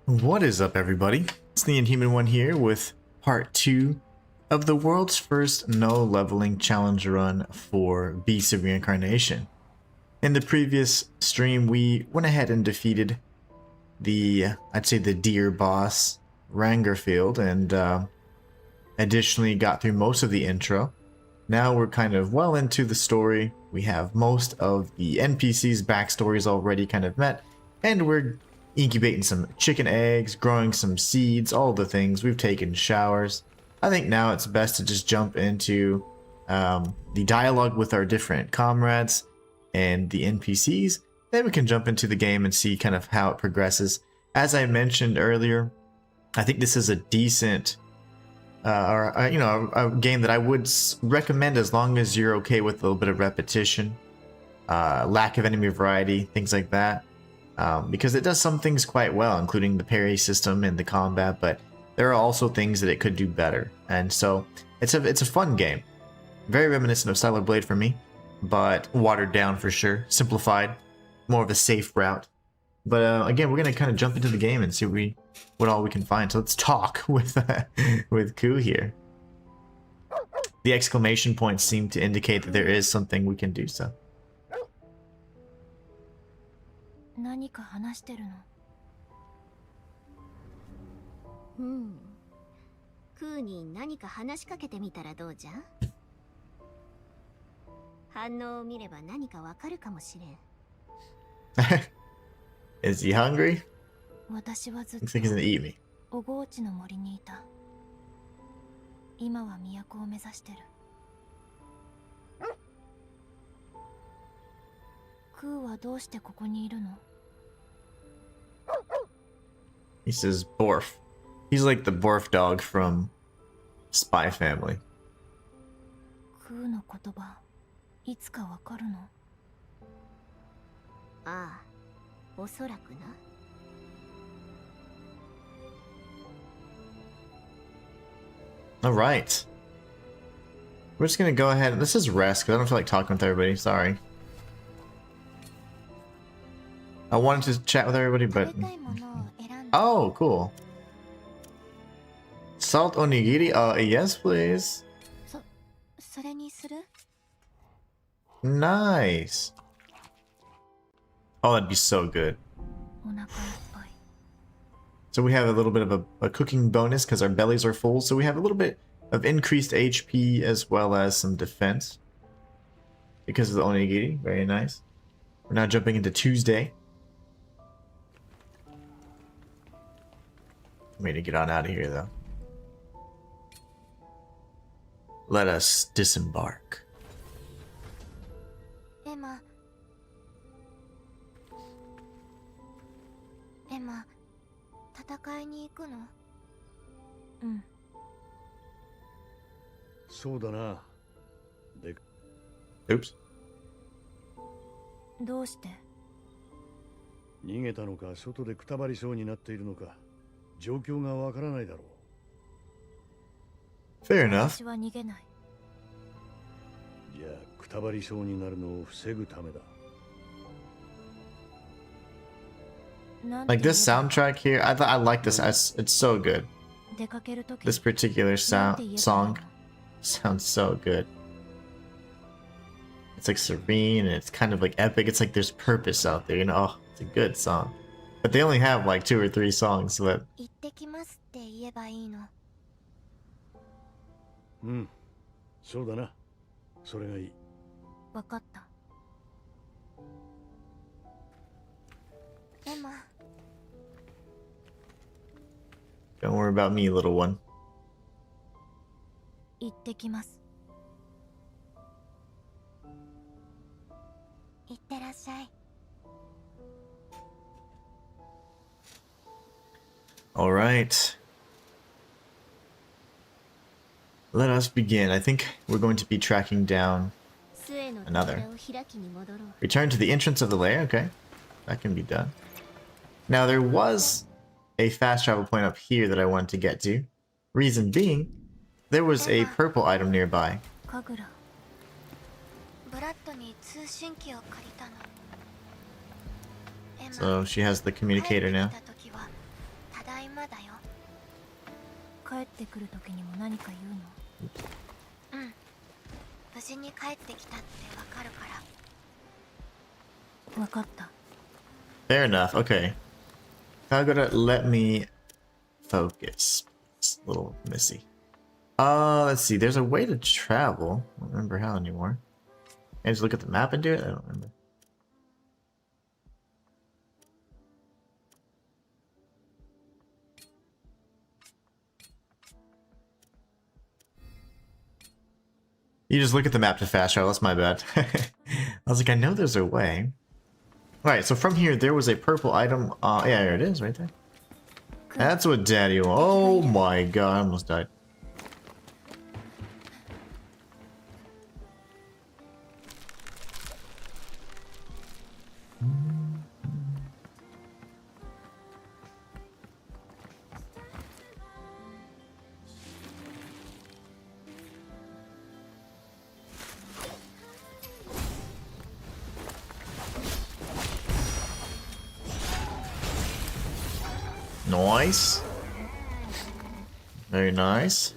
What is up, everybody? It's the Inhuman one here with part 2 of the world's first no leveling challenge run for Beast of Reincarnation. In the previous stream, we went ahead and defeated I'd say the deer boss, Rangerfield, and additionally got through most of the intro. Now we're kind of well into the story. We have most of the NPCs' backstories already kind of met, and we're incubating some chicken eggs, growing some seeds, all the things. We've taken showers. I think now it's best to just jump into the dialogue with our different comrades and the NPCs. Then we can jump into the game and see kind of how it progresses. As I mentioned earlier, I think this is a decent a game that I would recommend as long as you're okay with a little bit of repetition, lack of enemy variety, things like that. Because it does some things quite well, including the parry system and the combat, but there are also things that it could do better. And so it's a fun game. Very reminiscent of Stellar Blade for me, but watered down for sure, simplified, more of a safe route. But again, we're gonna kind of jump into the game and see what all we can find. So let's talk with Koo here. The exclamation points seem to indicate that there is something we can do. So. 何か話してるの。うん。クーに何か話しかけてみたらどうじゃ？反応を見れば何かわかるかもしれん。Is he hungry? 私はずっ Looks like he's gonna eat me. と小河内の森にいた。今は都を目指してる。クーはどうしてここにいるの？ He says Borf. He's like the Borf dog from Spy Family. クーの言葉、いつかわかるの？ああ、おそらくな。Alright. We're just gonna go ahead. This is rest because I don't feel like talking with everybody. Sorry. I wanted to chat with everybody, but... Oh, cool. Salt onigiri? Yes, please. Nice. Oh, that'd be so good. So we have a little bit of a cooking bonus because our bellies are full. So we have a little bit of increased HP as well as some defense because of the onigiri. Very nice. We're now jumping into Tuesday. I'm ready to get on out of here, though. Let us disembark. Emma. Emma, 戦いに行くの？うん。そうだな。で、Oops. どうして？逃げたのか、外でくたばりそうになっているのか、状況がわからないだろう。Fair enough. 私は逃げない。じゃあ、くたばりそうになるのを防ぐためだ。Like this soundtrack here, I like this. It's so good. This particular song sounds so good. It's like serene and it's kind of like epic. It's like there's purpose out there, you know. Oh, it's a good song. But they only have like 2 or 3 songs, but... 行ってきますって言えばいいの。うん、そうだな。それがいい。わかった。エマ。Don't worry about me, little one. 行ってきます。行ってらっしゃい。All right. Let us begin. I think we're going to be tracking down another. Return to the entrance of the lair. Okay, that can be done. Now there was a fast travel point up here that I wanted to get to. Reason being, there was a purple item nearby. So she has the communicator now. 帰ってくる時にも何か言うの？うん。無事に帰ってきたってわかるから。わかった。Fair enough. Okay. Kagura, let me focus. It's a little messy. Let's see. There's a way to travel. I don't remember how anymore. Can I just look at the map and do it? I don't remember. You just look at the map to fast travel. That's my bad. I was like, I know there's a way. Alright, so from here, there was a purple item. Yeah, here it is, right there. That's what Daddy wants. Oh my god, I almost died. Nice. Very nice.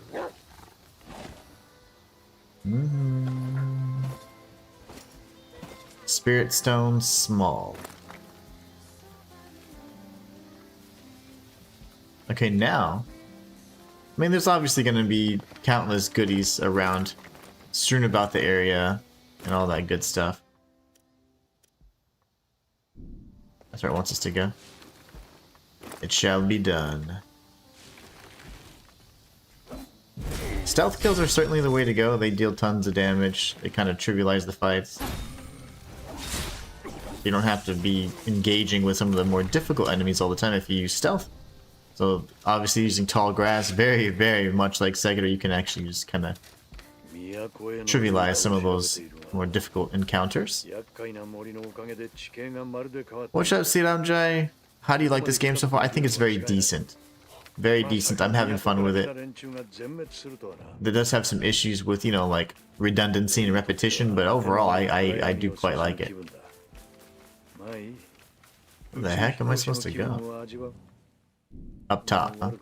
Spirit stone small. Okay, now. I mean, there's obviously going to be countless goodies around, strewn about the area, and all that good stuff. That's where it wants us to go. It shall be done. Stealth kills are certainly the way to go. They deal tons of damage. They kind of trivialize the fights. You don't have to be engaging with some of the more difficult enemies all the time if you use stealth. So obviously using tall grass, very, very much like Sekiro, you can actually just kind of trivialize some of those more difficult encounters. What's up, Siramjai? How do you like this game so far? I think it's very decent. Very decent. I'm having fun with it. It does have some issues with, you know, like redundancy and repetition, but overall I do quite like it. Where the heck am I supposed to go? Up top, huh?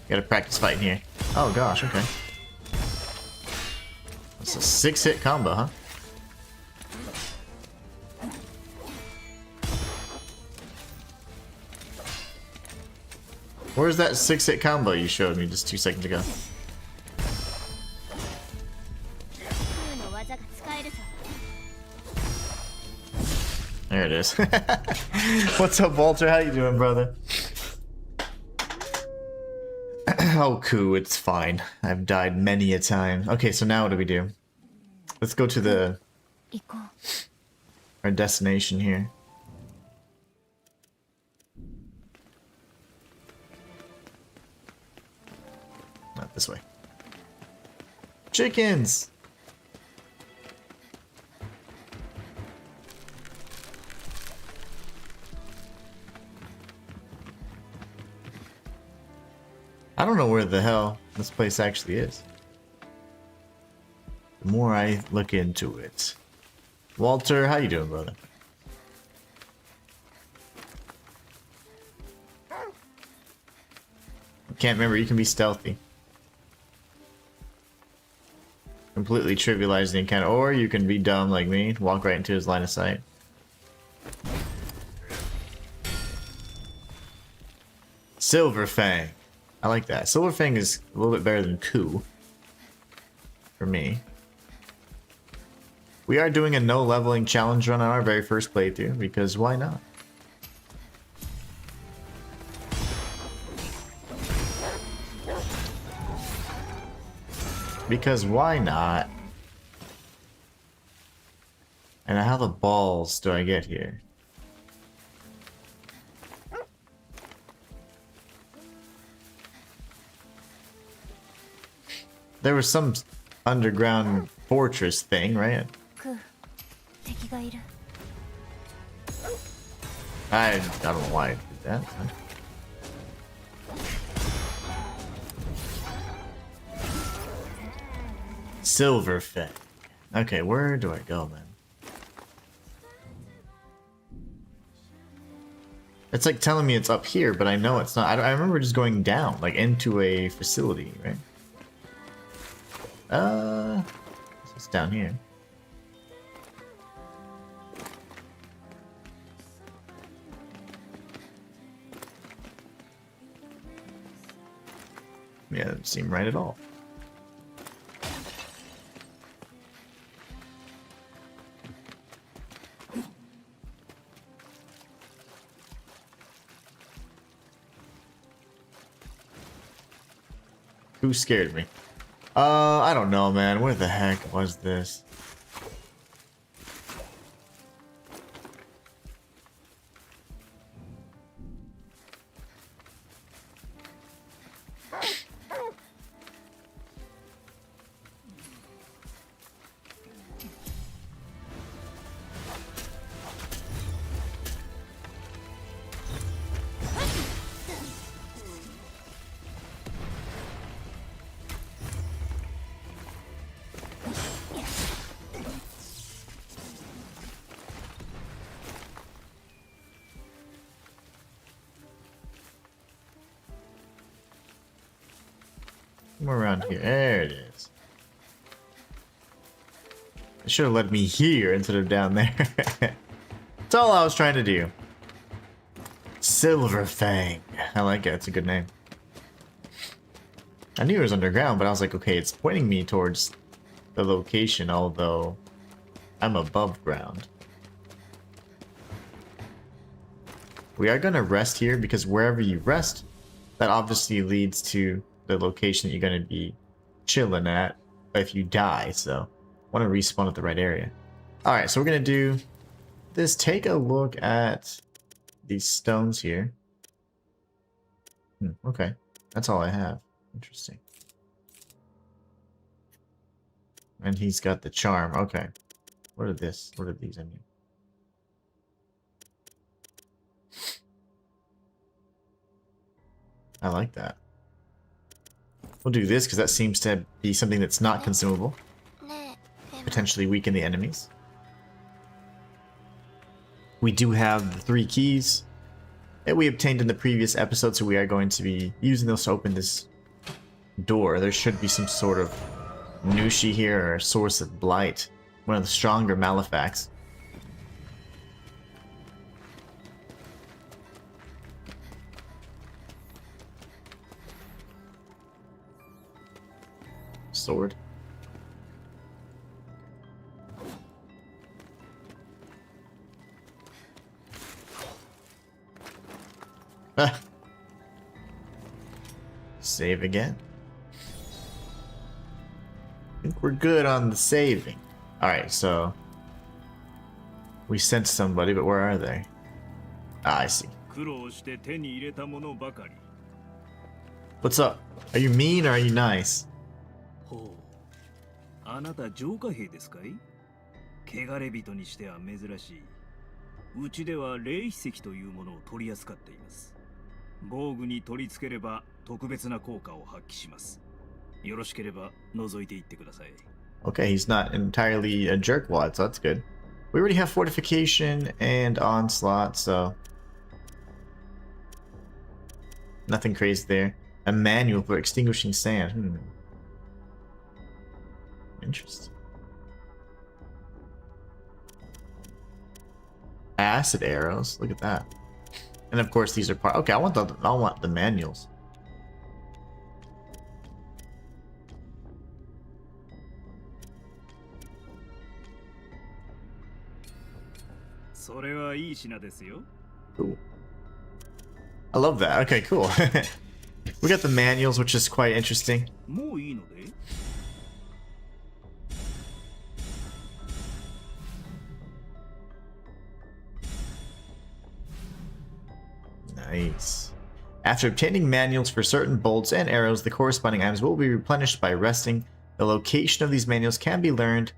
Gotta practice fighting here. Oh gosh, okay. It's a 6-hit combo, huh? Where's that 6-hit combo you showed me just 2 seconds ago? There it is. What's up, Walter? How you doing, brother? Oh, Koo, it's fine. I've died many a time. Okay, so now what do we do? Let's go to our destination here. Not this way. Chickens! I don't know where the hell this place actually is. The more I look into it. Walter, how you doing, brother? I can't remember, you can be stealthy. Completely trivialize the encounter, or you can be dumb like me, walk right into his line of sight. Silver Fang. I like that. Silver Fang is a little bit better than Koo. For me. We are doing a no leveling challenge run on our very first playthrough, because why not? Because why not? And how the balls do I get here? There was some underground fortress thing, right? I don't know why I did that. Silver Fang. Okay, where do I go, man? It's like telling me it's up here, but I know it's not. I remember just going down, like into a facility, right? It's down here. Yeah, it doesn't seem right at all. Who scared me? I don't know, man. Where the heck was this? Somewhere around here. There it is. It should have led me here instead of down there. That's all I was trying to do. Silver Fang. I like it. It's a good name. I knew it was underground, but I was like, okay, it's pointing me towards the location, although I'm above ground. We are going to rest here because wherever you rest, that obviously leads to the location that you're going to be chilling at if you die. So I want to respawn at the right area. All right, so we're going to do this. Take a look at these stones here. Okay, that's all I have. Interesting. And he's got the charm. Okay. What are this? What are these? I mean. I like that. We'll do this because that seems to be something that's not consumable. Potentially weaken the enemies. We do have the 3 keys that we obtained in the previous episode, so we are going to be using those to open this door. There should be some sort of Nushi here, or Source of Blight. One of the stronger Malefacts. Sword. Ah. Save again. I think we're good on the saving. Alright, so we sent somebody, but where are they? Ah, I see. What's up? Are you mean or are you nice? あなた浄化兵ですかい？汚れ人にしては珍しい。うちでは霊秘石というものを取り扱っています。防具に取り付ければ特別な効果を発揮します。よろしければ覗いていってください。Okay, he's not entirely a jerkwad, so that's good. We already have fortification and onslaught, so nothing crazy there. A manual for extinguishing sand. Interesting. Acid arrows. Look at that. And of course, these are part. Okay, I want the manuals. Cool. I love that. Okay, cool. We got the manuals, which is quite interesting. Nice. After obtaining manuals for certain bolts and arrows, the corresponding items will be replenished by resting. The location of these manuals can be learned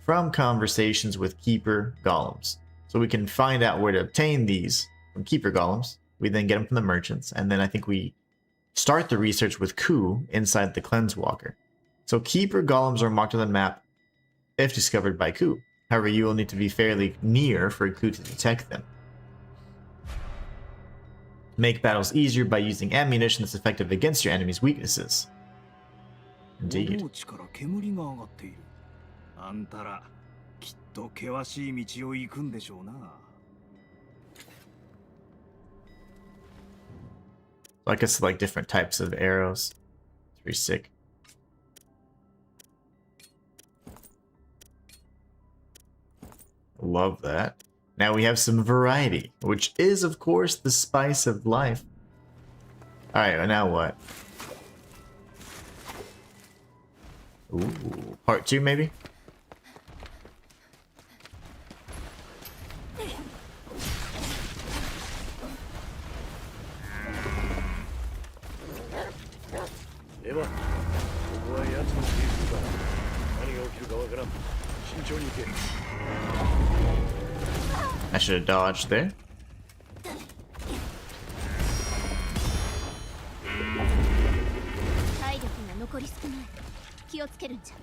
from conversations with Keeper Golems. So we can find out where to obtain these from Keeper Golems. We then get them from the merchants, and then I think we start the research with Koo inside the Cleanse Walker. So Keeper Golems are marked on the map if discovered by Koo. However, you will need to be fairly near for Koo to detect them. Make battles easier by using ammunition that's effective against your enemy's weaknesses. Indeed. 大地から煙が上がっている。あんたらきっと険しい道を行くんでしょうな。I guess like different types of arrows. It's pretty sick. Love that. Now we have some variety, which is of course the spice of life. Alright, now what? Ooh, part 2 maybe? Emma, ここは奴のフィールドだ。何が起きるかわからん。慎重に行け。I should have dodged there. 体力が残り少ない。気をつけるんじゃ。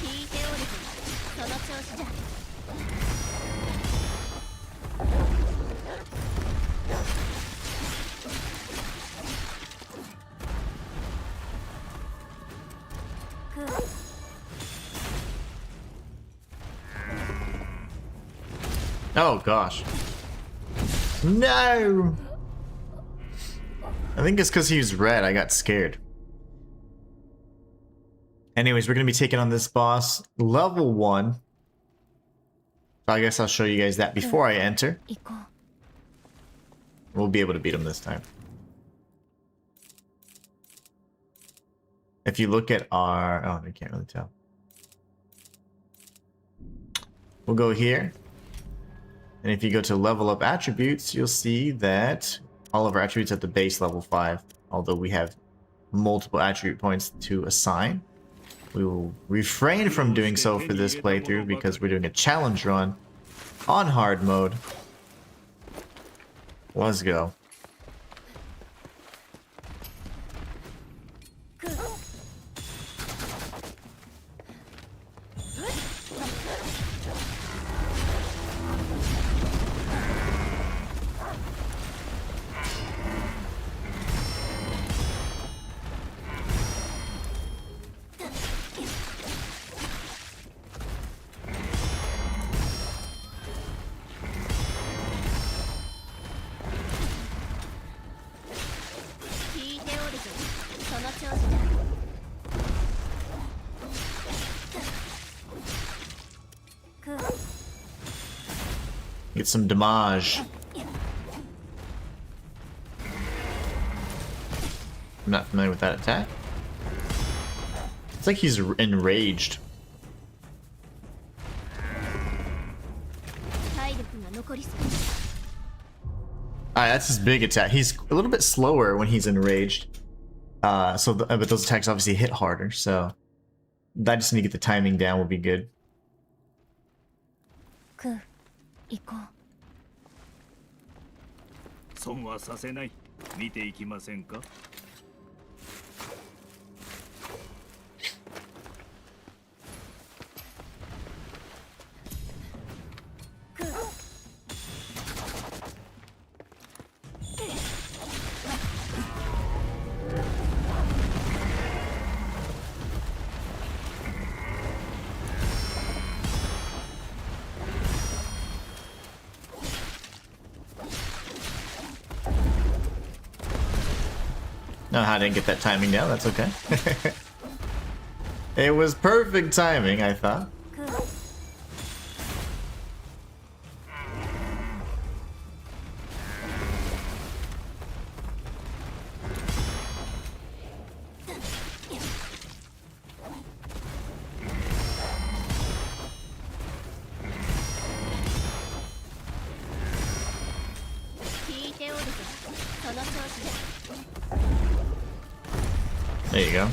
聞いておるぞ。その調子じゃ。Oh gosh. No! I think it's because he's red. I got scared. Anyways, we're going to be taking on this boss level 1. So I guess I'll show you guys that before I enter. 行こう。 We'll be able to beat him this time. If you look at our... Oh, I can't really tell. We'll go here. And if you go to level up attributes, you'll see that all of our attributes at the base level 5. Although we have multiple attribute points to assign. We will refrain from doing so for this playthrough because we're doing a challenge run on hard mode. Let's go. Get some damage. I'm not familiar with that attack. It's like he's enraged. Alright, that's his big attack. He's a little bit slower when he's enraged. But those attacks obviously hit harder, so I just need to get the timing down will be good. 行こう。損はさせない。見ていきませんか。No, I didn't get that timing down. That's okay. It was perfect timing, I thought. There you go.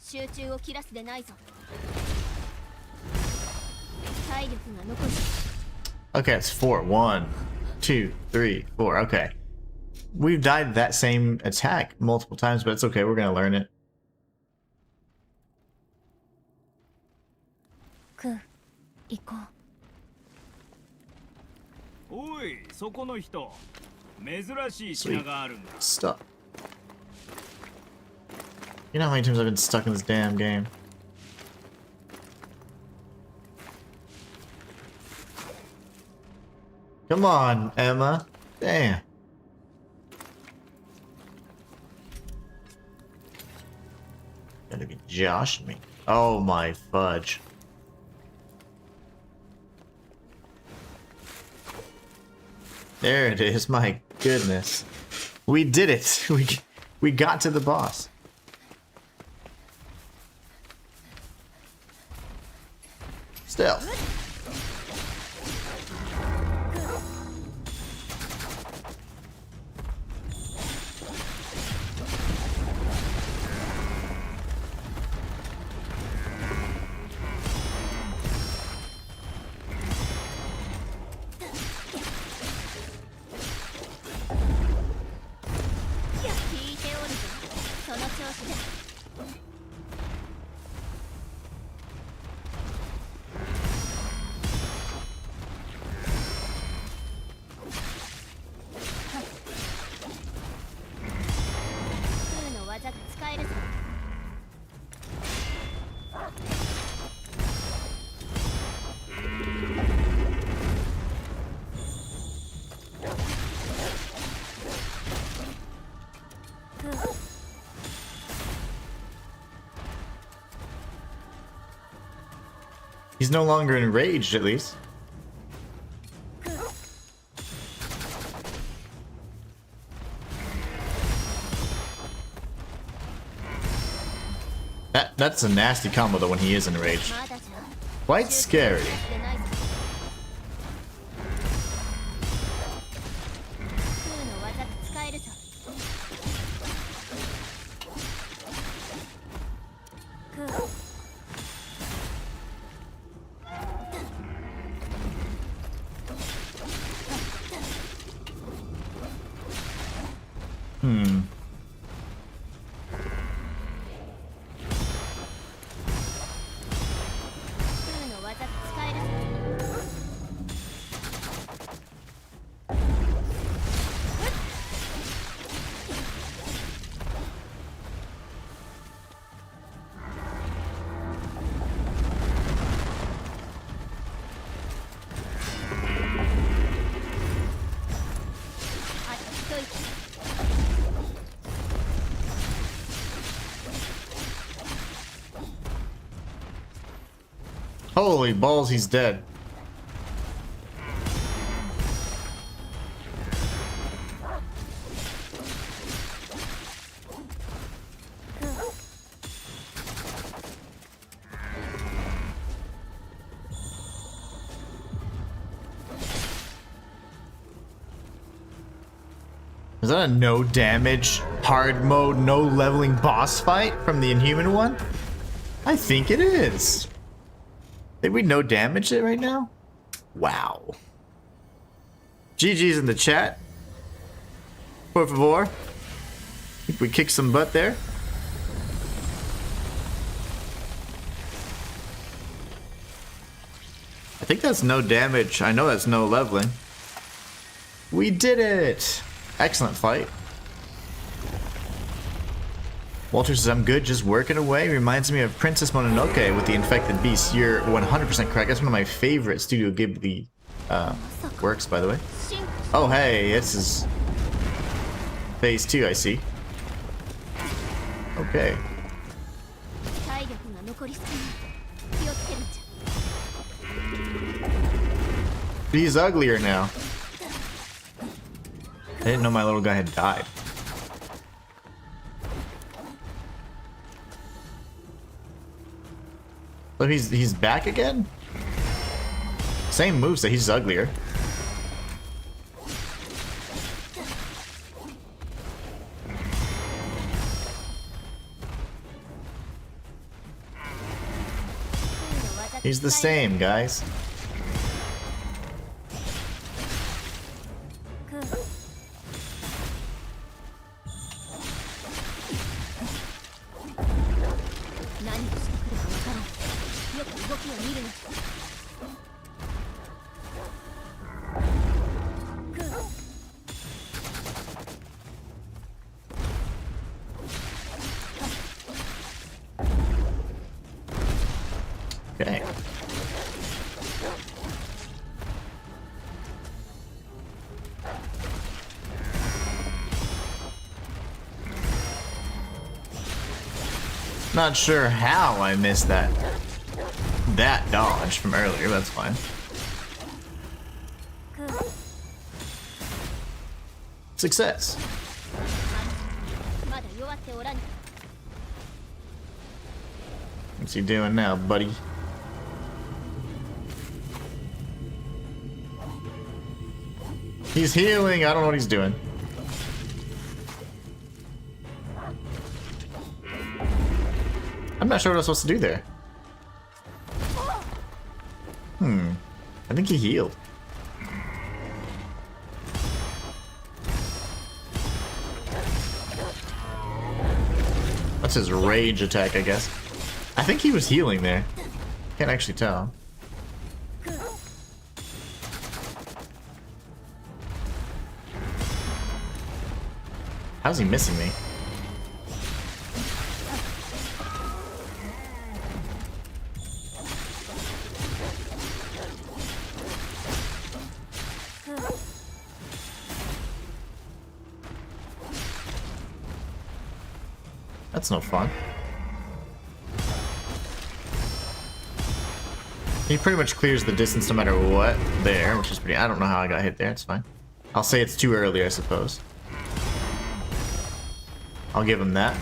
集中を切らすでないぞ。体力が残る。 Okay, it's 4. 1, 2, 3, 4. Okay. We've died that same attack multiple times, but it's okay. We're gonna learn it. クー、行こう。おい、そこの人。珍しい品があるんだ。 Stuck. You know how many times I've been stuck in this damn game? Come on, Emma. Damn. Gotta be joshing me. Oh my fudge. There it is. My goodness. We did it. We got to the boss. Still. He's no longer enraged, at least. That's a nasty combo though when he is enraged. Quite scary. Holy balls, he's dead. Is that a no damage, hard mode, no leveling boss fight from the Inhuman one? I think it is. Did we no damage it right now? Wow. GG's in the chat. Por favor. I think we kicked some butt there. I think that's no damage. I know that's no leveling. We did it! Excellent fight. Walter says, I'm good, just working away. Reminds me of Princess Mononoke with the infected beast. You're 100% correct. That's one of my favorite Studio Ghibli works, by the way. Oh, hey, this is phase 2, I see. Okay. He's uglier now. I didn't know my little guy had died. So he's back again? Same moveset, he's uglier. He's the same, guys. Okay. Not sure how I missed that dodge from earlier, but that's fine. Success. What's he doing now, buddy? He's healing. I don't know what he's doing. I'm not sure what I'm supposed to do there. I think he healed. That's his rage attack, I guess. I think he was healing there. Can't actually tell. How's he missing me? That's no fun. He pretty much clears the distance no matter what there, which is pretty... I don't know how I got hit there, it's fine. I'll say it's too early, I suppose. I'll give him that.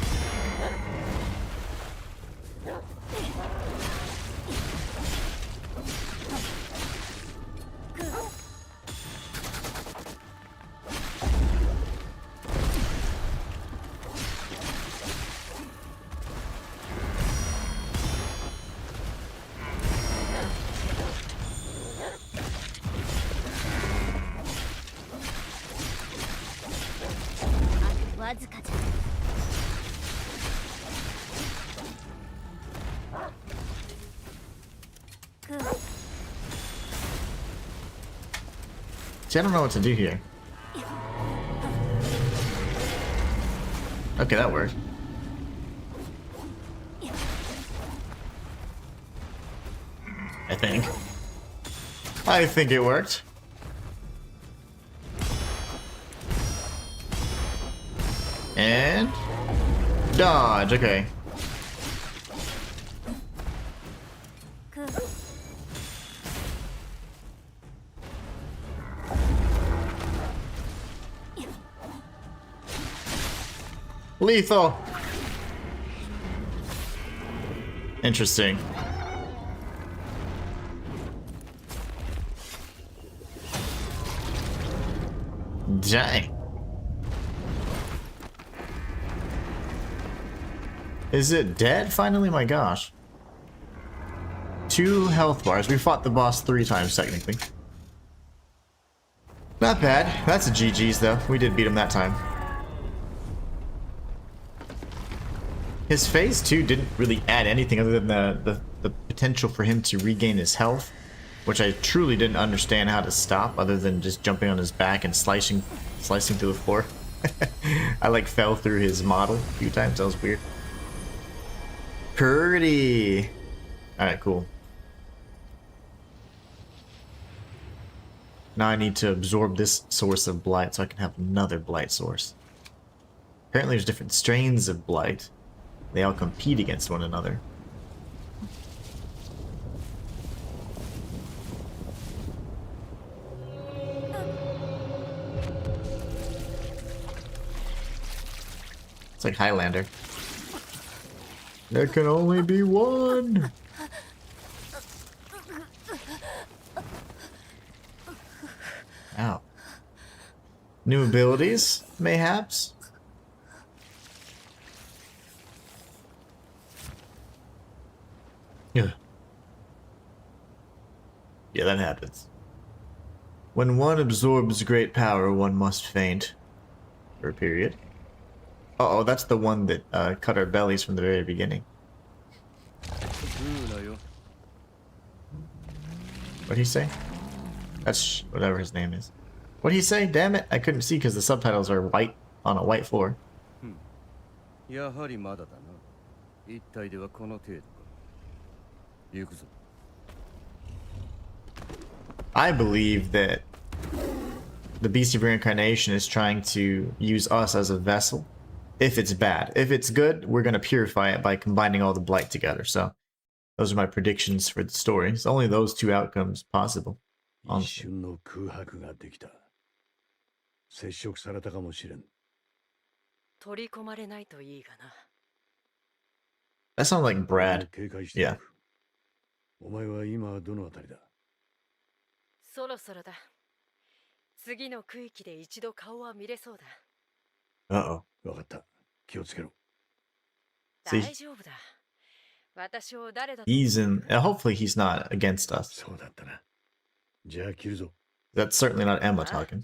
See, I don't know what to do here. Okay, that worked. I think it worked. And dodge, okay. Lethal. Interesting. Dang. Is it dead finally? My gosh. 2 health bars. We fought the boss 3 times technically. Not bad. That's a GG's though. We did beat him that time. His phase 2 didn't really add anything other than the potential for him to regain his health, which I truly didn't understand how to stop other than just jumping on his back and slicing through the floor. I like fell through his model a few times. That was weird. Pretty. Alright, cool. Now I need to absorb this source of blight so I can have another blight source. Apparently there's different strains of blight. They all compete against one another. It's like Highlander. There can only be one! Ow. New abilities, mayhaps? Yeah. Yeah, that happens. When one absorbs great power, one must faint. For a period. Uh oh, that's the one that cut our bellies from the very beginning. What'd he say? That's whatever his name is. What'd he say? Damn it, I couldn't see because the subtitles are white on a white floor. やはりまだだな。一体ではこの程度か。行くぞ。I believe that the Beast of Reincarnation is trying to use us as a vessel. If it's bad. If it's good, we're going to purify it by combining all the blight together. So those are my predictions for the story. It's only those two outcomes possible. 一瞬の空白ができた。接触されたかもしれん。取り込まれないといいがな。That sounds like Brad. 警戒してお Yeah. く。お前は今どのあたりだ？そろそろだ。次の区域で一度顔は見れそうだ。Uh-oh. わかった。気をつけろ。See? 大丈夫だ。私を誰だと He's in... hopefully he's not against us. そうだったな。じゃあ切るぞ。 That's certainly not Emma talking.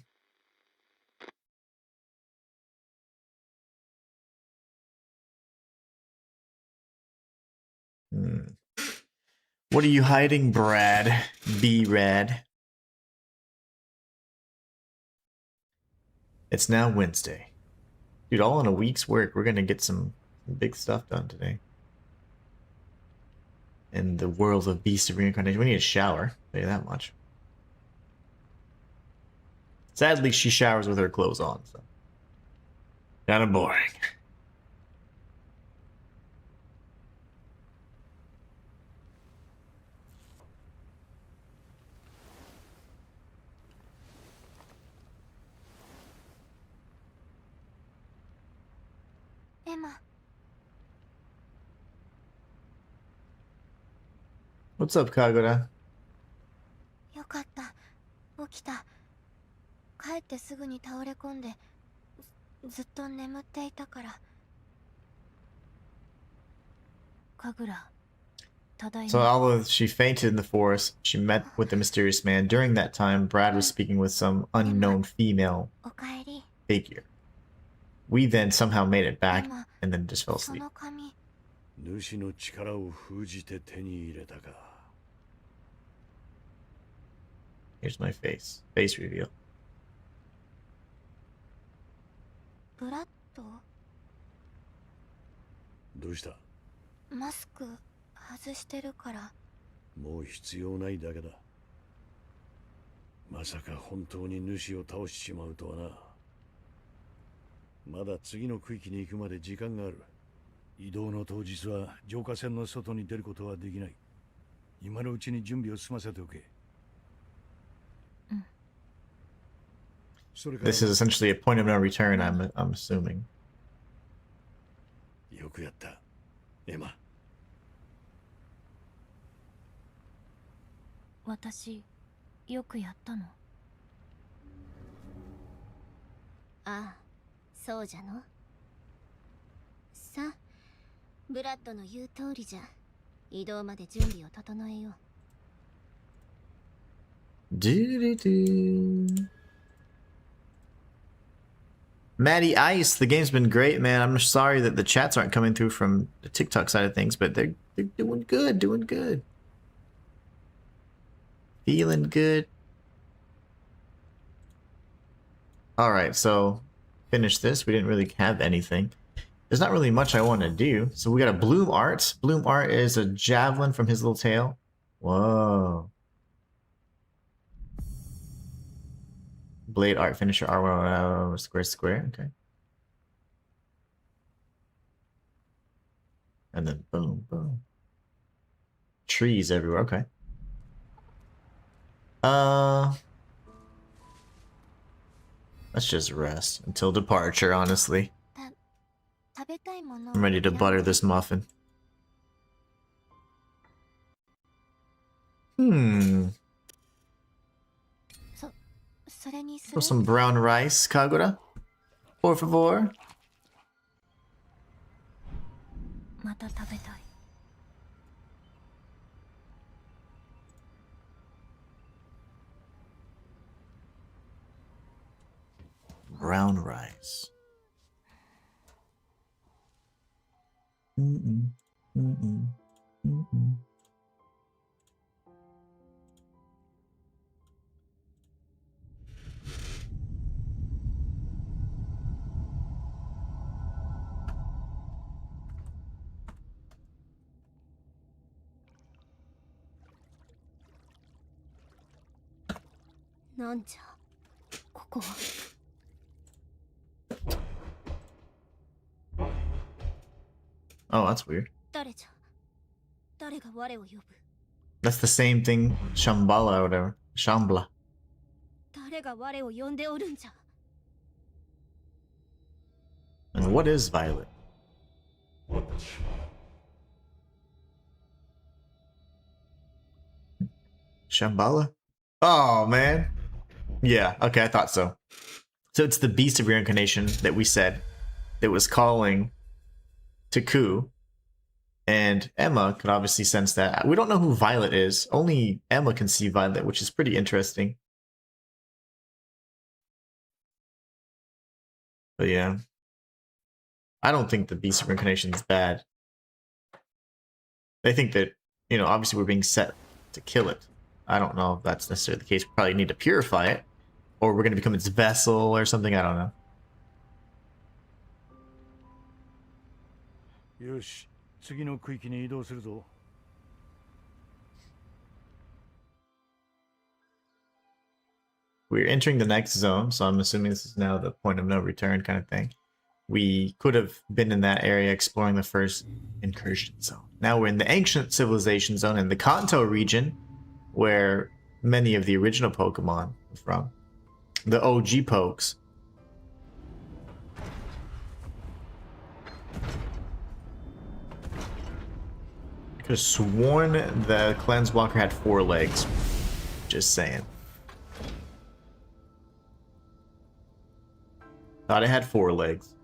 What are you hiding, Brad? B-Rad. It's now Wednesday. Dude, all in a week's work, we're gonna get some big stuff done today. In the world of Beast of Reincarnation. We need a shower. I'll tell you that much. Sadly, she showers with her clothes on, so. Kinda boring. Emma, What's up, Kagura? よかった。起きた。帰ってすぐに倒れ込んで、ずっと眠っていたから。神楽、ただい So ま。 although she fainted in the forest, she met with the mysterious man. During that time, Brad was speaking with some unknown female おかえり。 figure. We then somehow made it back and then just fell そ asleep. の髪、主の力を封じて手に入れたか。 Here's my face. Face reveal. ブラッド、どうした？マスク外してるから。もう必要ないだけだ。まさか本当に主を倒しちまうとはな。まだ次の区域に行くまで時間がある。移動の当日は浄化線の外に出ることはできない。今のうちに準備を済ませておけ。それから This is essentially a point of no return, I'm assuming. よくやった、エマ。私、よくやったの。ああ、そうじゃの。さあ、ブラッドの言う通りじゃ。移動まで準備を整えよう。Doo-doo-doo. Maddie Ice, the game's been great, man. I'm sorry that the chats aren't coming through from the TikTok side of things, but they're doing good, doing good. Feeling good. Alright, so finish this. We didn't really have anything. There's not really much I want to do. So we got a Bloom Art. Bloom Art is a javelin from his little tail. Whoa. Blade Art, finisher art, square, okay. And then boom, boom. Trees everywhere, okay. Let's just rest until departure, honestly. 食べたいもの。 I'm ready to butter this muffin. Hmm. それにす For る。 some brown rice, Kagura? Por favor. また食べたい。brown rice. Mm-mm. Mm-mm. Mm-mm.なんじゃここは。 Oh, that's weird. 誰じゃ誰が我を呼ぶ That's the same thing Shambhala or whatever. Shambhala. 誰が我を呼んでおるんじゃ And what is Violet? Shambhala? Oh, man. Yeah, okay, I thought so. So it's the Beast of Reincarnation that we said that was calling to Koo. And Emma could obviously sense that. We don't know who Violet is. Only Emma can see Violet, which is pretty interesting. But yeah. I don't think the Beast of Reincarnation is bad. They think that, you know, obviously we're being set to kill it. I don't know if that's necessarily the case. We probably need to purify it. Or we're going to become its vessel or something. I don't know. よし、次の区域に移動するぞ。We're entering the next zone, so I'm assuming this is now the point of no return kind of thing. We could have been in that area exploring the first incursion zone. Now we're in the ancient civilization zone in the Kanto region, where many of the original Pokemon are from. The OG Pokes. I could have sworn the Cleansewalker had 4 legs. Just saying. Thought it had 4 legs.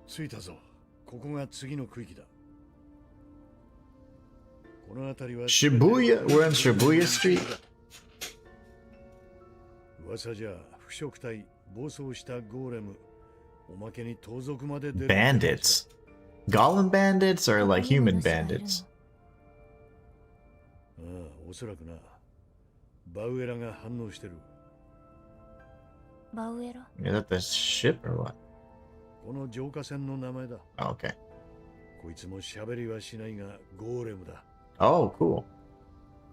着いたぞ。ここが次の区域だ。この辺りは Shibuya? We're on Shibuya Street? 噂じゃ腐食体、暴走したゴーレム、おまけに盗賊まで出る。Bandits? Golem bandits or like human bandits? ああ、おそらくな。バウエラが反応してる。バウエラ Is that the ship or what? この浄化船の名前だ。 Oh, okay. こいつも喋りはしないがゴーレムだ。Oh, cool.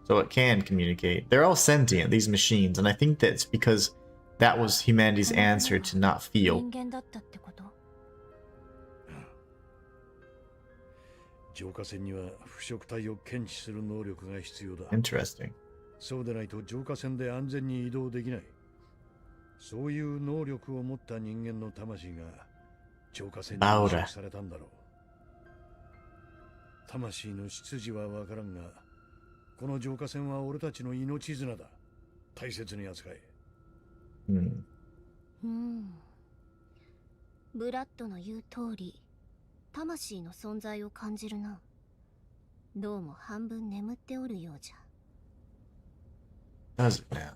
So it can communicate. They're all sentient, these machines, and I think that's because that was humanity's answer to not feel. 人間だったってこと？浄化船には腐食体を検知する能力が必要だ。 Interesting. そうでないと浄化船で安全に移動できない。そういう能力を持った人間の魂が浄化船に移植されたんだろう。魂の出自はわからんが、この浄化船は俺たちの命綱だ。大切に扱え。ブラッドの言う通り、魂の存在を感じるな。どうも半分眠っておるようじゃ。 Does it now?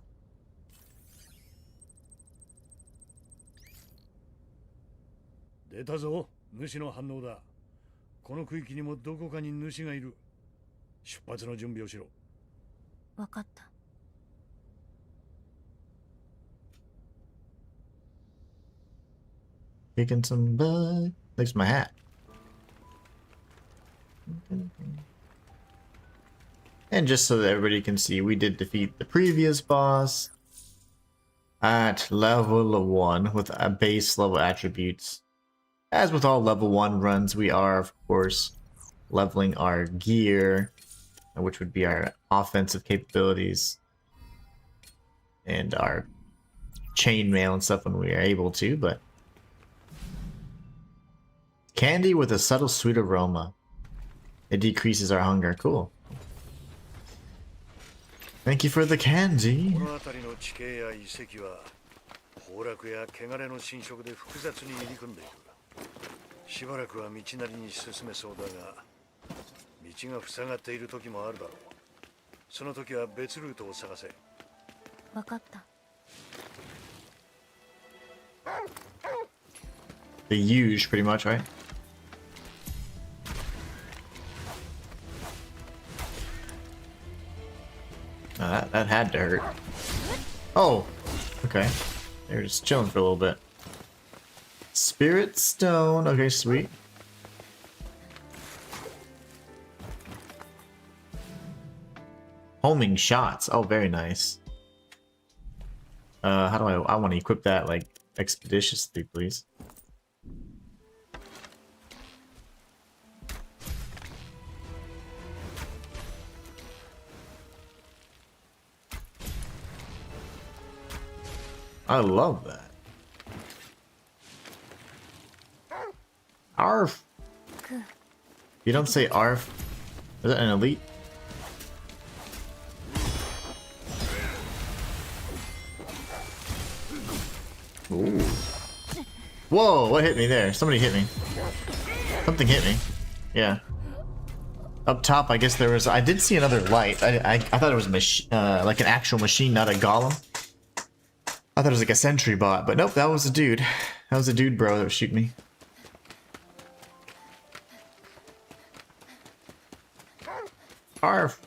出たぞ、主の反応だ。この区域にもどこかに主がいる。出発の準備をしろ。わかった。Kicking some butt. Thanks my hat. And just so that everybody can see, we did defeat the previous boss at level 1 with a base level attributes. As with all level 1 runs, we are, of course, leveling our gear, which would be our offensive capabilities and our chainmail and stuff when we are able to, but candy with a subtle sweet aroma. It decreases our hunger. Cool. Thank you for the candy. この辺りの地形や遺跡は崩落や汚れの侵食で複雑に入り組んでいる。しばらくは道なりに進めそうだが、道が塞がっている時もあるだろう。その時は別ルートを探せ。わかった。the huge, pretty much, right? That had to hurt. Oh, okay. They're just chilling for a little bit. Spirit Stone. Okay, sweet. Homing shots. Oh, very nice. How do I want to equip that like expeditiously, please? I love that. Arf. You don't say arf. Is that an elite? Ooh. Whoa, what hit me there? Somebody hit me. Something hit me. Yeah. Up top, I guess there was... I did see another light. I thought it was like an actual machine, not a golem. I thought it was like a sentry bot, but nope, that was a dude. That was a dude, bro, that was shooting me. Arf.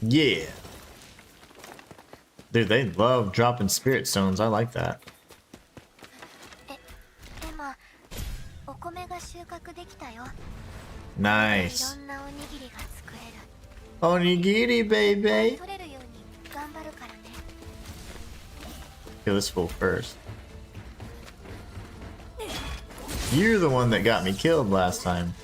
Yeah. Dude, they love dropping spirit stones. I like that. Emma, お米が収穫できたよ。 Nice. いろんなおにぎりが作れる。 Onigiri, baby. 取れるように頑張るからね。 Kill this fool first. You're the one that got me killed last time.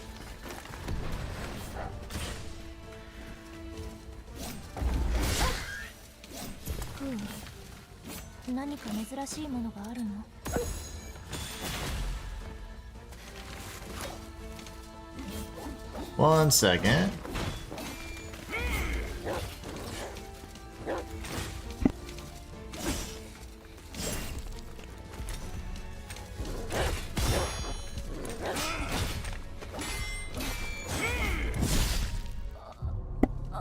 One second.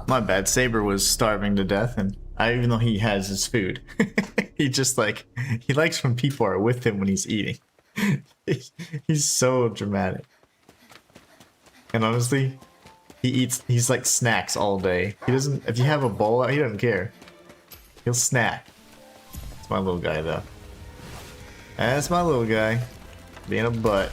My bad. Saber was starving to death, and even though he has his food, he just like he likes when people are with him when he's eating. He's so dramatic. And honestly, he's like snacks all day. He doesn't, if you have a bowl out, he doesn't care. He'll snack. It's my little guy though. That's my little guy. Being a butt.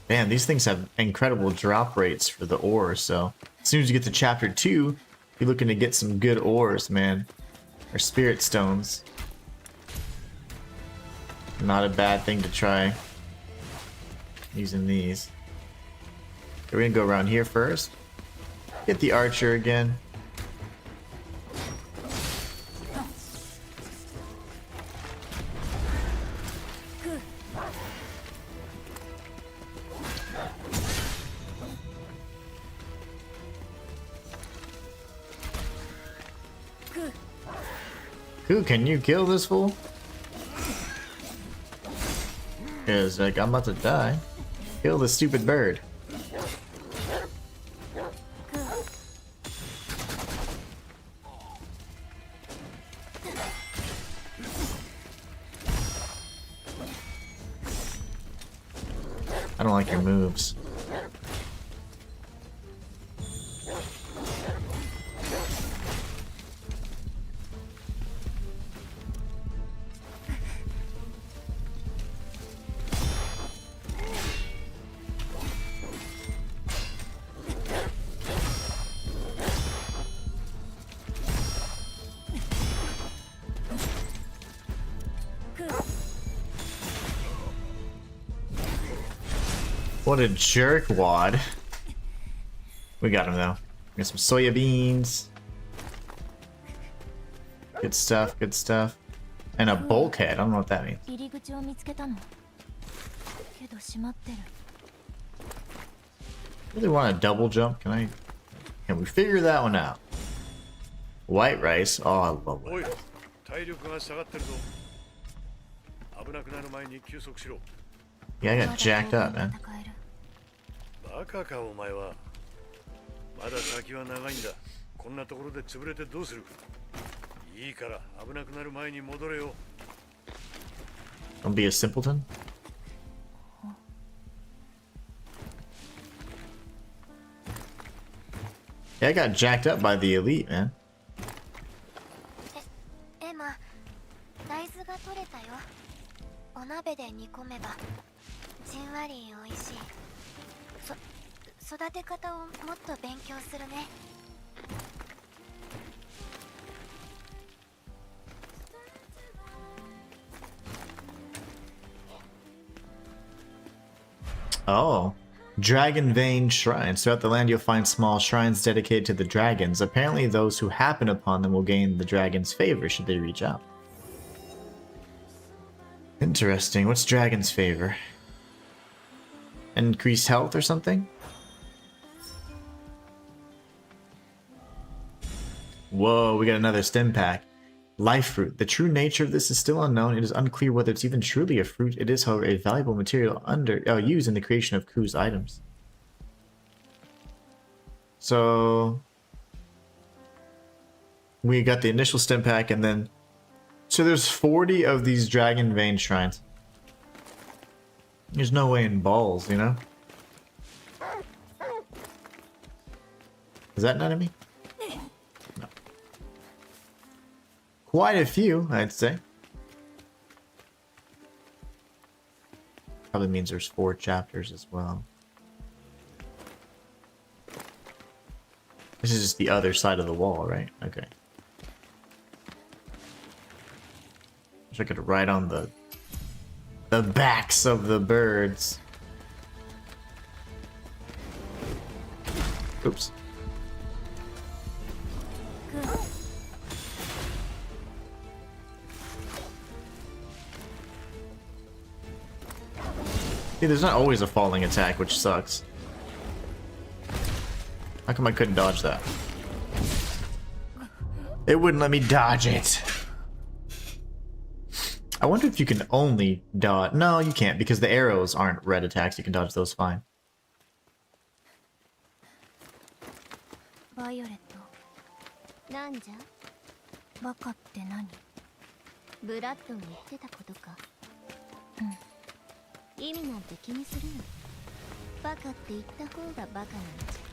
Man, these things have incredible drop rates for the ores, so as soon as you get to chapter 2, you're looking to get some good ores, man. Or spirit stones. Not a bad thing to try using these. We're gonna go around here first. Get the archer again. Koo, can you kill this fool? Cause like I'm about to die. Kill the stupid bird. I don't like your moves. What a jerkwad. We got him though. Got some soya beans. Good stuff, good stuff. And a bulkhead. I don't know what that means. Really want a double jump? Can we figure that one out? White rice. Oh, I love white rice. 体力が下がってるぞ。危なくなる前に休息しろ。Yeah, I got jacked up, man. バカかお前は。まだ先は長いんだ。こんなところで潰れてどうする。いいから危なくなる前に戻れよ。Don't be a simpleton. Yeah, I got jacked up by the elite, man. エマ、大豆が取れたよ。お鍋で煮込めばじんわり美味しい。育て方をもっと勉強するね。Oh. Dragon Vein Shrines. Throughout the land, you'll find small shrines dedicated to the dragons. Apparently, those who happen upon them will gain the dragon's favor should they reach out. Interesting. What's dragon's favor? Increased health or something? Whoa, we got another stim pack. Life fruit. The true nature of this is still unknown. It is unclear whether it's even truly a fruit. It is, however, a valuable material used in the creation of Koo's items. So we got the initial stim pack, and then so there's 40 of these dragon vein shrines. There's no way in balls, you know? Is that an enemy? No. Quite a few, I'd say. Probably means there's 4 chapters as well. This is just the other side of the wall, right? Okay. Wish I could ride on the backs of the birds. Oops. See, there's not always a falling attack, which sucks. How come I couldn't dodge that? It wouldn't let me dodge it. I wonder if you can only dodge. No, you can't, because the arrows aren't red attacks. You can dodge those fine. バイオレット、なんじゃバカって何？ブラッドが言ってたことか。意味なんて気にするな。バカって言った方がバカなんじゃ。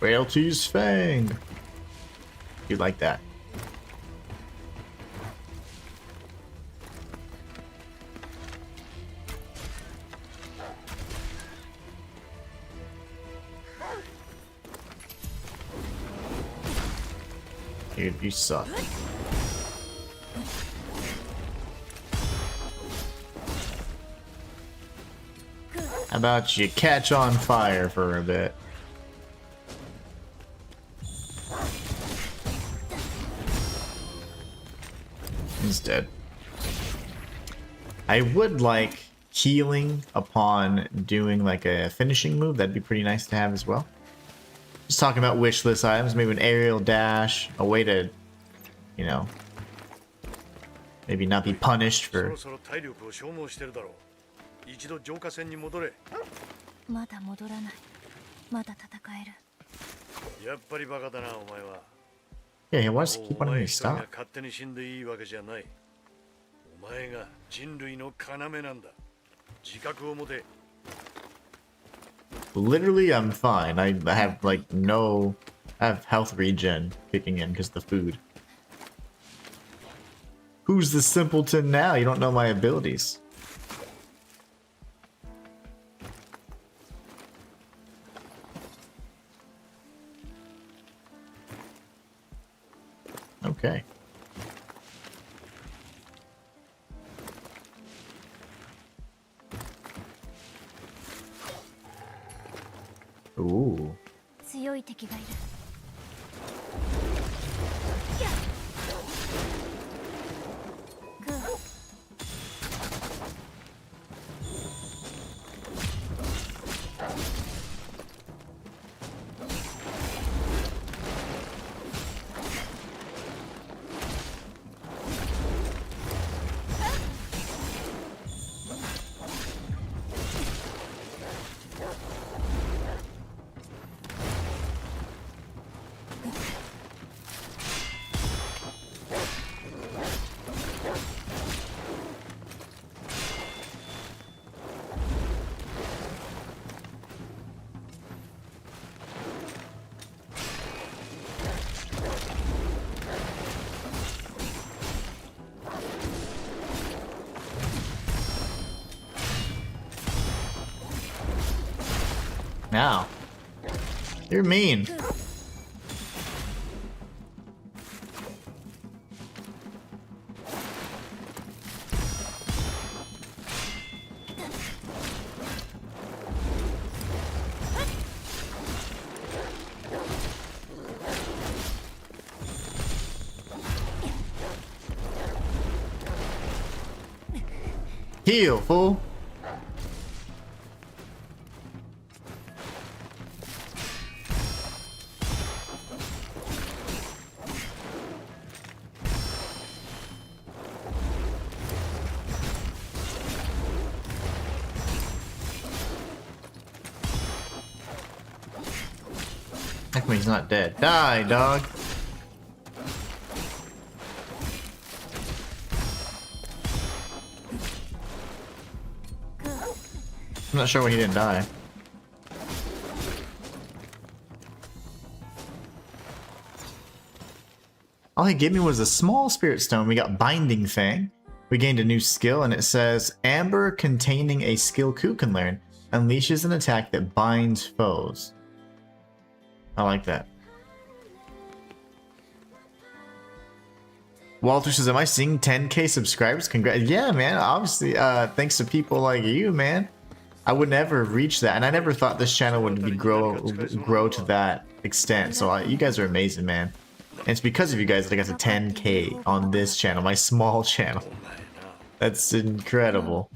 Frailty's Fang. You like that? Dude, you suck. How about you catch on fire for a bit? He's dead. I would like healing upon doing like a finishing move. That'd be pretty nice to have as well. Just talking about wish list items, maybe an aerial dash, a way to, you know, maybe not be punished for. まだ戻らない。まだ戦える。やっぱりバカだなお前は。 Yeah, he wants to keep お wanting 前 me 一 to 人が stop. 勝手に死んでいいわけじゃない。お前が人類の要なんだ。自覚を持て。 Literally, I'm fine. I have like no, I have health regen kicking in because of the food. Who's the simpleton now? You don't know my abilities. Okay. Ooh. 強い敵がいる。グー。Now. You're mean. Heal, fool. How come he's not dead? Die, dog. I'm not sure why he didn't die. All he gave me was a small spirit stone. We got Binding Fang. We gained a new skill, and it says Amber containing a skill Koo can learn. Unleashes an attack that binds foes. I like that. Walter says, am I seeing 10k subscribers? Congrats. Yeah, man. Obviously, thanks to people like you, man. I would never reach that, and I never thought this channel would be grow to that extent. So you guys are amazing, man. And it's because of you guys that I got to 10k on this channel, my small channel. That's incredible.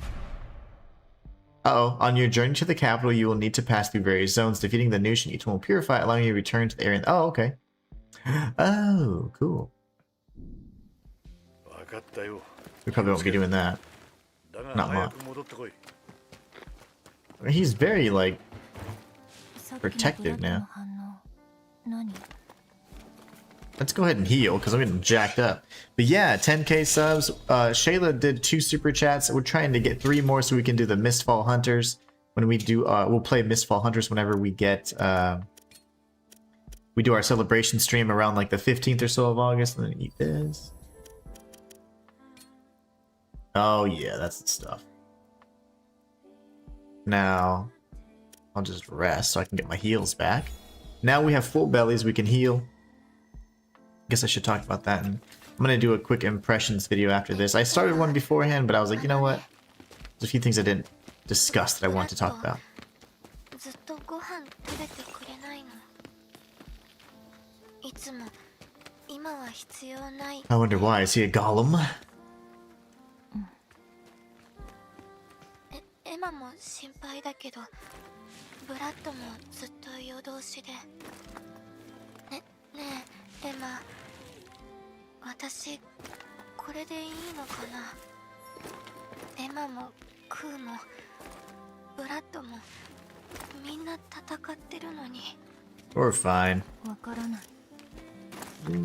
Uh-oh. On your journey to the capital, you will need to pass through various zones. Defeating the Nushin each one will purify, allowing you to return to the area. Oh, okay. Oh, cool. We probably won't be doing that. Not much. He's very, like, protective now. Let's go ahead and heal, because I'm getting jacked up. But yeah, 10k subs. Shayla did 2 super chats. We're trying to get 3 more so we can do the Mistfall Hunters. When we do, we'll play Mistfall Hunters whenever we get, we do our celebration stream around like the 15th or so of August. And then eat this. Oh yeah, that's the stuff. Now, I'll just rest so I can get my heals back. Now we have full bellies, we can heal. Guess I should talk about that, and I'm gonna do a quick impressions video after this. I started one beforehand, but I was like, you know what? There's a few things I didn't discuss that I want to talk about. I wonder why. Is he a golem? エマも心配だけど、ブラッドもずっと夜通しで。ねえ、エマ、私これでいいのかな。エマもクーもブラッドもみんな戦ってるのに。We're fine. わからない。そう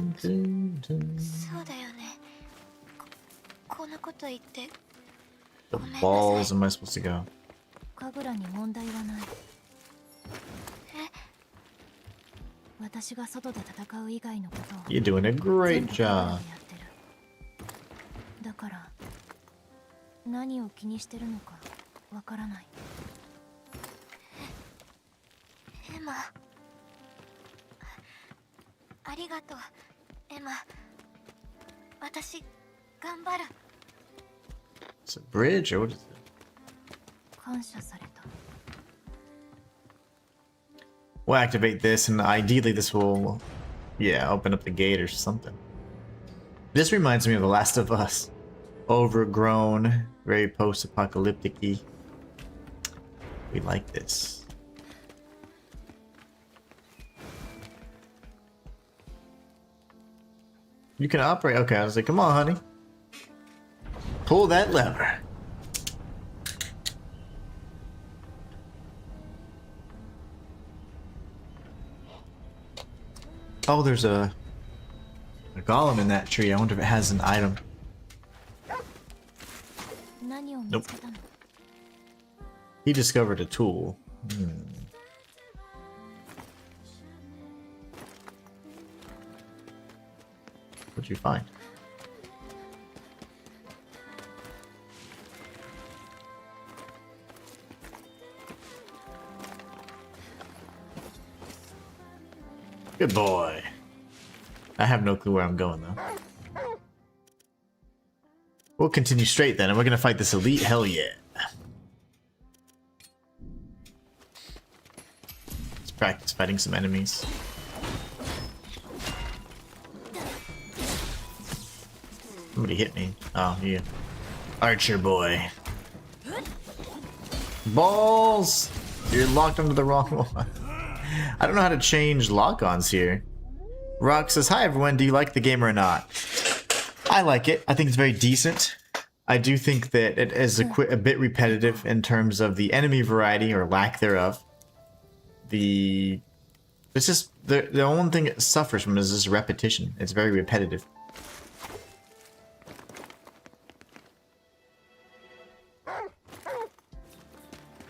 だよね。こんなこと言って。 The balls am I supposed to go? 神楽に問題はない。私が外で戦う以外のことを You're doing a great job. だから何を気にしてるのかわからない。エマ、ありがとう。エマ、私頑張る。 It's a bridge, or what is it? 感謝された。 We'll activate this, and ideally this will, yeah, open up the gate or something. This reminds me of The Last of Us. Overgrown, very post-apocalyptic-y. We like this. You can operate. Okay, I was like, come on, honey. Pull that lever. Oh, there's a golem in that tree. I wonder if it has an item. Nope. He discovered a tool. What'd you find? Good boy. I have no clue where I'm going though. We'll continue straight then, and we're gonna fight this elite. Hell yeah. Let's practice fighting some enemies. Somebody hit me. Oh, yeah. Archer boy. Balls! You're locked onto the wrong one. I don't know how to change lock-ons here. Rock says, hi everyone, do you like the game or not? I like it. I think it's very decent. I do think that it is a bit repetitive in terms of the enemy variety or lack thereof. It's just the only thing it suffers from is this repetition. It's very repetitive.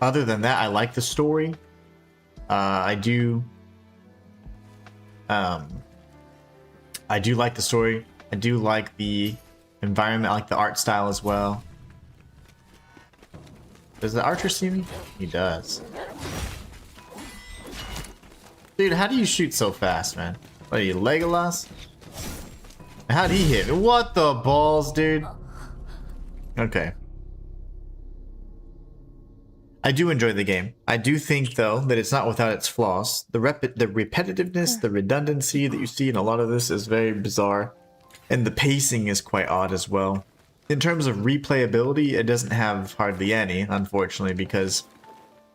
Other than that, I like the story. I do like the story. I do like the environment. I like the art style as well. Does the archer see me? He does. Dude, how do you shoot so fast, man? What are you, Legolas? How'd he hit me? What the balls, dude? Okay. I do enjoy the game. I do think, though, that it's not without its flaws. The repetitiveness, the redundancy that you see in a lot of this is very bizarre. And the pacing is quite odd as well. In terms of replayability, it doesn't have hardly any, unfortunately, because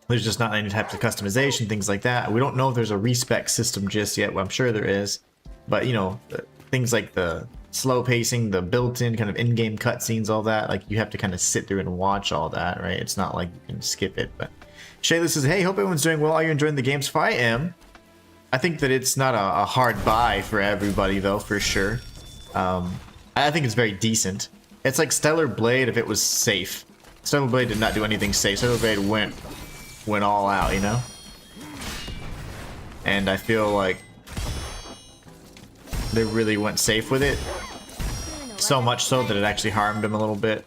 there's just not any types of customization, things like that. We don't know if there's a respec system just yet. Well, I'm sure there is. But, you know, things like the slow pacing, the built-in kind of in-game cutscenes, all that, like you have to kind of sit through and watch all that, right? It's not like you can skip it. But Shayla says, hey, hope everyone's doing well. Are you enjoying the game? So I am. I think that it's not a hard buy for everybody, though, for sure. I think it's very decent. It's like Stellar Blade if it was safe. Stellar Blade did not do anything safe. Stellar Blade went all out, you know? And I feel like they really went safe with it. So much so that it actually harmed him a little bit.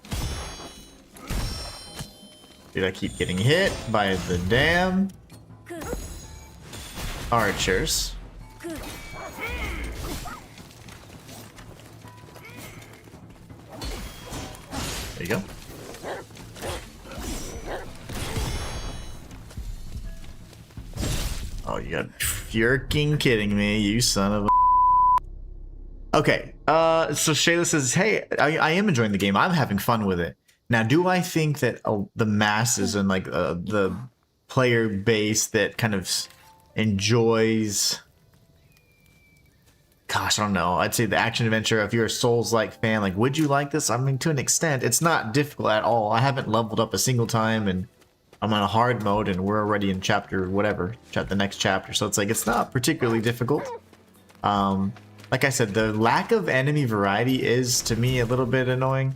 Dude, I keep getting hit by the damn archers. There you go. Oh, you got freaking kidding me, you son of a... Okay, so Shayla says, hey, I am enjoying the game. I'm having fun with it. Now, do I think that the masses and like the player base that kind of enjoys... Gosh, I don't know. I'd say the action adventure, if you're a Souls-like fan, like, would you like this? I mean, to an extent, it's not difficult at all. I haven't leveled up a single time, and I'm on a hard mode, and we're already in chapter whatever, the next chapter. So it's like, it's not particularly difficult. Like I said, the lack of enemy variety is, to me, a little bit annoying.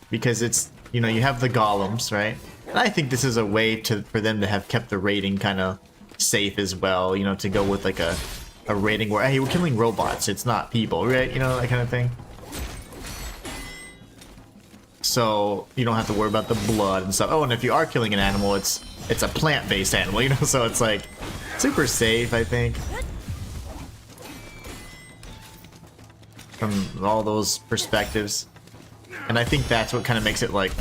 Because it's, you know, you have the golems, right? And I think this is a way for them to have kept the rating kind of safe as well, you know, to go with like a rating where, hey, we're killing robots, it's not people, right? You know, that kind of thing. So you don't have to worry about the blood and stuff. Oh, and if you are killing an animal, it's a plant-based animal, you know, so it's like super safe, I think. From all those perspectives. And I think that's what kind of makes it like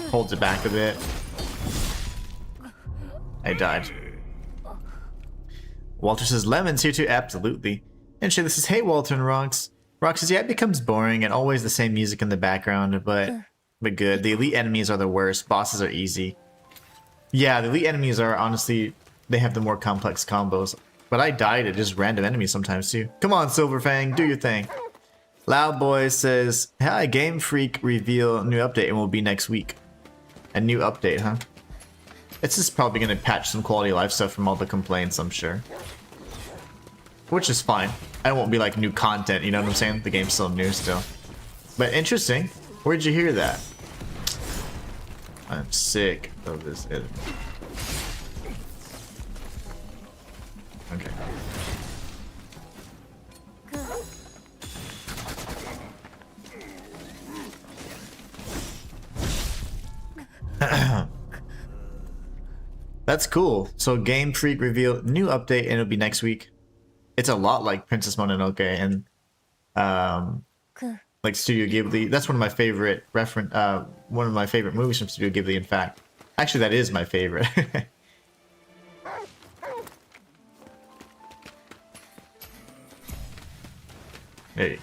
holds it back a bit. I died. Walter says, Lemon's here too. Absolutely. And Shayla says, hey, Walter and Rox. Rox says, yeah, it becomes boring and always the same music in the background, but good. The elite enemies are the worst. Bosses are easy. Yeah, the elite enemies are honestly, they have the more complex combos. But I died at just random enemies sometimes too. Come on, Silverfang, do your thing. Loud Boy says, hi, Game Freak reveal new update and will be next week. A new update, huh? It's just probably going to patch some quality of life stuff from all the complaints, I'm sure. Which is fine. I won't be like new content, you know what I'm saying? The game's still new still. But interesting. Where'd you hear that? I'm sick of this enemy. Okay. That's cool. So Game Freak reveal new update and it'll be next week. it's a lot like Princess Mononoke and like Studio Ghibli. That's one of my favorite one of my favorite movies from Studio Ghibli, in fact. Actually, that is my favorite. There you go.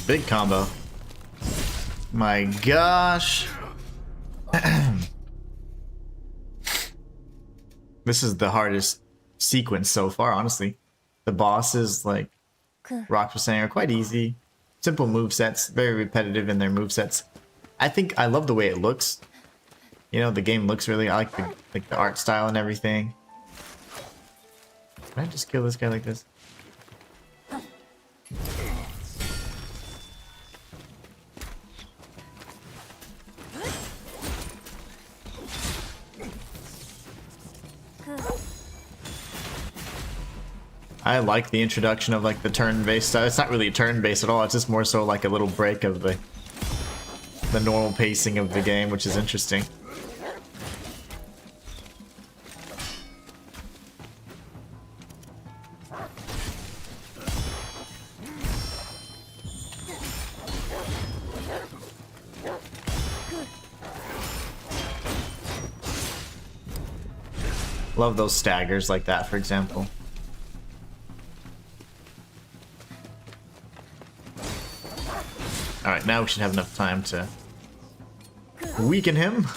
Big combo. My gosh. This is the hardest sequence so far, honestly. The bosses, like Rox was saying, are quite easy. Simple movesets, very repetitive in their movesets. I love the way it looks. You know, the game looks really, I like the art style and everything. Can I just kill this guy like this? I like the introduction of like the turn-based style. It's not really turn-based at all. It's just more so like a little break of the normal pacing of the game, which is interesting. Love those staggers like that, for example. Alright, now we should have enough time to weaken him.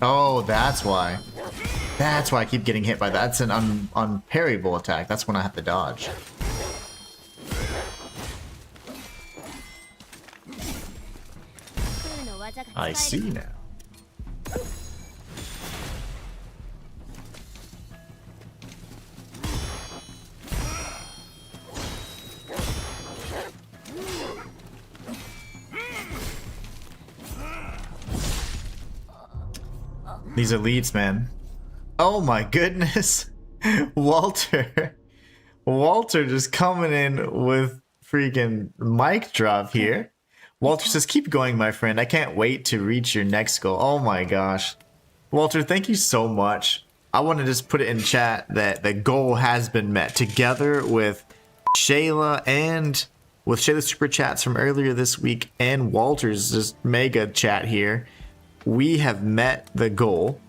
Oh, that's why. That's why I keep getting hit by that. That's an unparryable attack. That's when I have to dodge. I see now. These elites, man. Oh my goodness. Walter. Walter just coming in with freaking mic drop here. Walter says, keep going, my friend. I can't wait to reach your next goal. Oh my gosh. Walter, thank you so much. I want to just put it in chat that the goal has been met. Together with Shayla and with Shayla's super chats from earlier this week and Walter's just mega chat here, we have met the goal.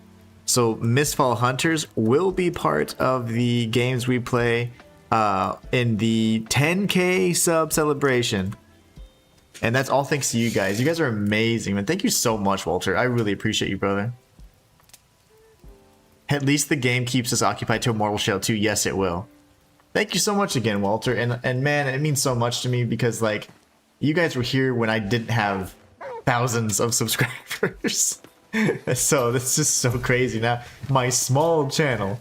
So Mistfall Hunters will be part of the games we play in the 10K sub celebration. And that's all thanks to you guys. You guys are amazing, man. Thank you so much, Walter. I really appreciate you, brother. At least the game keeps us occupied till Immortal Shell 2. Yes, it will. Thank you so much again, Walter. And man, it means so much to me because, like, you guys were here when I didn't have thousands of subscribers. So that's just so crazy. Now, my small channel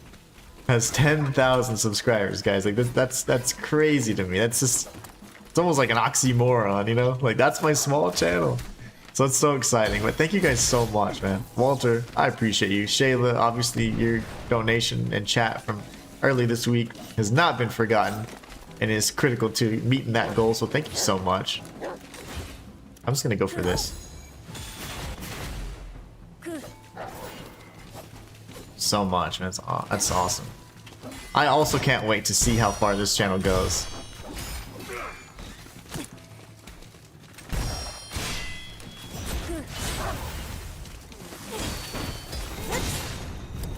has 10,000 subscribers, guys. Like, that's crazy to me. That's just... It's almost like an oxymoron, you know? Like, that's my small channel. So it's so exciting. But thank you guys so much, man. Walter, I appreciate you. Shayla, obviously, your donation and chat from early this week has not been forgotten and is critical to meeting that goal. So thank you so much. I'm just going to go for this. So much, man. That's awesome. I also can't wait to see how far this channel goes.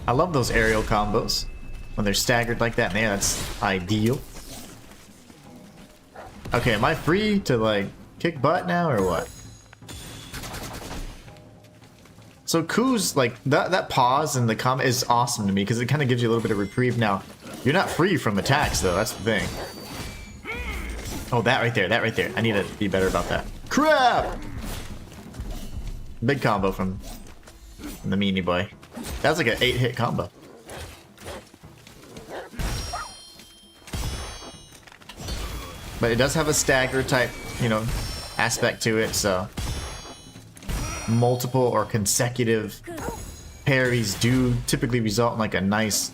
I love those aerial combos. When they're staggered like that in the air, that's ideal. Okay, am I free to, like, kick butt now or what? So Koo's, like, that pause in the comment is awesome to me because it kind of gives you a little bit of reprieve. Now, You're not free from attacks though, that's the thing. Oh, that right there, that right there. I need to be better about that. Crap! Big combo from the meanie boy. That was like an 8-hit combo. But it does have a stagger type, you know, aspect to it, so multiple or consecutive parries do typically result in like a nice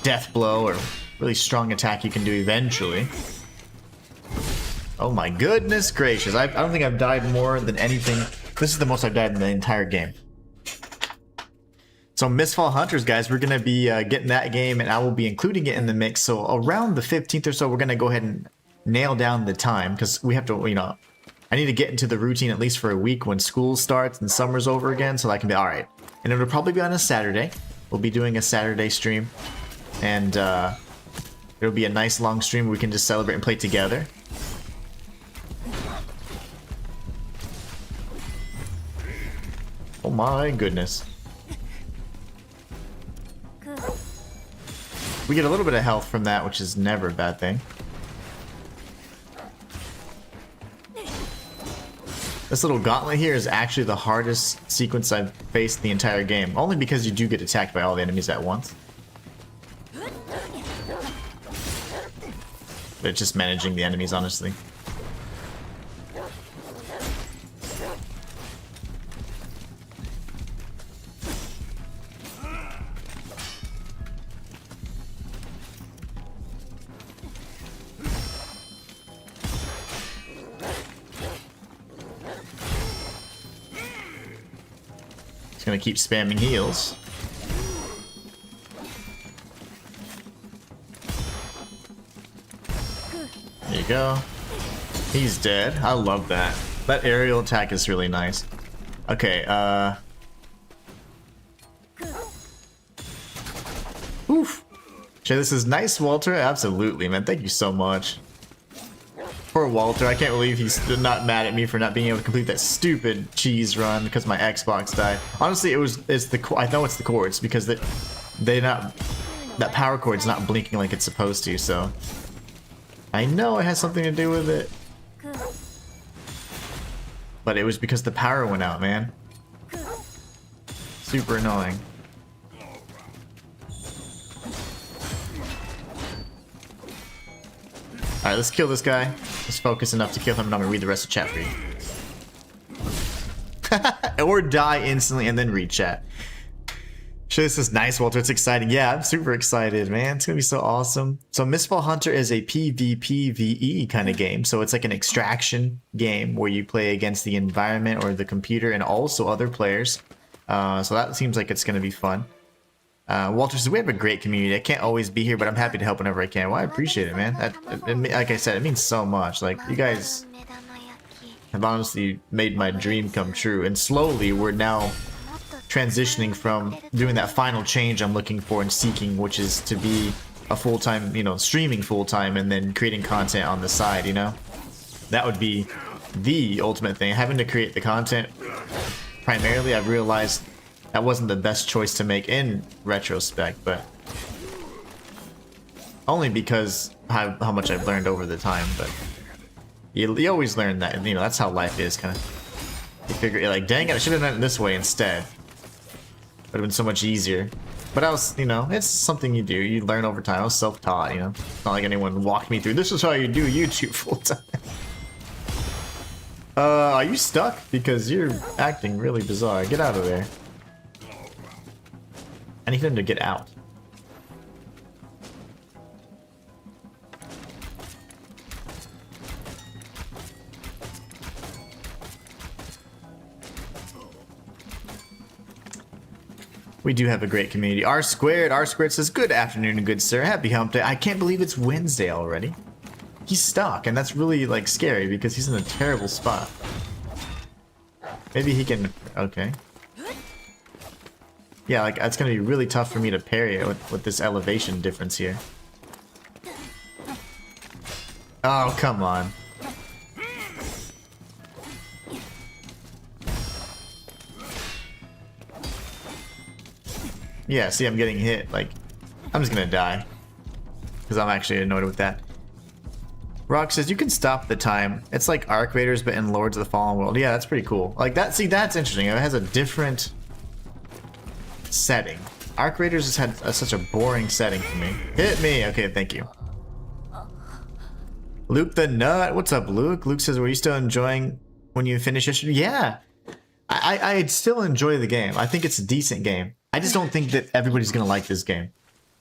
death blow or really strong attack you can do eventually. Oh my goodness gracious, I don't think I've died more than anything. This is the most I've died in the entire game. So Mistfall Hunters, guys, we're going to be getting that game, and I will be including it in the mix. So around the 15th or so, we're going to go ahead and nail down the time, because we have to, you know, I need to get into the routine at least for a week when school starts and summer's over again, so I can be alright. And it'll probably be on a Saturday. We'll be doing a Saturday stream, and it'll be a nice long stream we can just celebrate and play together. Oh my goodness. We get a little bit of health from that, which is never a bad thing. This little gauntlet here is actually the hardest sequence I've faced the entire game. Only because you do get attacked by all the enemies at once. But it's just managing the enemies, honestly. Gonna keep spamming heals. There you go. He's dead. I love that. That aerial attack is really nice. Okay, oof. Okay, this is nice, Walter. Absolutely, man. Thank you so much. Poor Walter, I can't believe he's not mad at me for not being able to complete that stupid cheese run because my Xbox died. Honestly, I know it's the cords because that power cord's not blinking like it's supposed to, so I know it has something to do with it. But it was because the power went out, man. Super annoying. Alright, let's kill this guy. Let's focus enough to kill him, and I'm gonna read the rest of chat for you. Or die instantly and then read chat. Sure, this is nice, Walter. It's exciting. Yeah, I'm super excited, man. It's gonna be so awesome. So Mistfall Hunter is a PvPvE kind of game. So it's like an extraction game where you play against the environment or the computer and also other players. So that seems like it's gonna be fun. Walter says, we have a great community. I can't always be here, but I'm happy to help whenever I can. Well, I appreciate it, man. Like I said, it means so much. Like, you guys have honestly made my dream come true. And slowly, we're now transitioning from doing that final change I'm looking for and seeking, which is to be a full-time, you know, streaming full-time and then creating content on the side, you know? That would be the ultimate thing. Having to create the content primarily, I've realized that wasn't the best choice to make in retrospect, but only because how much I've learned over the time. But you always learn that, you know, that's how life is, kind of. You figure, you're like, dang it, I should have done it this way instead. Would have been so much easier. But I was, you know, it's something you do. You learn over time. I was self-taught, you know. It's not like anyone walked me through, this is how you do YouTube full-time. Are you stuck? Because you're acting really bizarre. Get out of there. I need him to get out. We do have a great community. R squared says, good afternoon and good sir. Happy hump day. I can't believe it's Wednesday already. He's stuck, and that's really like scary because he's in a terrible spot. Maybe he can, okay. Yeah, like, it's gonna be really tough for me to parry it with this elevation difference here. Oh, come on. Yeah, see, I'm getting hit, like... I'm just gonna die. Because I'm actually annoyed with that. Rock says, you can stop the time. It's like Arc Raiders, but in Lords of the Fallen World. Yeah, that's pretty cool. Like that, see, that's interesting. It has a different setting. Arc Raiders has had such a boring setting for me. Hit me! Okay, thank you. Luke the Nut. What's up, Luke? Luke says, were you still enjoying when you finished yesterday? Yeah. I still enjoy the game. I think it's a decent game. I just don't think that everybody's gonna like this game.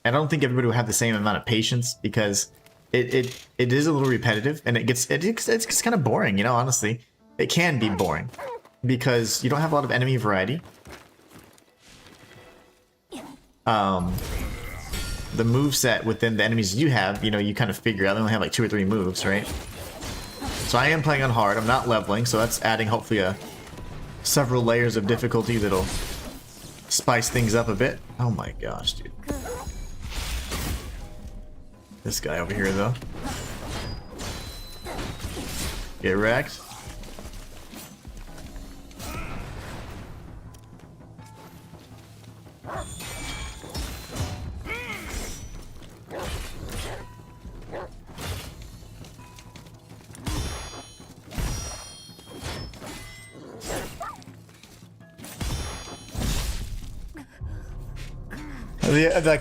I don't think everybody will have the same amount of patience because it is a little repetitive and it gets kind of boring, you know, honestly. It can be boring because you don't have a lot of enemy variety. The move set within the enemies you have, you know, you kind of figure out. They only have like 2 or 3 moves, right? So I am playing on hard. I'm not leveling, so that's adding hopefully several layers of difficulty that'll spice things up a bit. Oh my gosh, dude. This guy over here, though. Get wrecked.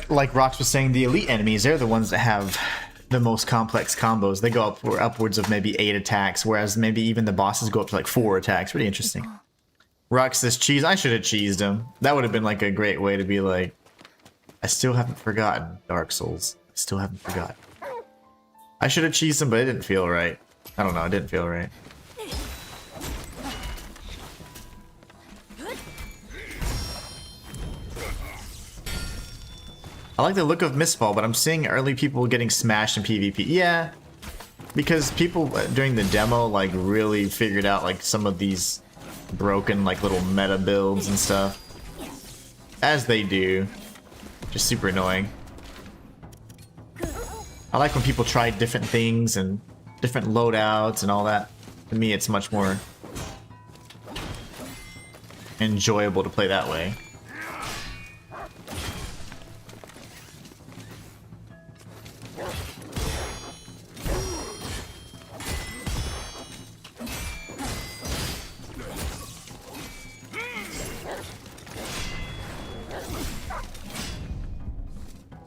Like Rox was saying, the elite enemies, they're the ones that have the most complex combos. They go up for upwards of maybe 8 attacks, whereas maybe even the bosses go up to like 4 attacks. Pretty interesting. Rox says, cheese. I should have cheesed him. That would have been like a great way to be like, I still haven't forgotten Dark Souls. I still haven't forgotten. I should have cheesed him, but it didn't feel right. I don't know, it didn't feel right. I like the look of Mistfall, but I'm seeing early people getting smashed in PvP. Yeah, because people during the demo like really figured out like some of these broken like little meta builds and stuff. As they do. Just super annoying. I like when people try different things and different loadouts and all that. To me, it's much more enjoyable to play that way.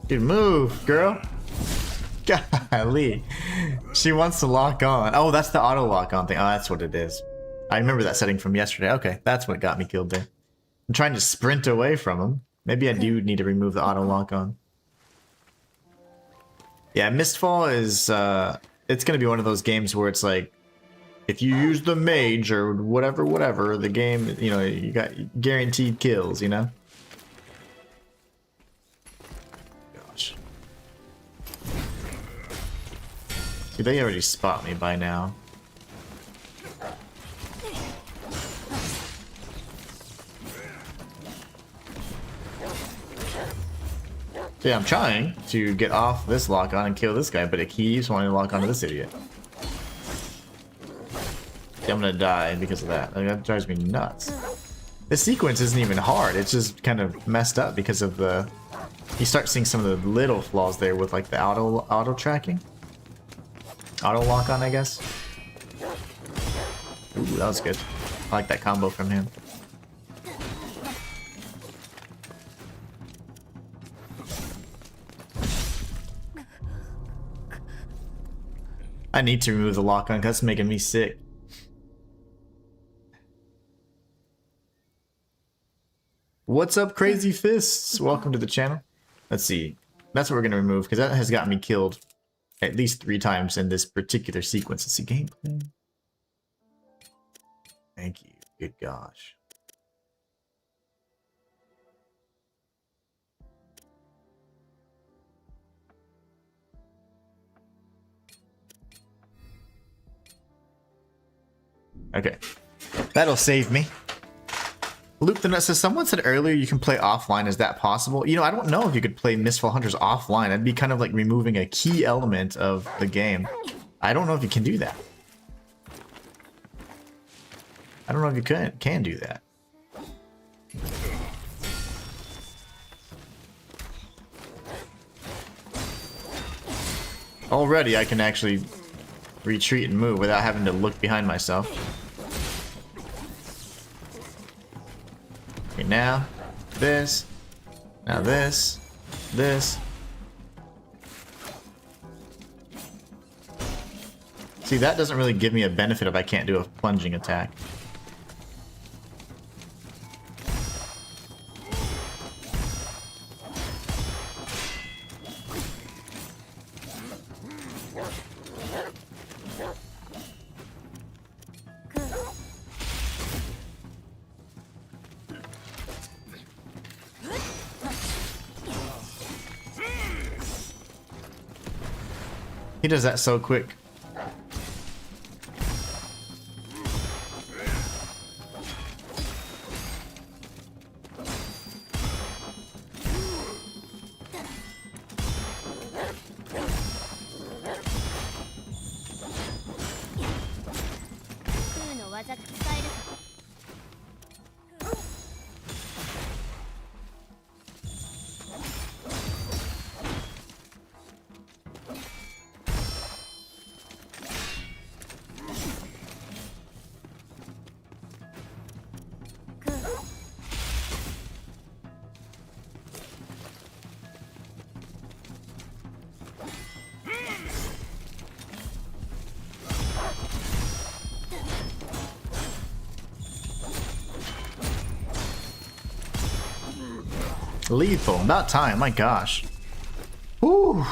Dude, move, girl. Golly. She wants to lock on. Oh, that's the auto lock on thing. Oh, that's what it is. I remember that setting from yesterday. Okay, that's what got me killed there. I'm trying to sprint away from him. Maybe I do need to remove the auto lock on. Yeah, Mistfall is, it's gonna be one of those games where it's like, if you use the mage or whatever, the game, you know, you got guaranteed kills, you know? See, they already spot me by now. Yeah, I'm trying to get off this lock on and kill this guy, but it keeps wanting to lock onto this idiot. See, I'm gonna die because of that. Like, that drives me nuts. This sequence isn't even hard. It's just kind of messed up because of the... You start seeing some of the little flaws there with like the auto tracking. Auto lock on, I guess. Ooh, that was good. I like that combo from him. I need to remove the lock on because that's making me sick. What's up, Crazy Fists? Welcome to the channel. Let's see. That's what we're going to remove because that has gotten me killed at least 3 times in this particular sequence. Let's see, gameplay. Thank you. Good gosh. Okay. That'll save me. Luke the Nut says, someone said earlier you can play offline. Is that possible? You know, I don't know if you could play Mistfall Hunters offline. That'd be kind of like removing a key element of the game. I don't know if you can do that. I don't know if you can do that. Already I can actually retreat and move without having to look behind myself. Okay, now this. Now this. This. See, that doesn't really give me a benefit if I can't do a plunging attack. He does that so quick. Lethal, about time, my gosh. Whew.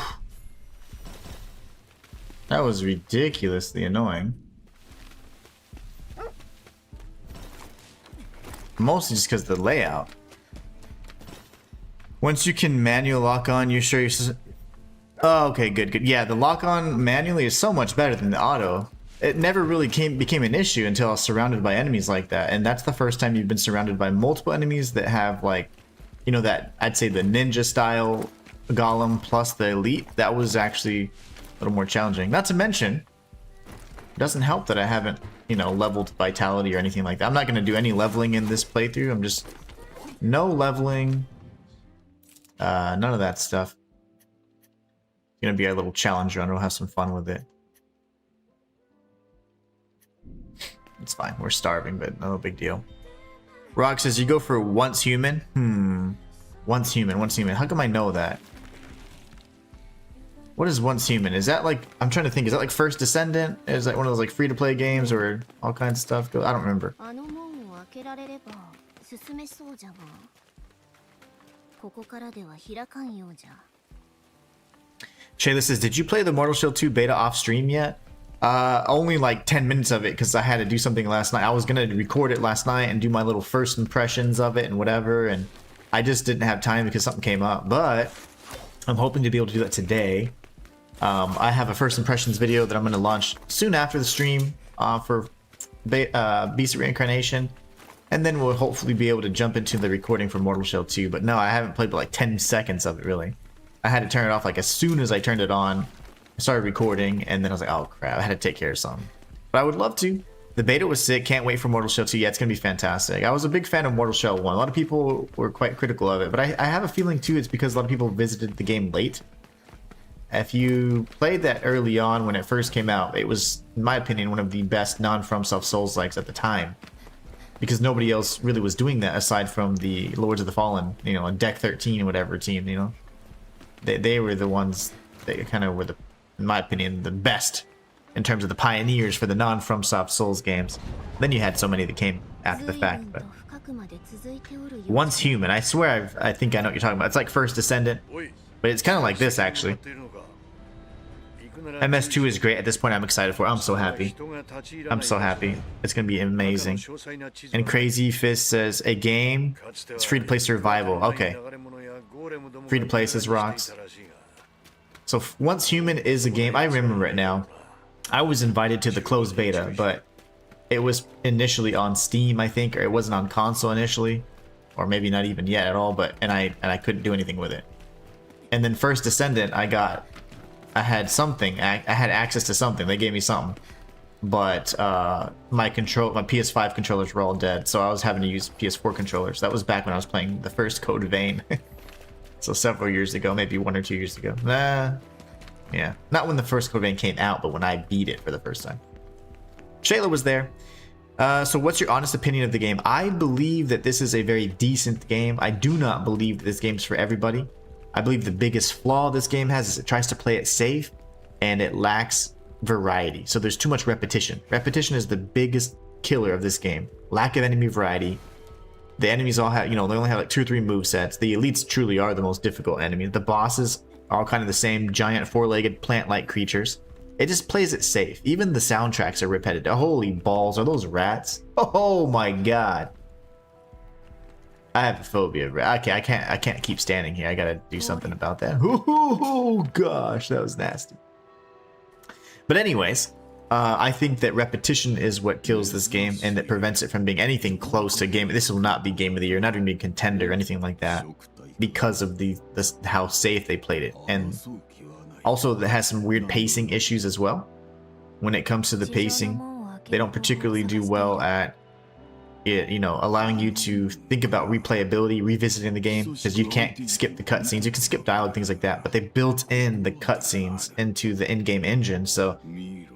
That was ridiculously annoying. Mostly just because of the layout. Once you can manual lock on, you're sure you're... Oh, okay, good, good. Yeah, the lock on manually is so much better than the auto. It never really became an issue until I was surrounded by enemies like that. And that's the first time you've been surrounded by multiple enemies that have, like, you know, that, I'd say the ninja style golem plus the elite. That was actually a little more challenging. Not to mention, it doesn't help that I haven't, you know, leveled vitality or anything like that. I'm not going to do any leveling in this playthrough. I'm just no leveling, none of that stuff. It's going to be a little challenge run. We'll have some fun with it. It's fine. We're starving, but no big deal. Rock says you go for once human. Once human, once human. How come I know that? What is once human? Is that like, I'm trying to think, is that like First Descendant? Is that one of those like free to play games or all kinds of stuff? I don't remember. Shayla says, did you play the Mortal Shell 2 beta off stream yet? Only like 10 minutes of it because I had to do something last night. I was gonna record it last night and do my little first impressions of it and whatever, and I just didn't have time because something came up, but I'm hoping to be able to do that today. I have a first impressions video that I'm going to launch soon after the stream for Beast of Reincarnation, and then we'll hopefully be able to jump into the recording for Mortal Shell 2, but no, I haven't played but like 10 seconds of it really. I had to turn it off like as soon as I turned it on. I started recording, and then I was like, oh crap, I had to take care of something. But I would love to. The beta was sick, can't wait for Mortal Shell 2. Yeah, it's going to be fantastic. I was a big fan of Mortal Shell 1. A lot of people were quite critical of it, but I have a feeling too it's because a lot of people visited the game late. If you played that early on when it first came out, it was, in my opinion, one of the best non-FromSoft Souls-likes at the time. Because nobody else really was doing that aside from the Lords of the Fallen, you know, Deck 13 or whatever team, you know. They were the ones that kind of were, the, in my opinion, the best in terms of the pioneers for the non-FromSoft Souls games. Then you had so many that came after the fact, but... Once Human, I swear I think I know what you're talking about. It's like First Descendant, but it's kind of like this, actually. MS2 is great. At this point, I'm excited for it. I'm so happy. I'm so happy. It's going to be amazing. And Crazy Fist says, a game? It's free-to-play survival. Okay. Free-to-play says rocks. So Once Human is a game. I remember it now. I was invited to the closed beta, but it was initially on Steam, I think, or it wasn't on console initially, or maybe not even yet at all. But I couldn't do anything with it. And then First Descendant, I had something. I had access to something. They gave me something, but my PS5 controllers were all dead, so I was having to use PS4 controllers. That was back when I was playing the first Code Vein, so several years ago, maybe 1 or 2 years ago. Yeah, not when the first code vein came out, but when I beat it for the first time. Shayla was there. So what's your honest opinion of the game? I believe that this is a very decent game. I do not believe that this game's for everybody. I believe the biggest flaw this game has is it tries to play it safe and it lacks variety. So there's too much repetition. Repetition is the biggest killer of this game. Lack of enemy variety. The enemies all have, they only have like 2 or 3 movesets. The elites truly are the most difficult enemies. The bosses are all kind of the same giant 4-legged plant-like creatures. It just plays it safe. Even the soundtracks are repetitive. Holy balls, are those rats? Oh my god. I have a phobia of rats. I can't keep standing here. I gotta do something about that. Oh gosh, that was nasty. But anyways, I think that repetition is what kills this game and that prevents it from being anything close to game. This will not be game of the year, not even be a contender or anything like that, because of how safe they played it. And also, that has some weird pacing issues as well. When it comes to the pacing, they don't particularly do well at it, allowing you to think about replayability, revisiting the game, because you can't skip the cutscenes. You can skip dialogue, things like that, but they built in the cutscenes into the in-game engine, so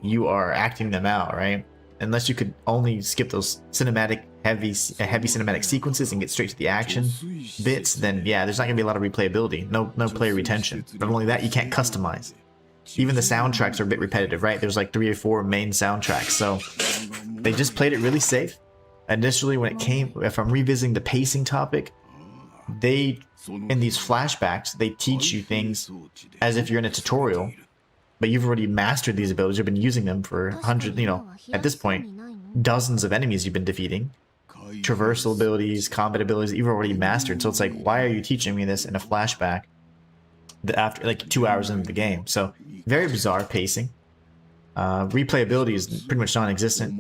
you are acting them out, right? Unless you could only skip those heavy cinematic sequences and get straight to the action bits, then yeah, there's not gonna be a lot of replayability, no player retention. Not only that, you can't customize. Even the soundtracks are a bit repetitive, right? There's like 3 or 4 main soundtracks, so they just played it really safe. Initially, when it came, if I'm revisiting the pacing topic, in these flashbacks, they teach you things as if you're in a tutorial, but you've already mastered these abilities. You've been using them for hundreds, at this point, dozens of enemies you've been defeating. Traversal abilities, combat abilities that you've already mastered. So it's like, why are you teaching me this in a flashback after like 2 hours into the game? So very bizarre pacing. Replayability is pretty much non-existent.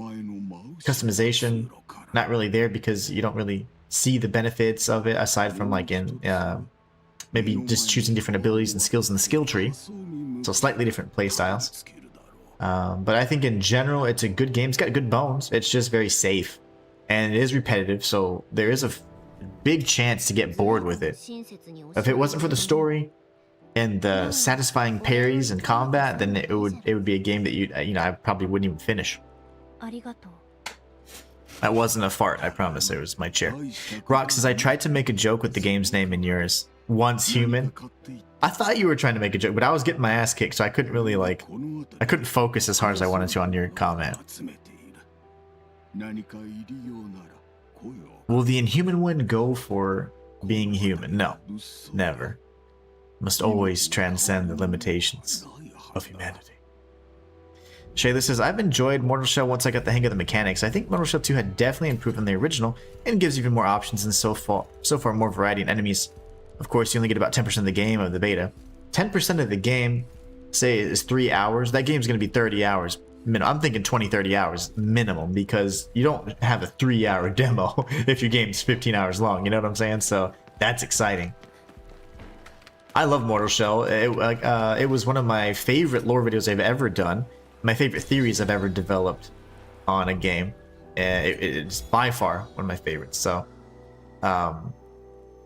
Customization, not really there because you don't really see the benefits of it aside from like in maybe just choosing different abilities and skills in the skill tree. So slightly different play styles. But I think in general, it's a good game. It's got good bones. It's just very safe. And it is repetitive, so there is a big chance to get bored with it. If it wasn't for the story and the satisfying parries and combat, then it would be a game that I probably wouldn't even finish. That wasn't a fart, I promise. It was my chair. Rock says, I tried to make a joke with the game's name and yours. Once Human. I thought you were trying to make a joke, but I was getting my ass kicked, so I couldn't really I couldn't focus as hard as I wanted to on your comment. Will the Inhuman one go for being human? No, never. Must always transcend the limitations of humanity. Shayla says, I've enjoyed Mortal Shell once I got the hang of the mechanics. I think Mortal Shell 2 had definitely improved on the original and gives even more options and so far more variety in enemies. Of course, you only get about 10% of the game of the beta. 10% of the game, say, is 3 hours. That game's going to be 30 hours. I'm thinking 20-30 hours minimum, because you don't have a 3-hour demo if your game's 15 hours long. You know what I'm saying? So that's exciting. I love Mortal Shell. It was one of my favorite lore videos I've ever done. My favorite theories I've ever developed on a game. It's by far one of my favorites. So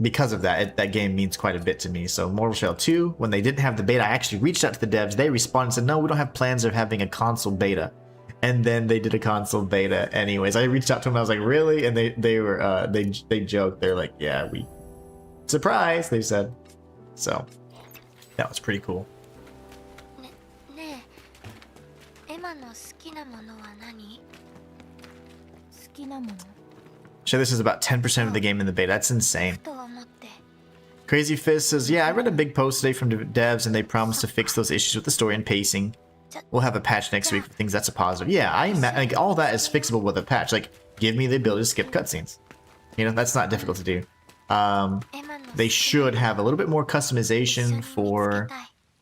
because of that, that game means quite a bit to me. So Mortal Shell 2, when they didn't have the beta, I actually reached out to the devs. They responded and said, no, we don't have plans of having a console beta. And then they did a console beta anyways. I reached out to them. I was like, really? And they joked. They're like, yeah, surprise, they said. So that was pretty cool. So this is about 10% of the game in the beta. That's insane. Crazy Fist says, yeah, I read a big post today from the devs and they promised to fix those issues with the story and pacing. We'll have a patch next week for things. That's a positive. Yeah, all that is fixable with a patch. Like, give me the ability to skip cutscenes. That's not difficult to do. They should have a little bit more customization for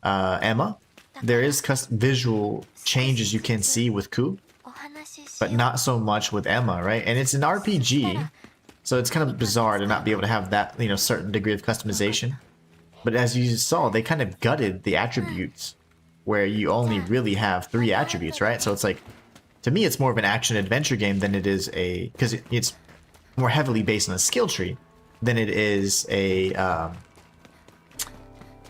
Emma. There is visual changes you can see with Koo, but not so much with Emma, right? And it's an RPG, so it's kind of bizarre to not be able to have that, certain degree of customization. But as you saw, they kind of gutted the attributes, where you only really have 3 attributes, right? So it's like, to me, it's more of an action-adventure game than it is because it's more heavily based on a skill tree than it is a,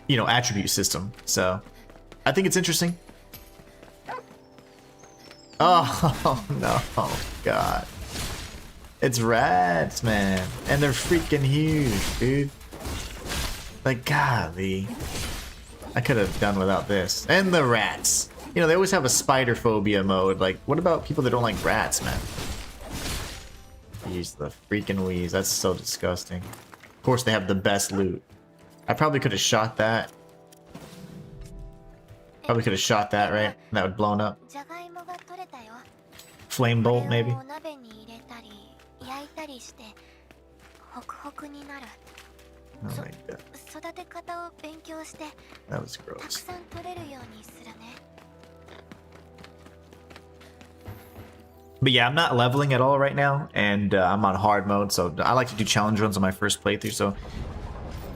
attribute system. So I think it's interesting. Oh no, God. It's rats, man. And they're freaking huge, dude. Like, golly. I could have done without this. And the rats. You know, they always have a spider phobia mode. Like, what about people that don't like rats, man? Jeez, the freaking wheeze. That's so disgusting. Of course, they have the best loot. I probably could have shot that. Probably could have shot that, right? And that would blown up. じゃがいもが取れたよ。 Flame こ bolt, れ maybe? をお鍋に入れたり焼いたりしてホクホクになる。 Oh my god. 育て方を勉強して That was たく gross. さん取れるようにするね。 But yeah, I'm not leveling at all right now, and I'm on hard mode, so I like to do challenge runs on my first playthrough, so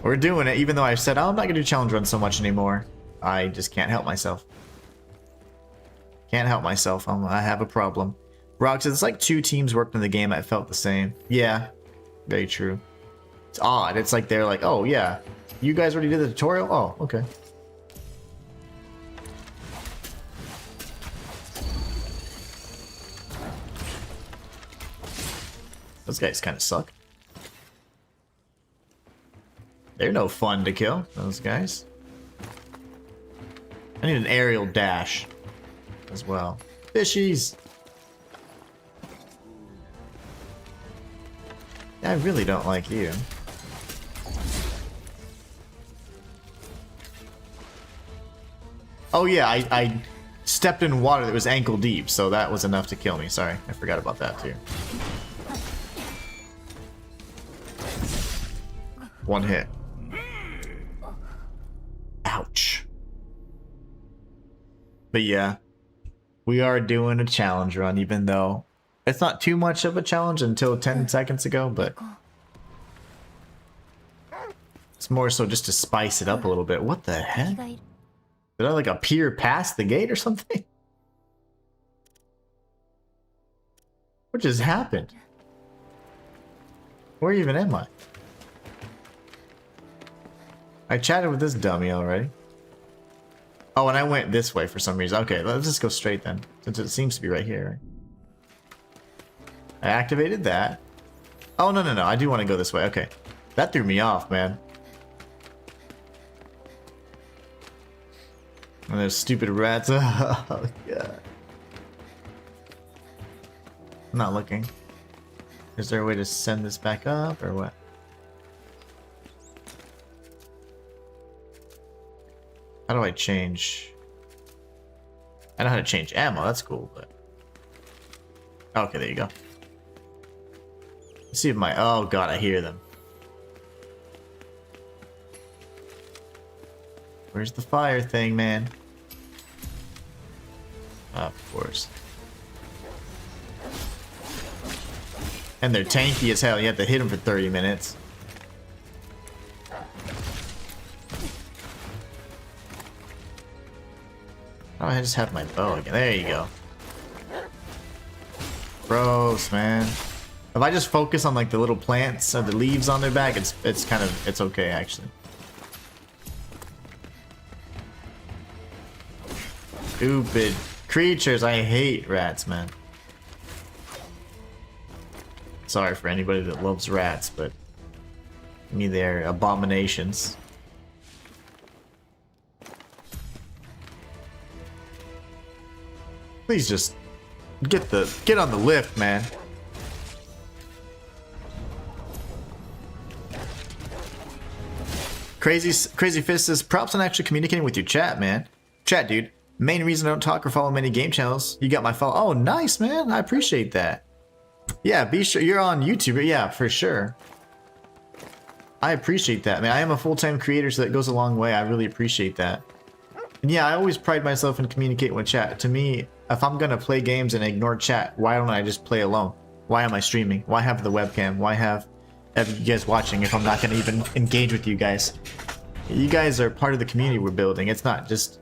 we're doing it, even though I've said, oh, I'm not going to do challenge runs so much anymore. I just can't help myself. Can't help myself. I have a problem. Rock says, it's like 2 teams worked in the game that felt the same. Yeah, very true. It's odd. It's like they're like, oh, yeah, you guys already did the tutorial? Oh, okay. Those guys kind of suck. They're no fun to kill, those guys. I need an aerial dash as well. Fishies! I really don't like you. Oh yeah, I stepped in water that was ankle deep, so that was enough to kill me. Sorry, I forgot about that too. One hit. Ouch. But yeah, we are doing a challenge run, even though it's not too much of a challenge until 10 seconds ago, but it's more so just to spice it up a little bit. What the heck? Did I like appear past the gate or something? What just happened? Where even am I? I chatted with this dummy already. Oh, and I went this way for some reason. Okay, let's just go straight then, since it seems to be right here. I activated that. Oh, no, I do want to go this way. Okay. That threw me off, man. And those stupid rats. Oh, God. I'm not looking. Is there a way to send this back up, or what? How do I change? I know how to change ammo, that's cool, but... Okay, there you go. Let's see if my... Oh god, I hear them. Where's the fire thing, man? Of course. And they're tanky as hell, you have to hit them for 30 minutes. Oh, I just have my bow again. There you go. Gross, man. If I just focus on like the little plants or the leaves on their back, it's kind of, it's okay actually. Stupid creatures. I hate rats, man. Sorry for anybody that loves rats, but to me they're abominations. Please just get on the lift, man. Crazy Fist says, props on actually communicating with your chat, man. Chat, dude. Main reason I don't talk or follow many game channels. You got my follow. Oh, nice, man. I appreciate that. Yeah, be sure you're on YouTube. Yeah, for sure. I appreciate that, man. I am a full-time creator, so that goes a long way. I really appreciate that. And yeah, I always pride myself in communicating with chat. To me, if I'm gonna play games and ignore chat, why don't I just play alone? Why am I streaming? Why have the webcam? Why have you guys watching if I'm not gonna even engage with you guys? You guys are part of the community we're building. It's not just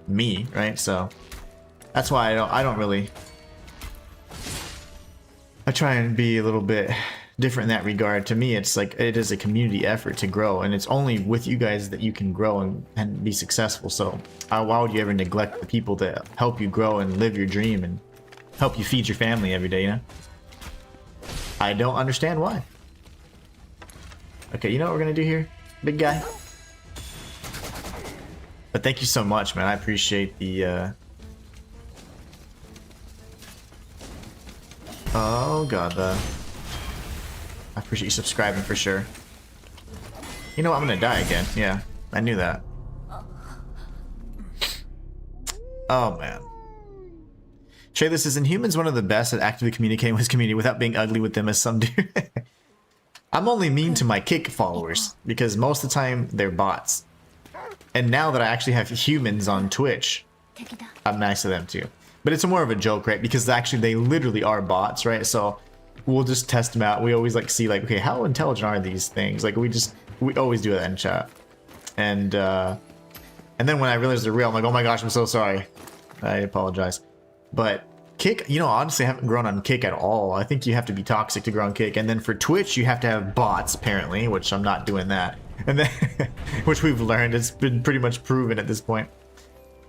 me, right? So that's why I don't really. I try and be a little bit different in that regard. To me, it's like it is a community effort to grow, and it's only with you guys that you can grow and be successful. So why would you ever neglect the people that help you grow and live your dream and help you feed your family every day, you know? I don't understand why. Okay, you know what we're gonna do here, big guy? But thank you so much, man. I appreciate the oh god, I appreciate you subscribing for sure. You know what? I'm gonna die again. Yeah, I knew that. Oh man. Shay, this is Inhuman's one of the best at actively communicating with his community without being ugly with them as some do. I'm only mean to my kick followers because most of the time they're bots. And now that I actually have humans on Twitch, I'm nice to them too. But it's more of a joke, right? Because actually they literally are bots, right? So we'll just test them out. We always like see like, okay, how intelligent are these things? Like we always do that in chat. And then when I realize they're real, I'm like, oh my gosh, I'm so sorry. I apologize. But Kick, you know, honestly, I haven't grown on Kick at all. I think you have to be toxic to grow on Kick. And then for Twitch, you have to have bots, apparently, which I'm not doing that. And then, which we've learned, it's been pretty much proven at this point.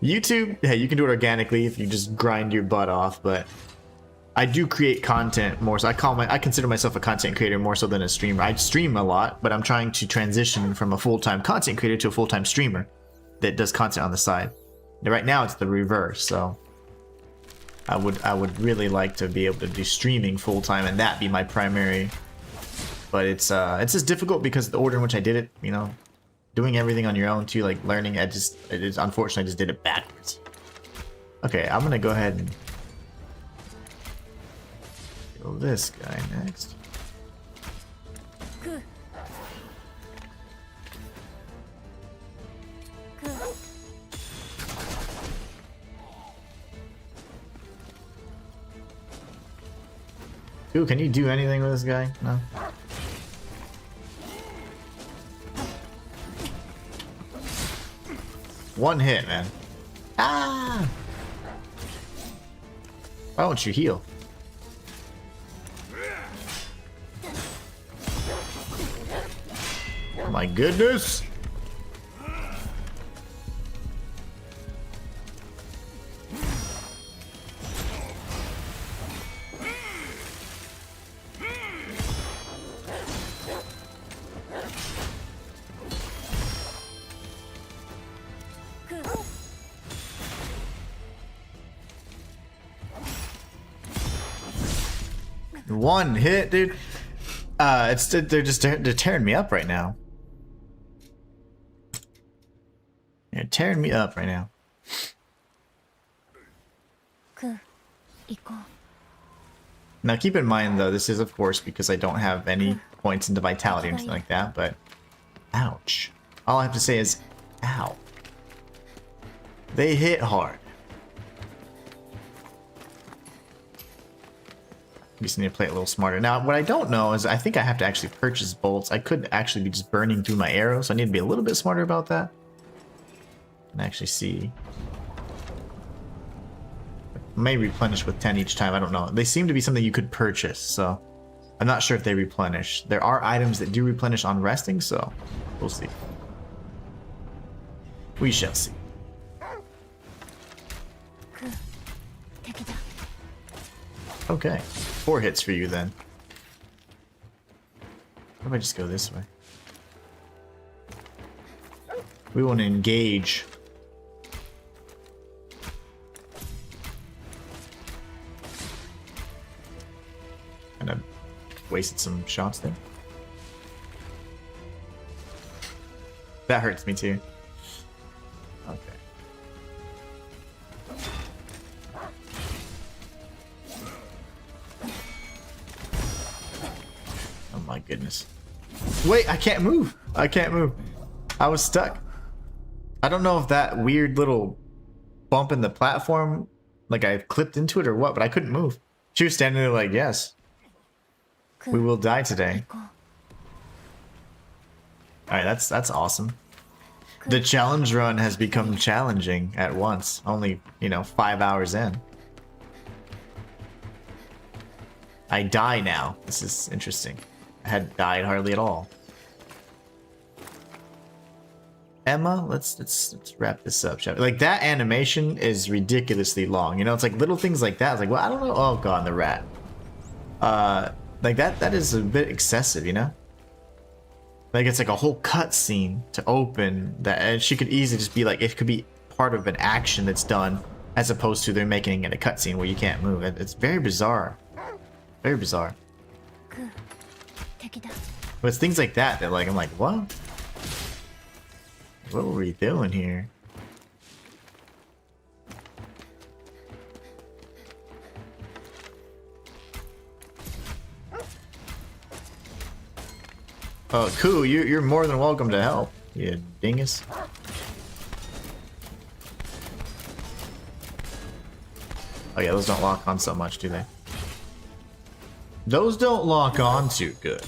YouTube, hey, you can do it organically if you just grind your butt off, but I do create content more. So I consider myself a content creator more so than a streamer. I stream a lot, but I'm trying to transition from a full-time content creator to a full-time streamer that does content on the side. And right now, it's the reverse, so I would really like to be able to do streaming full time and that be my primary, but it's just difficult because the order in which I did it, you know, doing everything on your own too, like learning, it is unfortunately I just did it backwards. Okay, I'm gonna go ahead and kill this guy next. Ooh, can you do anything with this guy? No. One hit, man. Ah! Why don't you heal? Oh my goodness! One hit, dude. They're tearing me up right now. They're tearing me up right now. Now keep in mind though, this is of course because I don't have any points into vitality or anything like that, but ouch. All I have to say is ow. They hit hard. We just need to play it a little smarter. Now, what I don't know is I think I have to actually purchase bolts. I could actually be just burning through my arrows, so I need to be a little bit smarter about that. And actually see. May replenish with 10 each time, I don't know. They seem to be something you could purchase, so I'm not sure if they replenish. There are items that do replenish on resting, so we'll see. We shall see. Okay, 4 hits for you then. What if I just go this way? We want to engage. Kind of wasted some shots there. That hurts me too. Okay. Oh my goodness. Wait, I can't move. I can't move. I was stuck. I don't know if that weird little bump in the platform, like I clipped into it or what, but I couldn't move. She was standing there like, yes, we will die today. Alright, that's awesome. The challenge run has become challenging at once. Only, 5 hours in. I die now. This is interesting. had died hardly at all. Emma, let's wrap this up, shall we? Like, that animation is ridiculously long. You know, it's like little things like that. It's like, well, I don't know. Oh god, the rat. Like that is a bit excessive, you know? Like, it's like a whole cutscene to open that, and she could easily just be like, it could be part of an action that's done, as opposed to they're making it a cutscene where you can't move. It's very bizarre. Very bizarre. But it's things like that that, like, I'm like, what? What were we doing here? Oh, Koo, you're more than welcome to help, you dingus. Oh yeah, those don't lock on so much, do they? Those don't lock on too good.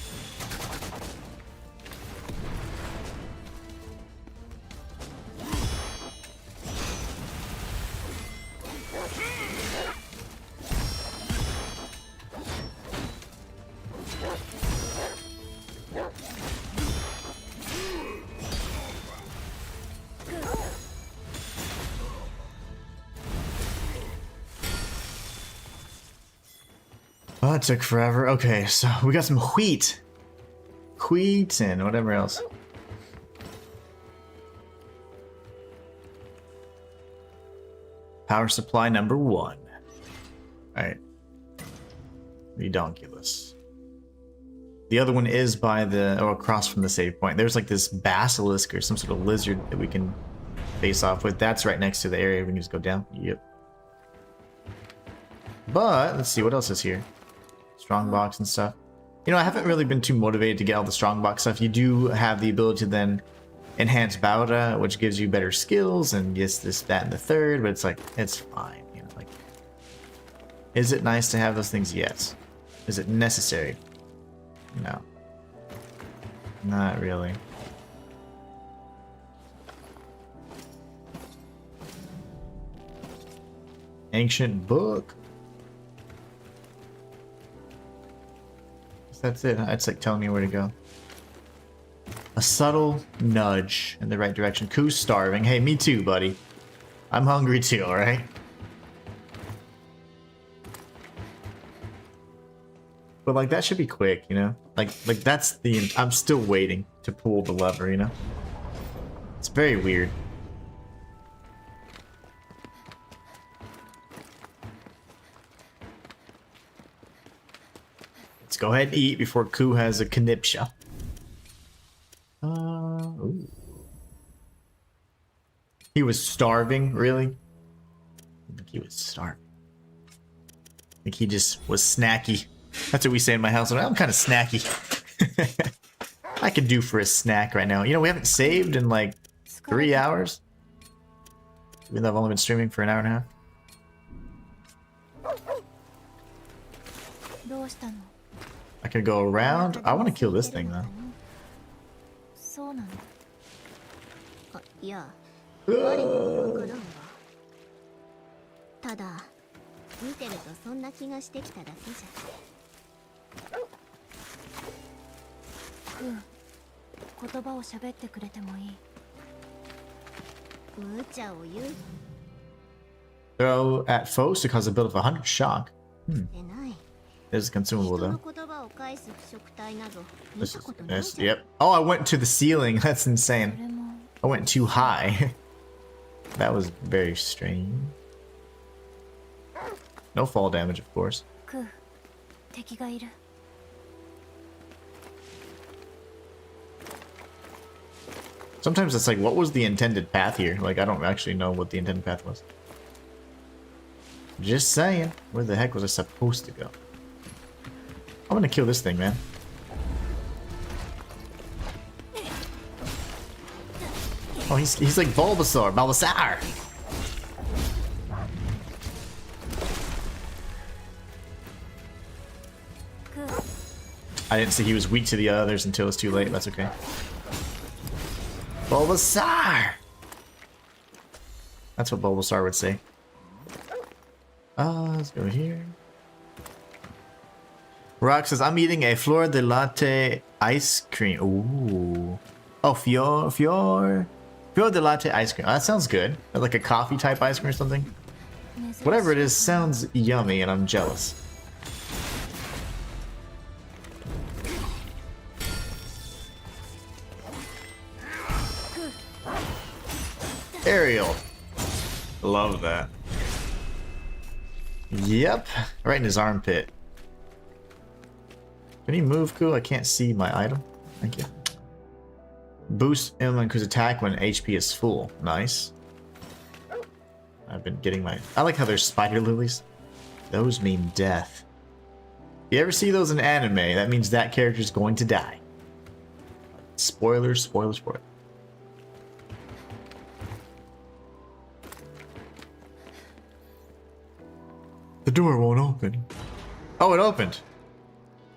Oh, it took forever. Okay, so we got some wheat. Wheat and whatever else. Power supply number 1. Alright. Redonkulus. The other one is by the, or across from the save point. There's like this basilisk or some sort of lizard that we can face off with. That's right next to the area we can just go down. Yep. But, let's see, what else is here? Strongbox and stuff. You know, I haven't really been too motivated to get all the strongbox stuff. You do have the ability to then enhance Bauda, which gives you better skills and yes, this, that, and the third, but it's like, it's fine. You know, like, is it nice to have those things? Yes. Is it necessary? No. Not really. Ancient book. That's it. It's like telling me where to go. A subtle nudge in the right direction. Koo's starving. Hey, me too, buddy. I'm hungry too, alright? But like, that should be quick, you know? Like that's the... I'm still waiting to pull the lever, you know? It's very weird. Let's go ahead and eat before Koo has a conniptia. Ooh. He was starving, really? I think he was starving. I think he just was snacky. That's what we say in my house. I'm kind of snacky. I could do for a snack right now. You know, we haven't saved in like 3 hours. Even though I've only been streaming for an hour and a half. I could go around. I want to kill this thing though. Throw at foes to cause a build of 100 shock. There's a consumable though. Yep. Oh, I went to the ceiling. That's insane. I went too high. That was very strange. No fall damage, of course. Sometimes it's like, what was the intended path here? Like, I don't actually know what the intended path was. Just saying. Where the heck was I supposed to go? I'm gonna kill this thing, man. Oh, he's like Bulbasaur. Bulbasaur! I didn't see he was weak to the others until it's too late. That's okay. Bulbasaur! That's what Bulbasaur would say. Let's go here. Rock says, I'm eating a flor de latte ice cream. Ooh. Oh, flor de latte ice cream. Oh, that sounds good. Like a coffee type ice cream or something. Whatever it is, sounds yummy and I'm jealous. Aerial. Love that. Yep. Right in his armpit. Can he move, Koo? I can't see my item. Thank you. Boost Emma and Koo's attack when HP is full. Nice. I've been getting my... I like how there's spider lilies. Those mean death. If you ever see those in anime, that means that character's going to die. Spoilers, spoilers, spoilers. The door won't open. Oh, it opened.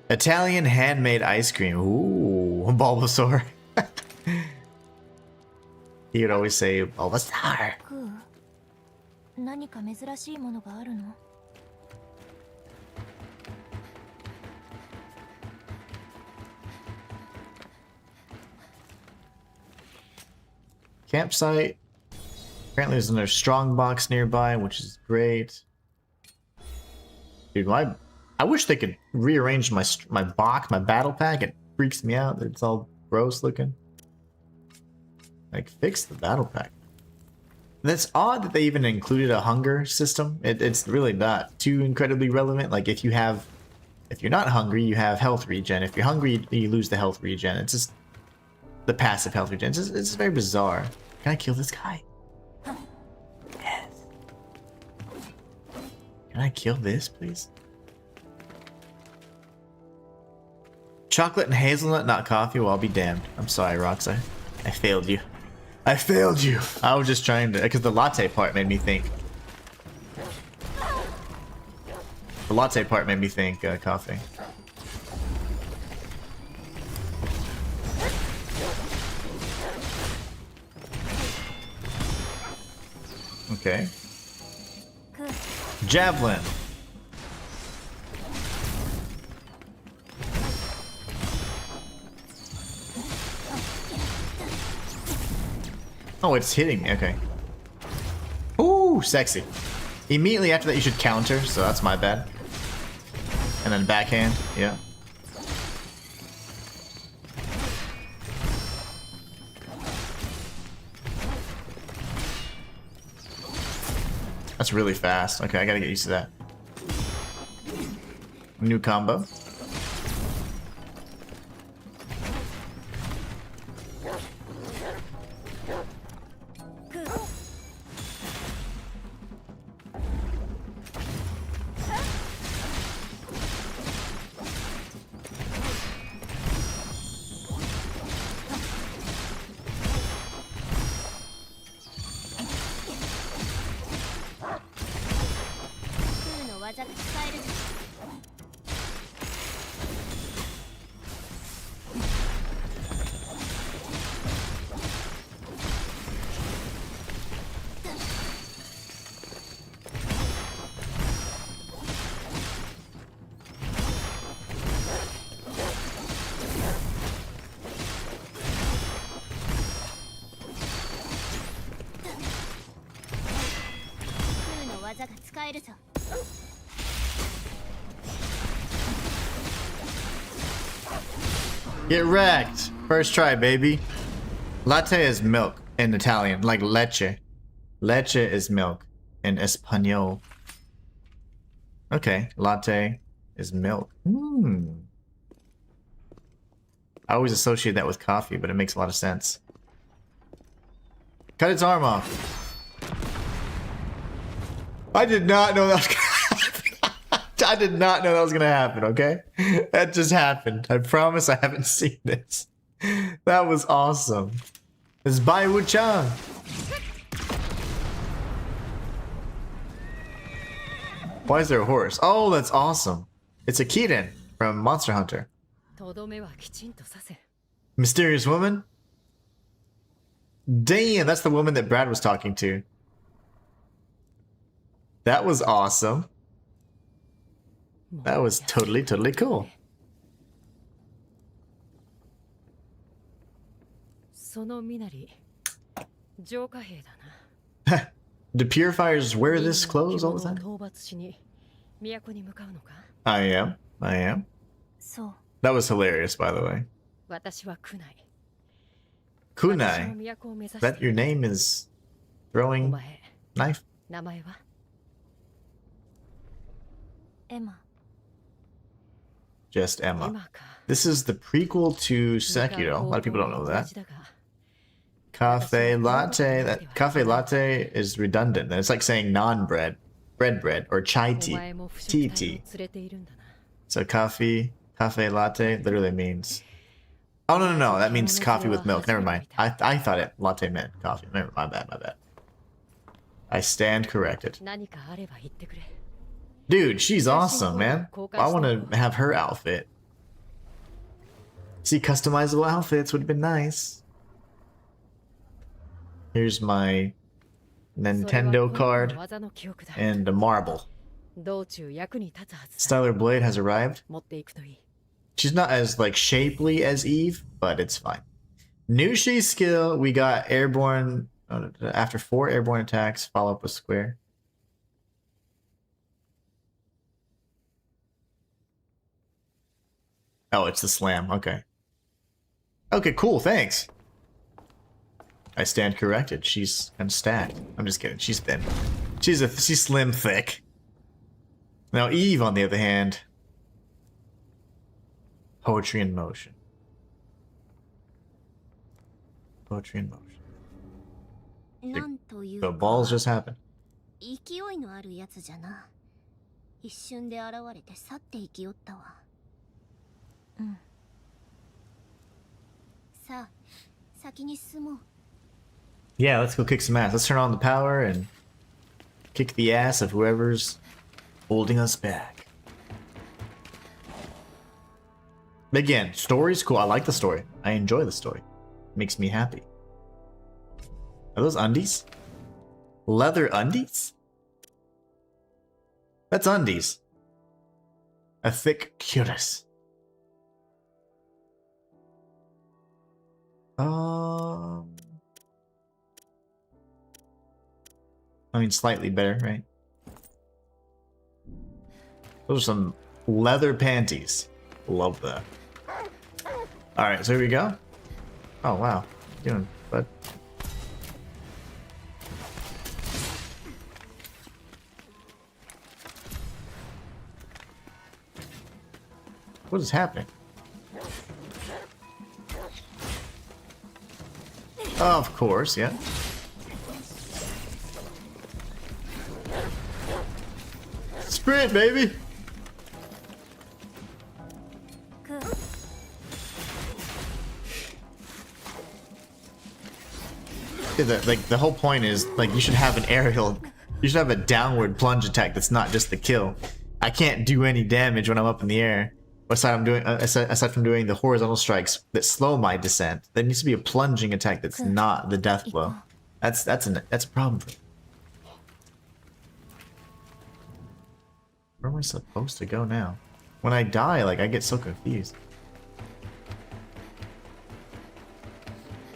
Italian handmade ice cream. Ooh, Bulbasaur. He would always say, Bulbasaur. 何か珍しいものがあるの? Campsite. Apparently there's another strong box nearby, which is great. Dude, I wish they could rearrange my battle pack. It freaks me out that it's all gross looking. Like, fix the battle pack. And it's odd that they even included a hunger system. It's really not too incredibly relevant. Like, if you're not hungry, you have health regen. If you're hungry, you lose the health regen. It's just the passive health regen. It's just very bizarre. Can I kill this guy? Yes. Can I kill this, please? Chocolate and hazelnut, not coffee? Well, I'll be damned. I'm sorry, Roxy. I failed you. I failed you! I was just trying to... Because the latte part made me think. The latte part made me think coffee. Okay. Javelin. Oh, it's hitting me. Okay. Ooh, sexy. Immediately after that, you should counter, so that's my bad. And then backhand. Yeah. That's really fast. Okay, I gotta get used to that. New combo. Get wrecked. First try, baby. Latte is milk in Italian, like leche. Leche is milk in Espanol. Okay, latte is milk. I always associate that with coffee, but it makes a lot of sense. Cut its arm off. I did not know that was gonna happen. I did not know that was gonna happen, okay? That just happened. I promise I haven't seen this. That was awesome. It's Bai-Wu-chan. Why is there a horse? Oh, that's awesome. It's a Kirin from Monster Hunter. とどめはきちんとさせ。 Mysterious woman? Damn, that's the woman that Brad was talking to. That was awesome. That was totally cool. その身なり浄化兵だな。 Do purifiers wear this 人間 clothes all の the 着 time? 物を討伐しに都に向かうのか。 I am. そう。 That was hilarious, by the way. 私は苦内。 Kunai. 都を目指して That your name is お throwing 前 knife? 名前は エマ。 Just エ Emma. マか。 This is the prequel to Sekiro. A lot of people don't know that. Cafe latte. That cafe latte is redundant. It's like saying non-bread, bread, or chai お tea. 前も不 Tea 食 tea. 隊を連れているんだな。 So cafe latte literally means. Oh no, that means coffee with milk. Never mind. I thought it latte meant coffee. Never, my bad. I stand corrected. 何かあれば言ってくれ。 Dude, she's awesome, man. I want to have her outfit. See, customizable outfits would have been nice. Here's my Nintendo card 技の記憶だ。 and a marble. 道中役に立つはずだ。 Stellar Blade has arrived. 持っていくといい。 She's not as like shapely as Eve, but it's fine. New She skill, we got airborne after 4 airborne attacks, follow up with square. Oh, it's the slam. Okay. Okay, cool. Thanks. I stand corrected. She's kind of stacked. I'm just kidding. She's thin. She's slim thick. Now Eve, on the other hand, poetry in motion. Poetry in motion. なんという The か balls just happened. 勢いのあるやつじゃな。一瞬で現れて去っていきよったわ。うん。さあ、先に進もう。 Yeah, let's go kick some ass. Let's turn on the power and kick the ass of whoever's holding us back. Again, story's cool. I like the story. I enjoy the story. Makes me happy. Are those undies? Leather undies? That's undies. A thick cuirass. I mean, slightly better, right? Those are some leather panties. Love that. Alright, so here we go. Oh, wow. What are you doing, bud? What is happening? Of course, yeah. Sprint, baby! Yeah, the whole point is, like, you should have an aerial, you should have a downward plunge attack that's not just the kill. I can't do any damage when I'm up in the air. Aside from doing the horizontal strikes that slow my descent, there needs to be a plunging attack that's not the death blow. That's a problem for me. Where am I supposed to go now? When I die, like, I get so confused.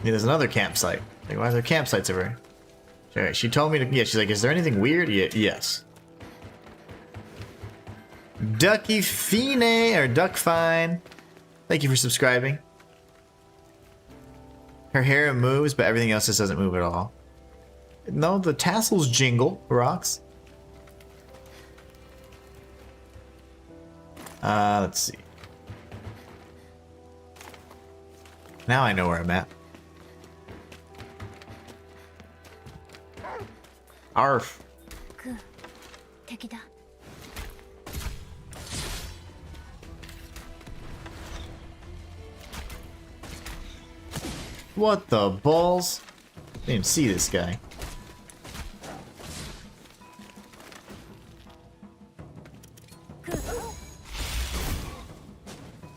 Yeah, there's another campsite. Like, why are there campsites everywhere? Alright, she told me to. Yeah, she's like, is there anything weird? Yeah, yes. Ducky Fine or Duck Fine. Thank you for subscribing. Her hair moves, but everything else just doesn't move at all. No, the tassels jingle. Rocks. Let's see. Now I know where I'm at. Arf. 敵だ。 What the balls? Didn't even see this guy.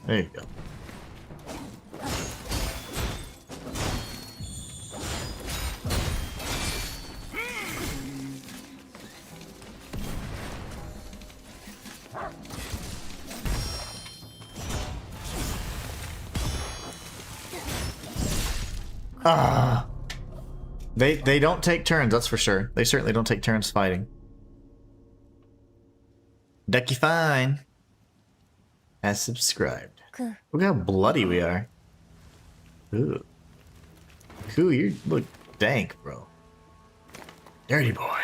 There you go. Ah. They don't take turns, that's for sure. They certainly don't take turns fighting. Ducky Fine has subscribed. Koo, Look how bloody we are. Ooh. Koo, you look dank, bro. Dirty boy.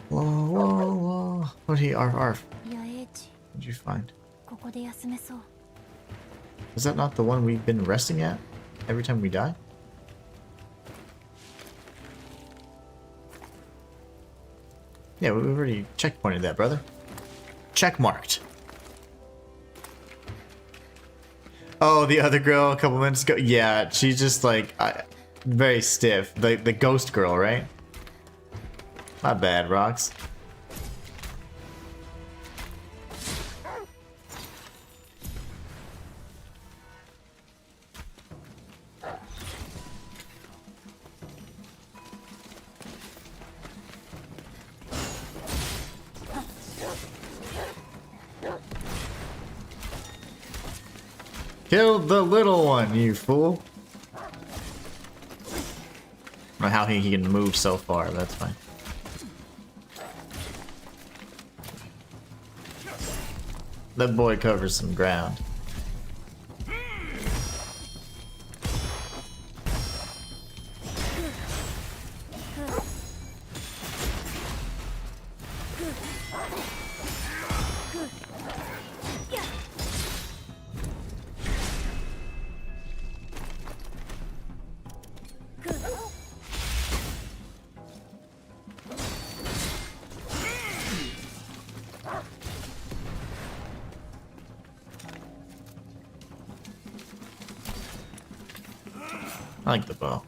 Whoa, whoa, whoa. What he arf arf? 野営地 What'd you find? ここで休めそう。 Is that not the one we've been resting at every time we die? Yeah, we've already checkpointed that, brother. Checkmarked. Oh, the other girl a couple minutes ago? Yeah, she's just like very stiff. The ghost girl, right? Not bad, Rocks. Kill the little one, you fool. I don't know how he can move so far, but that's fine. That boy covers some ground. I like the bow.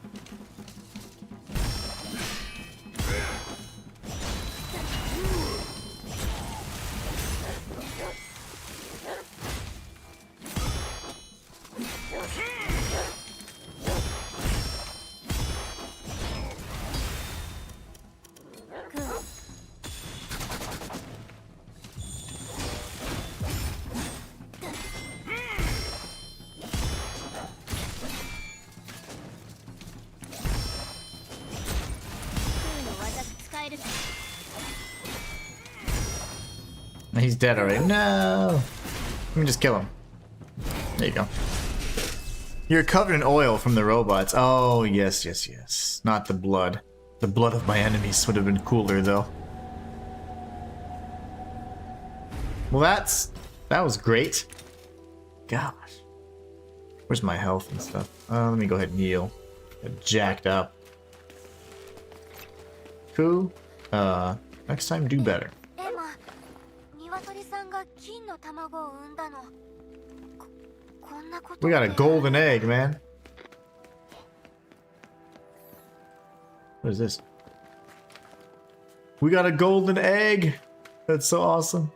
He's dead already. No! Let me just kill him. There you go. You're covered in oil from the robots. Oh, yes, yes, yes. Not the blood. The blood of my enemies would have been cooler, though. Well, that was great. Gosh. Where's my health and stuff? Let me go ahead and heal. Got jacked up. Cool. Next time, do better. Emma, 鶏さんが金の卵を産んだの。こんなこと We got a golden egg, man. What is this? We got a golden egg. That's so awesome.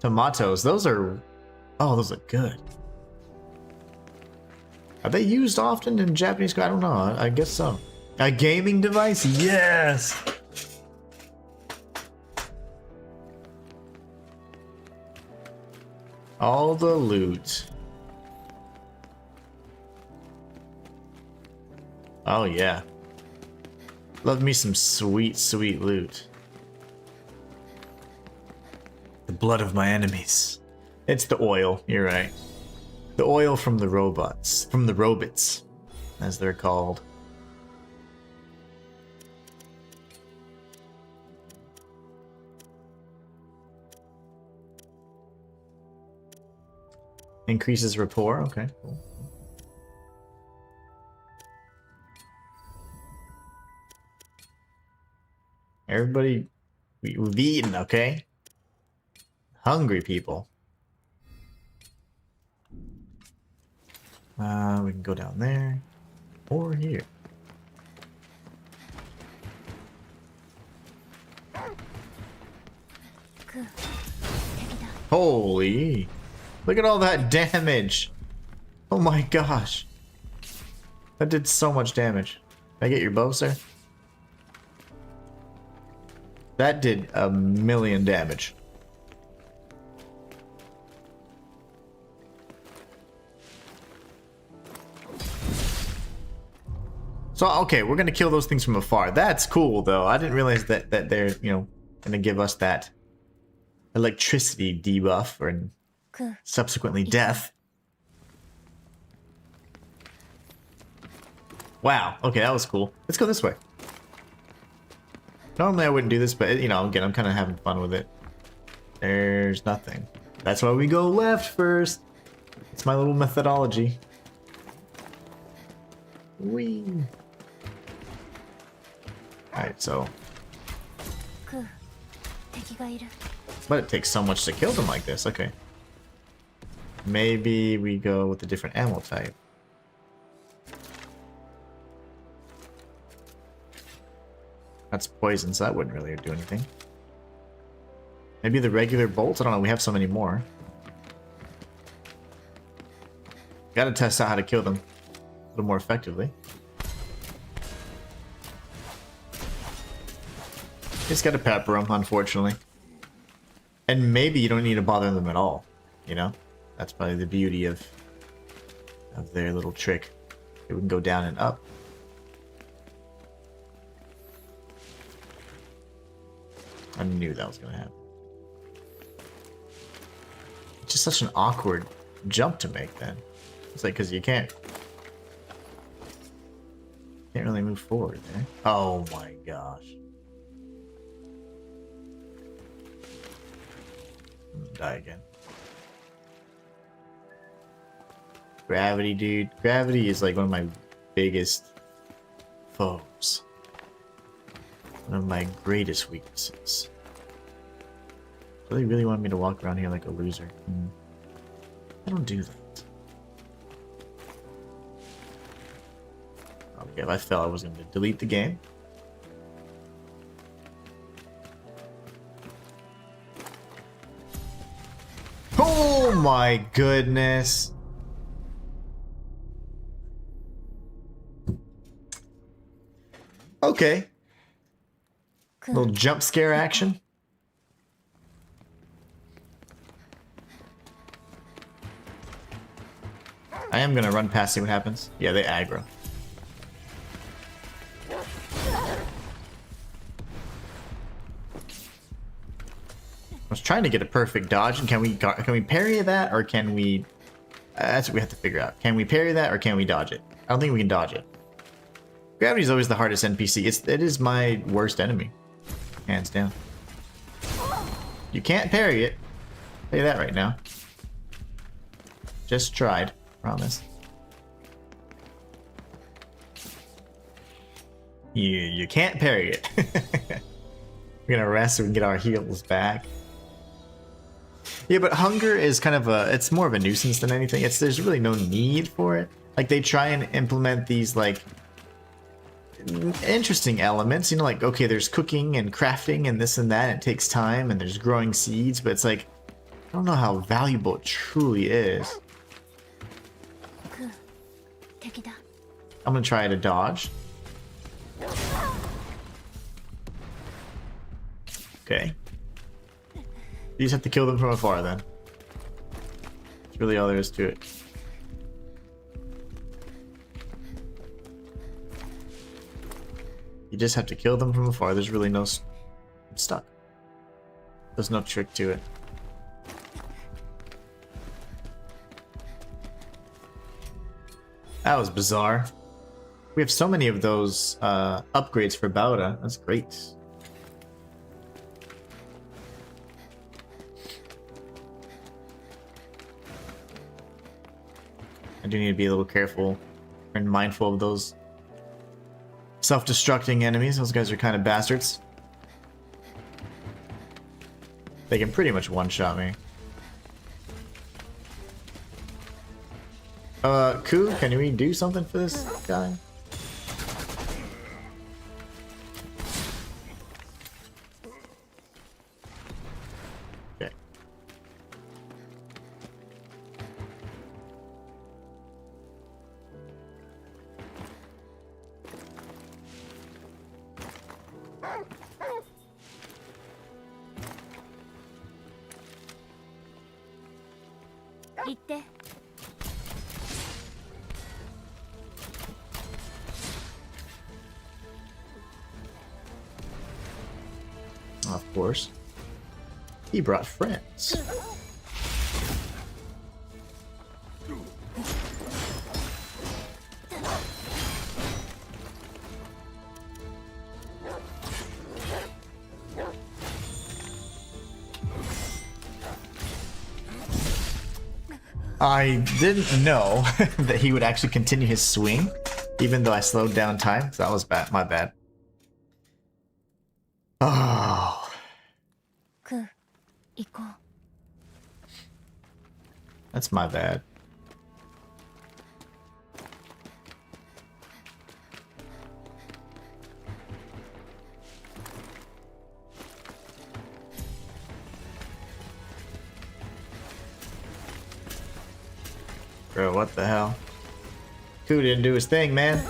Tomatoes. Those are... Oh, those look good. Are they used often in Japanese? I don't know. I guess so. A gaming device? Yes! All the loot. Oh, yeah. Love me some sweet, sweet loot. The blood of my enemies. It's the oil, you're right. The oil from the robots. From the robots, as they're called. Increases rapport, okay. Cool. Everybody, we've eaten, okay? Hungry people. We can go down there or here. Holy! Look at all that damage! Oh my gosh! That did so much damage. Can I get your bow, sir? That did a million damage. So, okay, we're gonna kill those things from afar. That's cool, though. I didn't realize that they're, you know, gonna give us that electricity debuff or subsequently death. Wow. Okay, that was cool. Let's go this way. Normally I wouldn't do this, but, you know, again, I'm kind of having fun with it. There's nothing. That's why we go left first. It's my little methodology. Whee. Alright, so... But it takes so much to kill them like this. Okay. Maybe we go with a different ammo type. That's poison, so that wouldn't really do anything. Maybe the regular bolts? I don't know, we have so many more. Gotta test out how to kill them a little more effectively. Just gotta pepper them, unfortunately. And maybe you don't need to bother them at all, you know? That's probably the beauty of their little trick. We can go down and up. I knew that was gonna happen. It's just such an awkward jump to make then. It's like, because you can't really move forward there. Oh my gosh. Die again. Gravity, dude. Gravity is like one of my biggest foes. One of my greatest weaknesses. So they really want me to walk around here like a loser. I don't do that. Okay, if I fell, I was going to delete the game. Oh my goodness. Okay. Little jump scare action. I am gonna run past, see what happens. Yeah, they aggro. I was trying to get a perfect dodge, and can we parry that, or can we... that's what we have to figure out. Can we parry that, or can we dodge it? I don't think we can dodge it. Gravity is always the hardest NPC. It is my worst enemy. Hands down. You can't parry it. I'll tell you that right now. Just tried. Promise. You can't parry it. We're gonna rest so we can get our heals back. Yeah, but hunger is kind of it's more of a nuisance than anything. There's really no need for it. Like, they try and implement these, like, interesting elements, you know, like, okay, there's cooking and crafting and this and that, and it takes time, and there's growing seeds, but it's like, I don't know how valuable it truly is. I'm gonna try to dodge. Okay. You just have to kill them from afar then. That's really all there is to it. You just have to kill them from afar. There's really no... I'm stuck. There's no trick to it. That was bizarre. We have so many of those upgrades for Bauda. That's great. I do need to be a little careful and mindful of those self-destructing enemies. Those guys are kind of bastards. They can pretty much one-shot me. Koo, can we do something for this guy? Okay. 言って。 Of course. He brought friends. I didn't know that he would actually continue his swing, even though I slowed down time. So that was bad. My bad. Oh. クー、行こう。 That's my bad. Bro, what the hell? Koo didn't do his thing, man.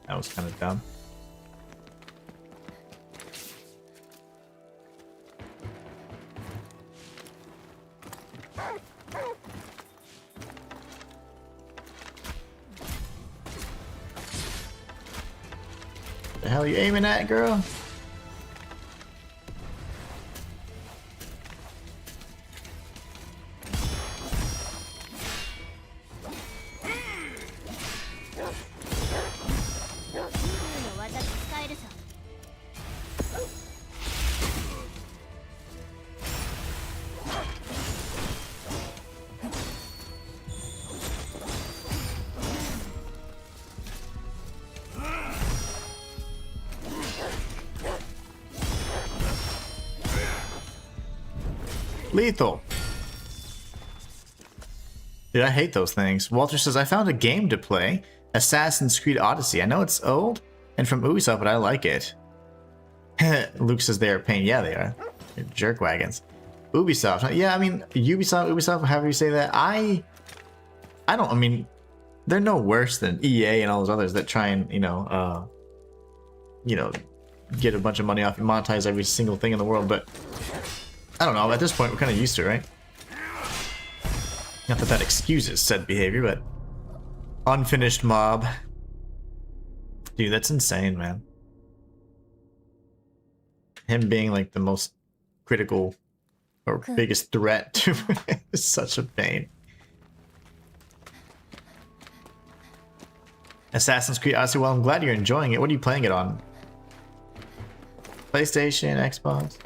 That was kind of dumb. The hell are you aiming at, girl? Lethal. Dude, I hate those things. Walter says, I found a game to play. Assassin's Creed Odyssey. I know it's old and from Ubisoft, but I like it. Luke says they are a pain. Yeah, they are. They're jerk wagons. Ubisoft. Yeah, I mean, Ubisoft, however you say that. I mean, they're no worse than EA and all those others that try and, get a bunch of money off and monetize every single thing in the world, but I don't know, at this point we're kind of used to it, right? Not that that excuses said behavior, but unfinished mob. Dude, that's insane, man. Him being like the most critical or biggest threat to it is such a pain. Assassin's Creed Odyssey, well, I'm glad you're enjoying it. What are you playing it on? PlayStation, Xbox?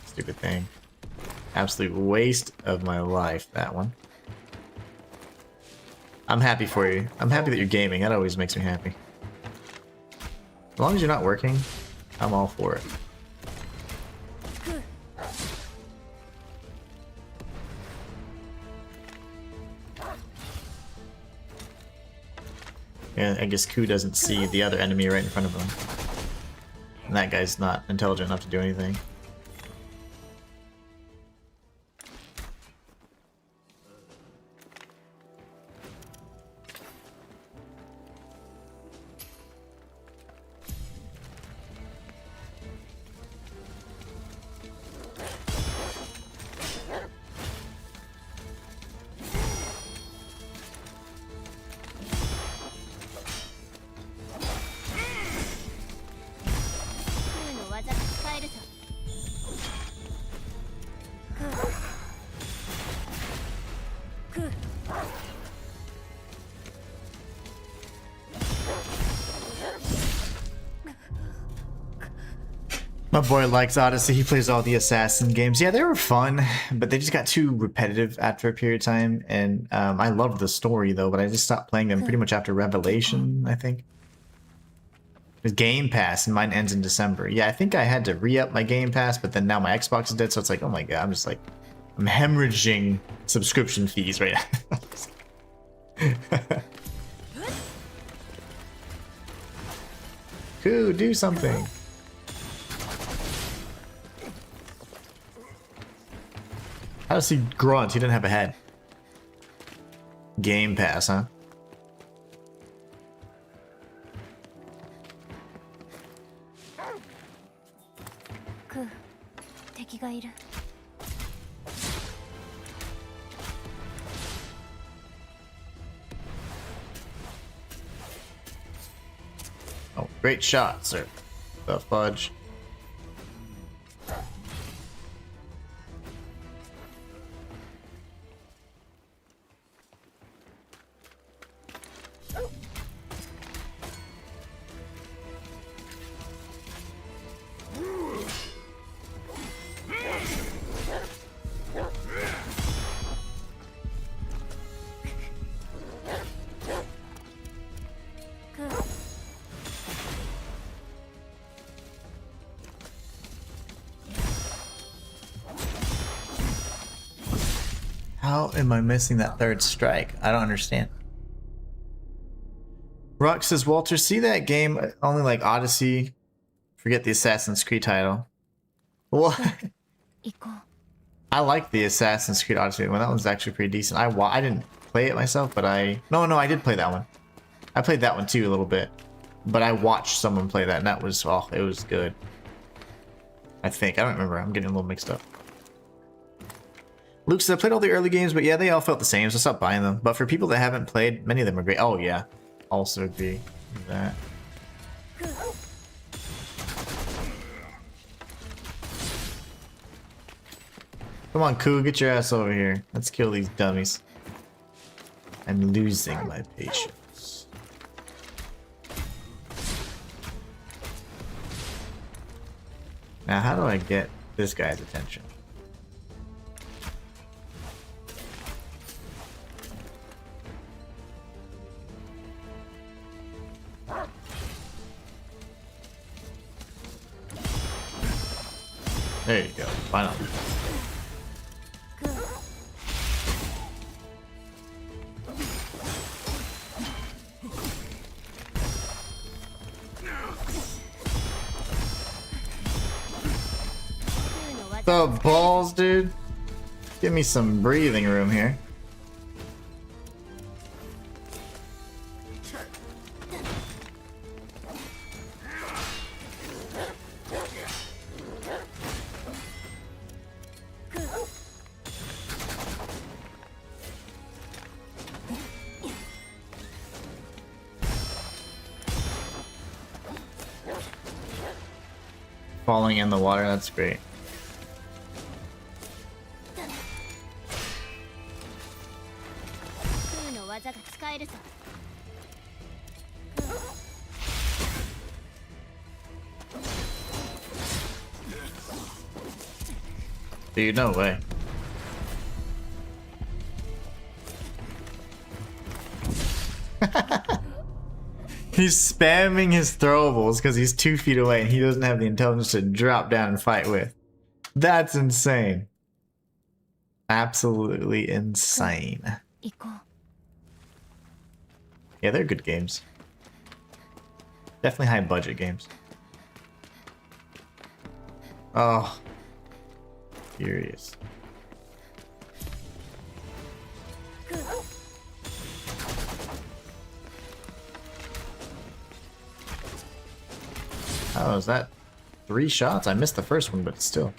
Stupid thing. Absolute waste of my life, that one. I'm happy for you. I'm happy that you're gaming. That always makes me happy. As long as you're not working, I'm all for it. Yeah, I guess Koo doesn't see the other enemy right in front of him. And that guy's not intelligent enough to do anything. My boy likes Odyssey. He plays all the Assassin games. Yeah, they were fun, but they just got too repetitive after a period of time. And I loved the story, though, but I just stopped playing them pretty much after Revelation, I think. It's Game Pass, and mine ends in December. Yeah, I think I had to re-up my Game Pass, but then now my Xbox is dead, so it's like, oh my god, I'm hemorrhaging subscription fees right now. Koo, do something. How does he grunt? He didn't have a head. Game Pass, huh? Koo, 敵がいる。 Oh, great shot, sir. The fudge. How am I missing that third strike? I don't understand. Rock says, Walter, see that game only like Odyssey? Forget the Assassin's Creed title. What? 行こう。 I like the Assassin's Creed Odyssey one. That one's actually pretty decent. I didn't play it myself, but I I did play that one. I played that one too a little bit, but I watched someone play that, and that was it was good. I think I don't remember. I'm getting a little mixed up. Luke said I played all the early games, but yeah, they all felt the same, so stop buying them. But for people that haven't played, many of them are great. Oh yeah, also agree with that. Come on, Koo, get your ass over here. Let's kill these dummies. I'm losing my patience. Now, how do I get this guy's attention? There you go. Finally. The balls, dude. Give me some breathing room here. Falling in the water, that's great. Dude, no way. He's spamming his throwables because he's 2 feet away and he doesn't have the intelligence to drop down and fight with. That's insane. Absolutely insane. Yeah, they're good games. Definitely high budget games. Oh. Furious. Oh, is that 3 shots? I missed the first one, but still.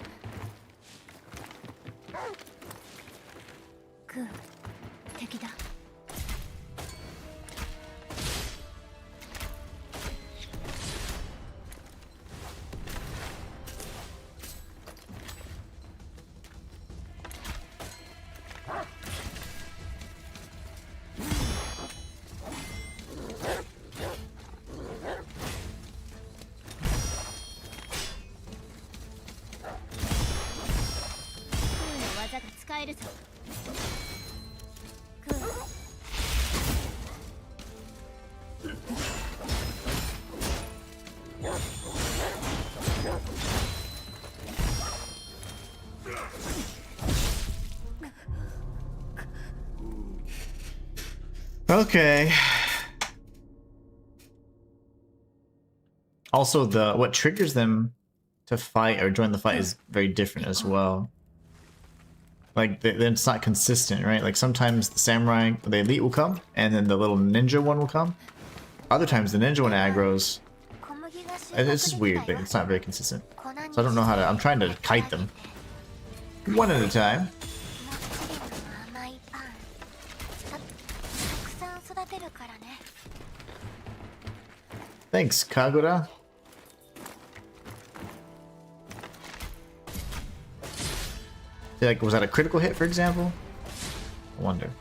Okay. Also, what triggers them to fight or join the fight is very different as well. Like, then it's not consistent, right? Like, sometimes the samurai, the elite will come, and then the little ninja one will come. Other times, the ninja one aggroes. 小麦が収 And 穫 it's で just き weird, た but よ it's not very consistent. 粉に So I don't know how to. I'm して trying to kite them 焼き上げて one at a time. もっちりの甘いパンたくさん育てるからね Thanks, Kagura. Like, was that a critical hit, for example? I wonder.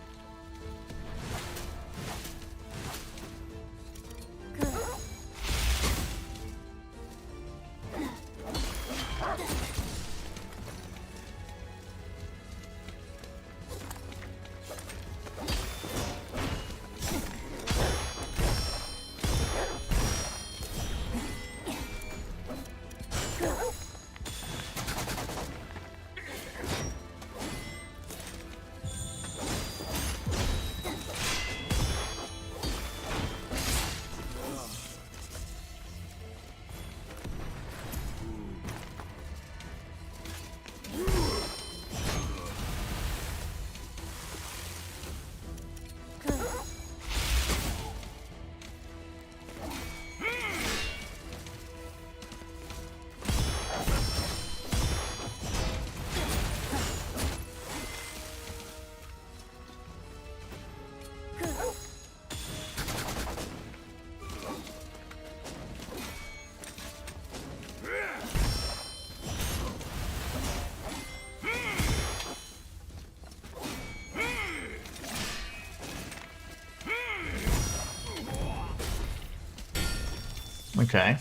Okay.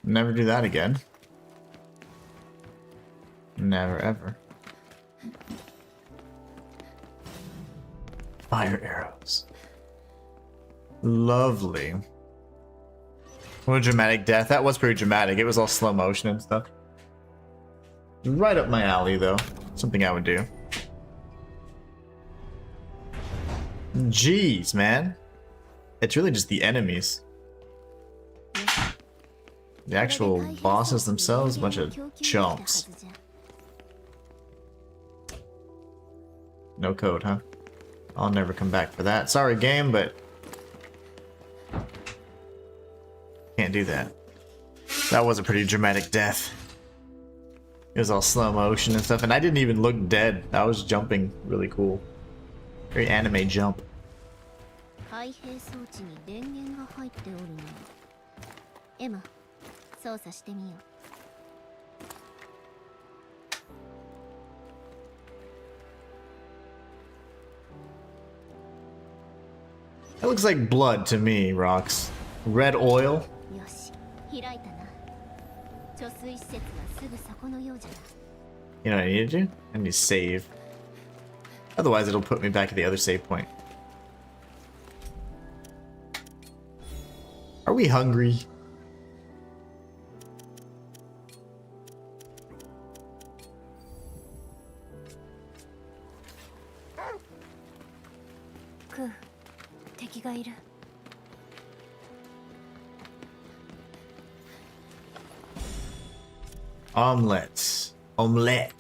Never do that again. Never ever. Fire arrows. Lovely. What a dramatic death. That was pretty dramatic. It was all slow motion and stuff. Right up my alley, though. Something I would do. Jeez, man. It's really just the enemies. The actual bosses themselves, a bunch of chumps. No code, huh? I'll never come back for that. Sorry, game, but can't do that. That was a pretty dramatic death. It was all slow motion and stuff, and I didn't even look dead. I was jumping really cool. Very anime jump. 開閉装置に電源が入っておるの。エマ、操作してみよう。 That looks like blood to me, Rox. Red oil. よし、開いたな。貯水施設はすぐそこのようじゃな。 You know what I need to do? I need to save. Otherwise, it'll put me back at the other save point. Are we hungry? Koo, 敵がいる。 Omelets. Omelette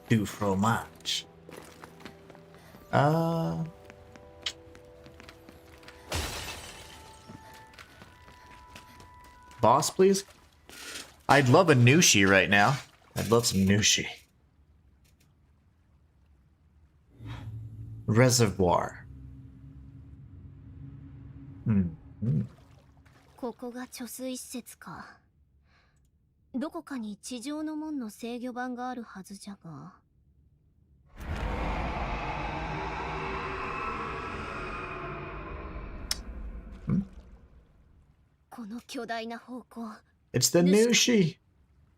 du fromage. Boss, please? I'd love a Nushi right now. I'd love some Nushi. Reservoir. ここが貯水施設か。どこかに地上の門の制御盤があるはずじゃが。この巨大な方向。 It's the Nushi.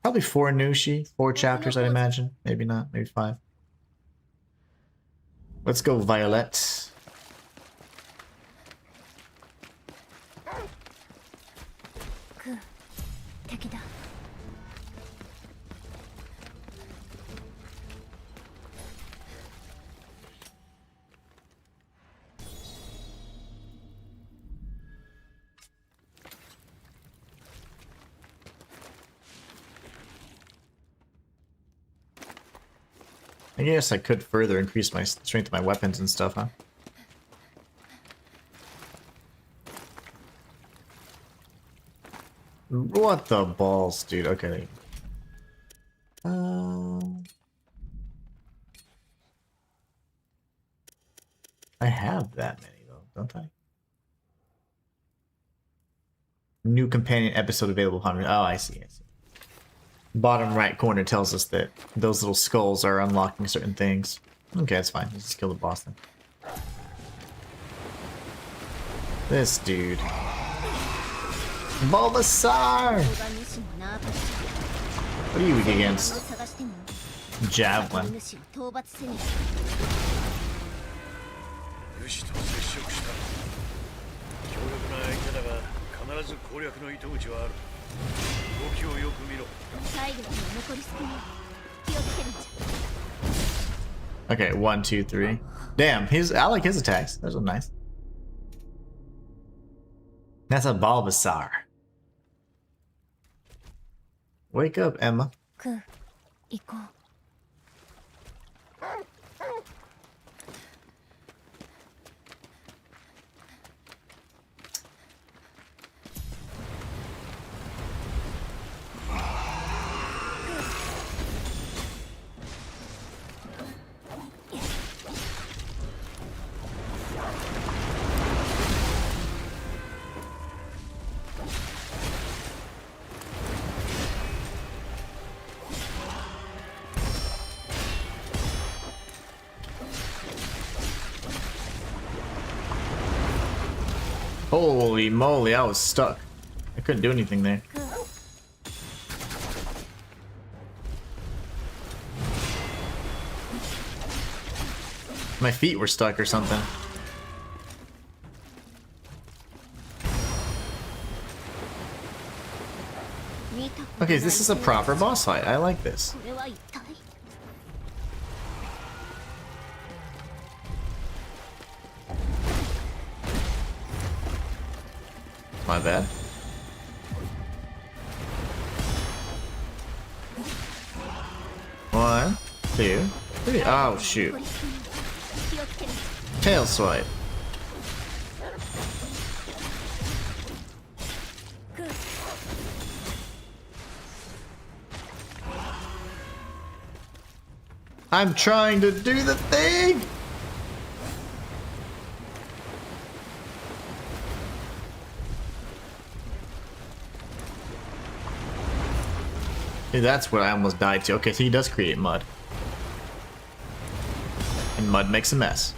Probably 4 Nushi. 4 chapters, I'd imagine. Maybe not. Maybe 5. Let's go, Violet. Koo, 敵だ。 What I guess I could further increase my strength of my weapons and stuff, huh? What the balls, dude? Okay. I have that many though, don't I? New companion episode available upon. Oh, I see. I see. Bottom right corner tells us that those little skulls are unlocking certain things. Okay, that's fine. Let's just kill the boss then. This dude. Bulbasaur! What are you weak against? Javelin. 武士と接触した。強力な相手だが必ず攻略の糸口はある。動きをよく見ろ。体力が残り少ない。気をつけるんじゃ。 Okay, 1, 2, 3. Damn, I like his attacks. Those are nice. That's a Bulbasaur. Wake up, Emma. 行こう。 Holy moly, I was stuck. I couldn't do anything there. My feet were stuck or something. Okay, this is a proper boss fight. I like this. My bad. One, two, three. Oh shoot. Tail swipe. I'm trying to do the thing. Hey, that's what I almost died to. Okay, so he does create mud. And mud makes a mess.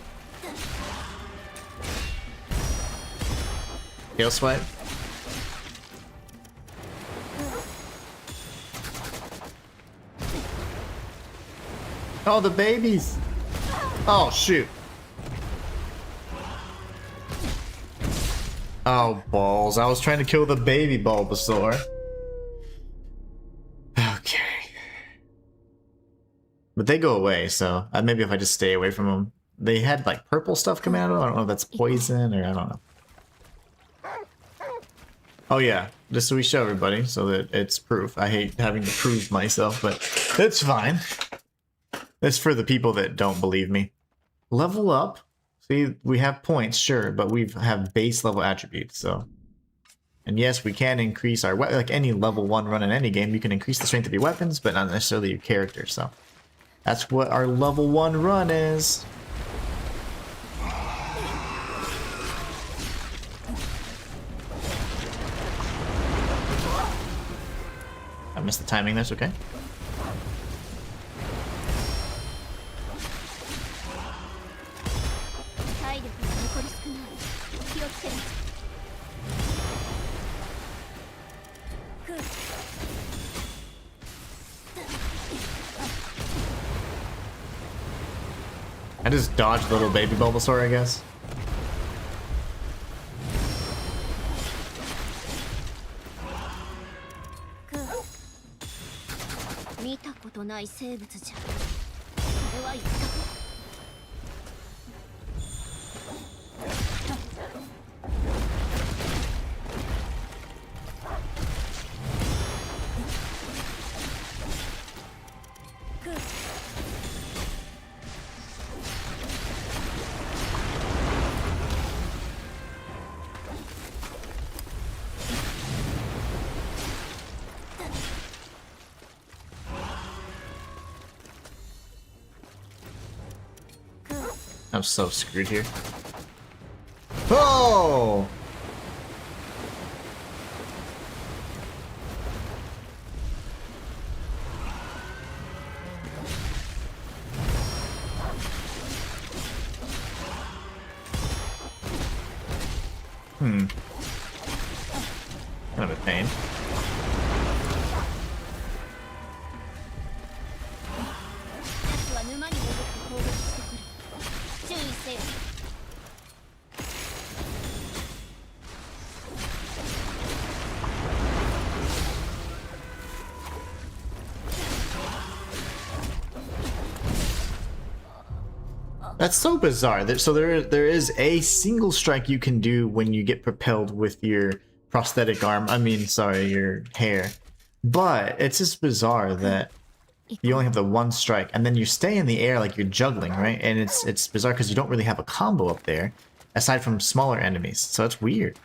Tail swipe. Oh, the babies! Oh, shoot. Oh, balls. I was trying to kill the baby Bulbasaur. Okay. But they go away, so maybe if I just stay away from them. They had like purple stuff coming out of them. I don't know if that's poison or I don't know. Oh yeah, just so we show everybody so that it's proof. I hate having to prove myself, but it's fine. It's for the people that don't believe me. Level up. See, we have points, sure, but we have base level attributes, so. And yes, we can increase our like any level 1 run in any game, you can increase the strength of your weapons, but not necessarily your character, so. That's what our level 1 run is. I missed the timing, that's okay. I just dodged little baby Bulbasaur, I guess. I'm so screwed here. Oh! Kind of a pain. 奴は沼に潜って攻撃してくる。注意せよ。 That's so bizarre. So there is a single strike you can do when you get propelled with your prosthetic arm. I mean, sorry, your hair. But it's just bizarre that you only have the one strike, and then you stay in the air like you're juggling, right? And it's bizarre because you don't really have a combo up there, aside from smaller enemies. So it's weird.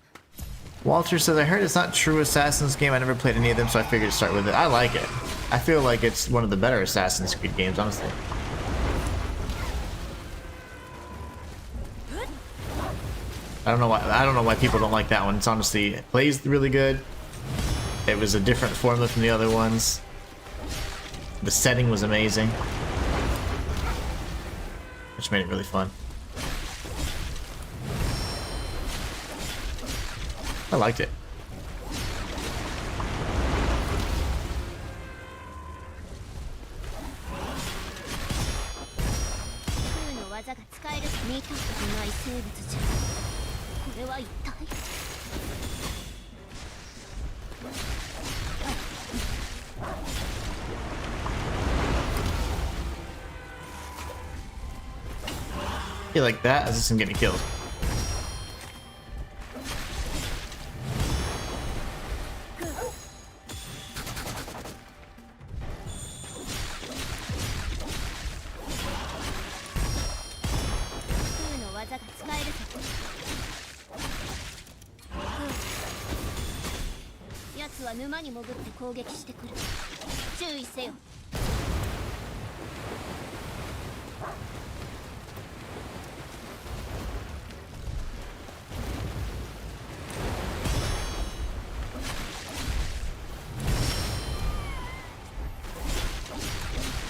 Walter says, I heard it's not true Assassin's game. I never played any of them, so I figured to start with it. I like it. I feel like it's one of the better Assassin's Creed games, honestly. I don't know why people don't like that one. It's honestly, it plays really good. It was a different formula from the other ones. The setting was amazing, which made it really fun. I liked it. 空の技が使える。見たことない生物じゃ。これは一体。 You like that? As this is getting killed.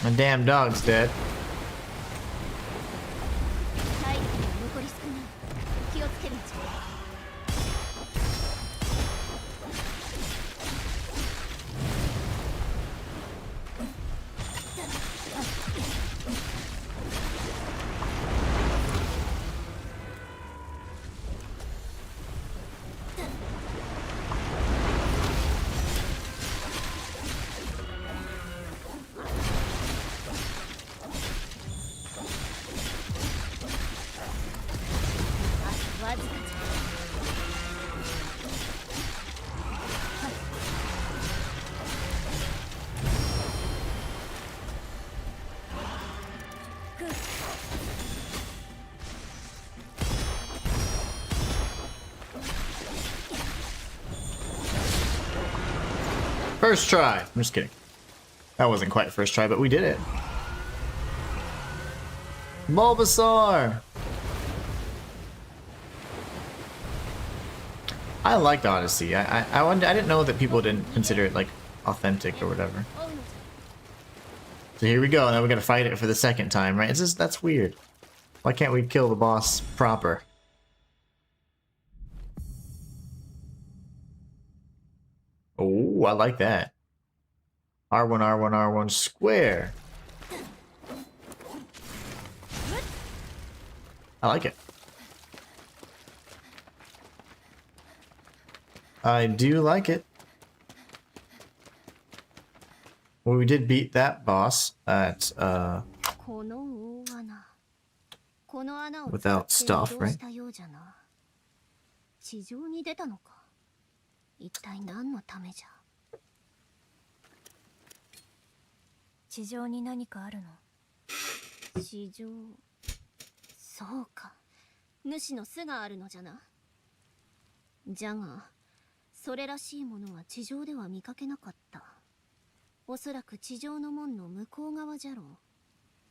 My damn dog's dead. 体力が残り少ない。気をつけるんじゃ。 First try. I'm just kidding. That wasn't quite first try, but we did it. Bulbasaur! I liked Odyssey. I didn't know that people didn't consider it like authentic or whatever. So here we go. Now we gotta fight it for the second time, right? It's just, that's weird. Why can't we kill the boss proper? Oh, I like that. R1, R1, R1 square. I like it. I do like it. Well, we did beat that boss at, without stuff, right? 地上に出たのか。一体何のためじゃ。地上に何かあるの。地上。そうか。主の巣があるのじゃな。じゃが、それらしいものは地上では見かけなかった。おそらく地上の門の向こう側じゃろ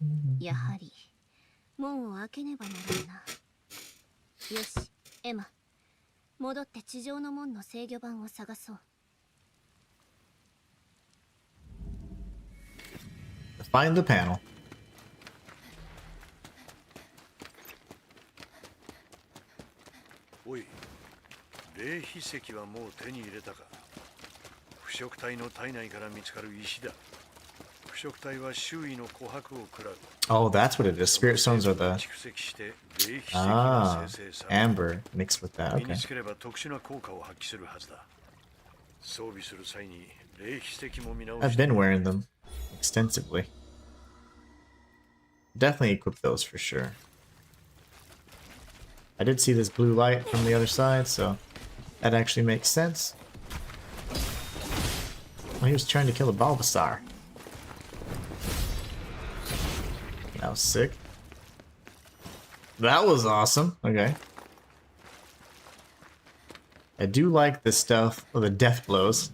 う。やはり、門を開けねばならんな。よし、エマ。戻って地上の門の制御盤を探そう。Find the panel. おい、霊秘石はもう手に入れたか。腐食体の体内から見つかる石だ。腐食体は周囲の琥珀を食らう。 Oh, that's what it is. Spirit stones are the 蓄積して霊秘石が生成される。 amber mixed with that. 身に Okay. つければ特殊な効果を発揮するはずだ。装備する際に霊秘石も見直 I've して。 been wearing them extensively. Definitely equip those for sure. I did see this blue light from the other side, so that actually makes sense. Oh, he was trying to kill a Bulbasaur. That was sick. That was awesome. Okay. I do like the stuff of the death blows.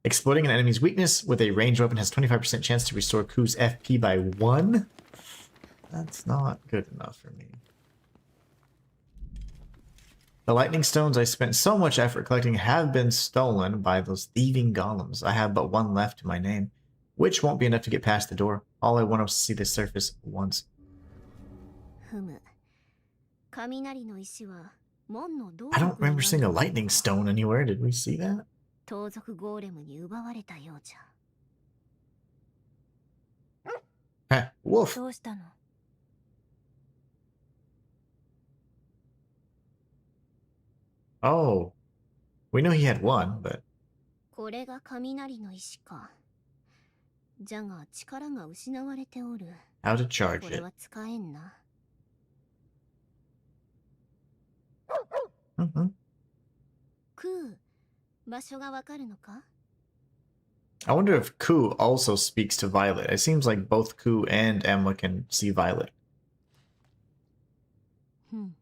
Exploiting an enemy's weakness with a ranged weapon has 25% chance to restore Koo's FP by 1. That's not good enough for me. The lightning stones I spent so much effort collecting have been stolen by those thieving golems. I have but one left to my name, which won't be enough to get past the door. All I want was to see the surface once. ふむ。雷の石は門の動 I don't 力にな remember る seeing a の lightning stone anywhere. Did we see that? 盗賊ゴーレムに奪われたようじゃ。 Heh, wolf. どうしたの？ Oh. We know he had one, but これが雷の石か。じゃが力が失われておる。 how to charge これ it. は使えんな。Mhm. クー、場所がわかるのか？ I wonder if Koo also speaks to Violet. It seems like both Koo and Emma can see Violet. ふん。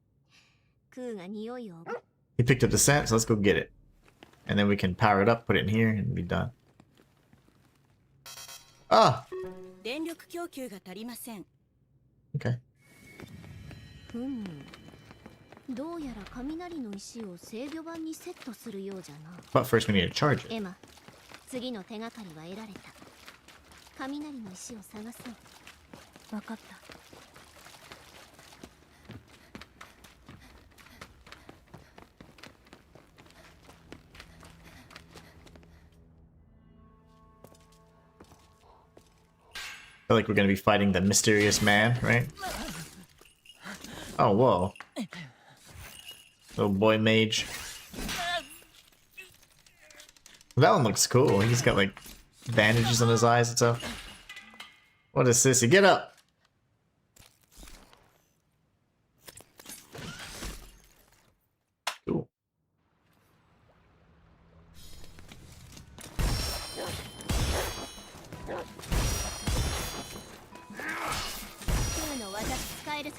クーが匂いを。 He picked up the scent, so let's go get it. And then we can power it up, put it in here, and be done. Ah! 電力供給が足りません。 Okay. ふむ。どうやら雷の石を制御盤にセットするようじゃな。 But first we need to charge it. エマ、次の手がかりは得られた。雷の石を探そう。わかった。 I feel like we're gonna be fighting the mysterious man, right? Oh, whoa. Little boy mage. That one looks cool. He's got like bandages on his eyes and stuff. What is sissy? Get up! Cool. クーの技使えるぞ。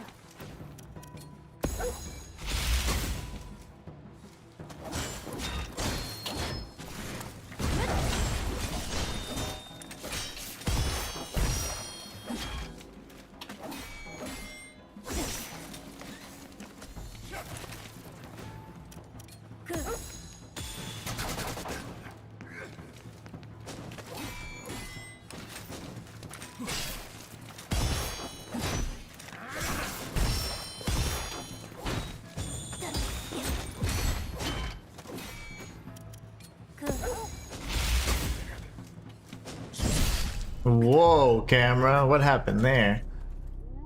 Whoa, camera. What happened there?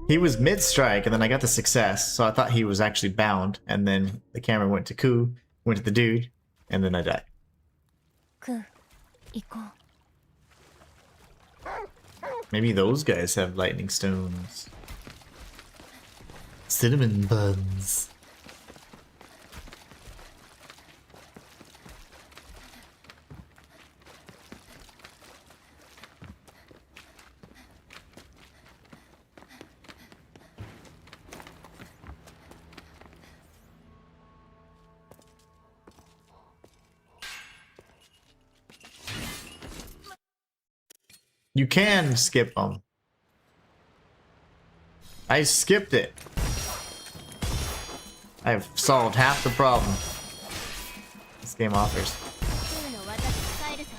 He was mid-strike, and then I got the success, so I thought he was actually bound, and then the camera went to Koo, went to the dude, and then I died. クー、行こう。 Maybe those guys have lightning stones. Cinnamon buns. You can skip them. I skipped it. I've solved half the problem this game offers. 空の技使えるさ。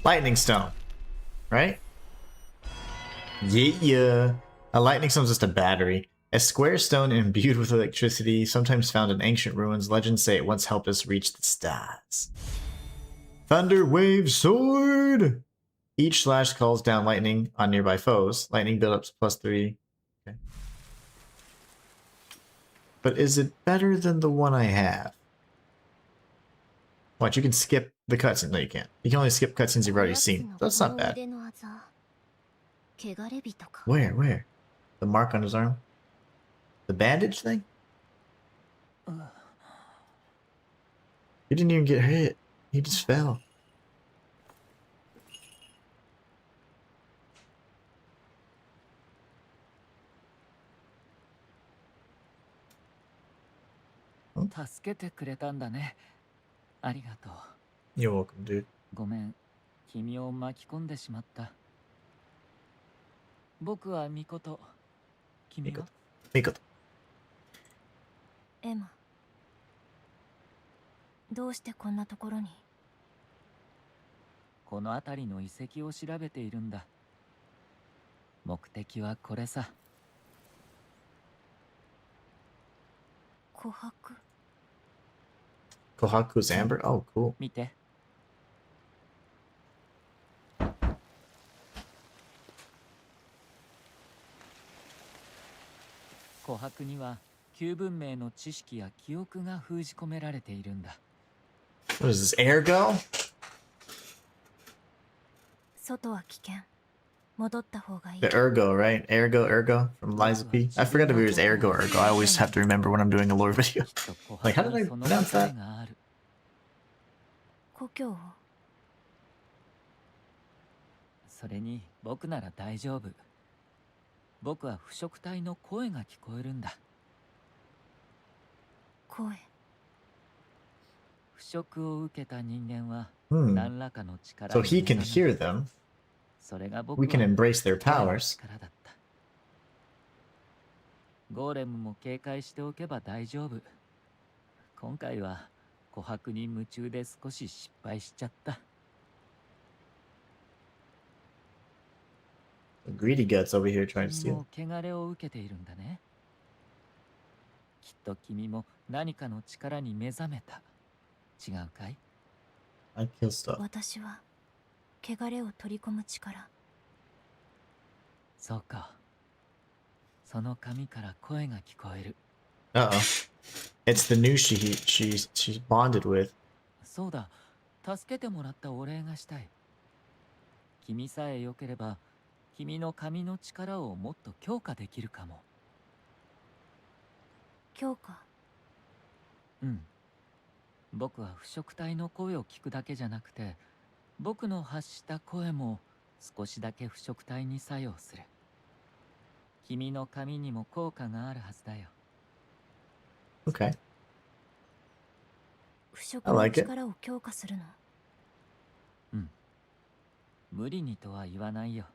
Lightning stone, right? Yeah. A lightning stone is just a battery. A square stone imbued with electricity, sometimes found in ancient ruins. Legends say it once helped us reach the stars. Thunder Wave Sword! Each slash calls down lightning on nearby foes. Lightning buildups +3. Okay. But is it better than the one I have? Watch, you can skip the cutscene. No, you can't. You can only skip cutscenes you've already seen. That's not bad. Where? Where? The mark on his arm? The bandage thing? He didn't even get hit. He just fell. You're welcome, dude. ごめん、君を巻き込んでしまった。僕はミコト。君は？ミコト。エマ。どうしてこんなところに？この辺りの遺跡を調べているんだ。目的はこれさ。琥珀。Kohaku's amber? Oh, cool. 見て。琥珀には旧文明の知識や記憶が封じ込められているんだ。What is this, ergo? 外は危険。戻った方がいい。 The ergo, right? Ergo from Liza P. I forgot if it was ergo. I always have to remember when I'm doing a lore video. Like, how did I pronounce that? 故郷を。それに僕なら大丈夫。僕は腐食体の声が聞こえるんだ。声。腐食を受けた人間は Hmm. 何らかの力 So に he can 目覚め hear them. それが僕 We は can embrace their 声の powers. 力だった。ゴーレムも警戒しておけば大丈夫。今回は琥珀に夢中で少し失敗しちゃった。Greedy guts over here trying to 君 steal. も汚れを受けているんだね。きっと君も何かの力に目覚めた。違うかい？ I kill stuff. 私は汚れを取り込む力。そうか。その髪から声が聞こえる。Uh-oh. It's the new she's bonded with. そうだ。助けてもらったお礼がしたい。君さえ良ければ、君の髪の力をもっと強化できるかも。強化。うん。僕は腐食体の声を聞くだけじゃなくて、僕の発した声も少しだけ腐食体に作用する。君の髪にも効果があるはずだよ。Okay. 腐食の力を強化するの。うん。無理にとは言わないよ。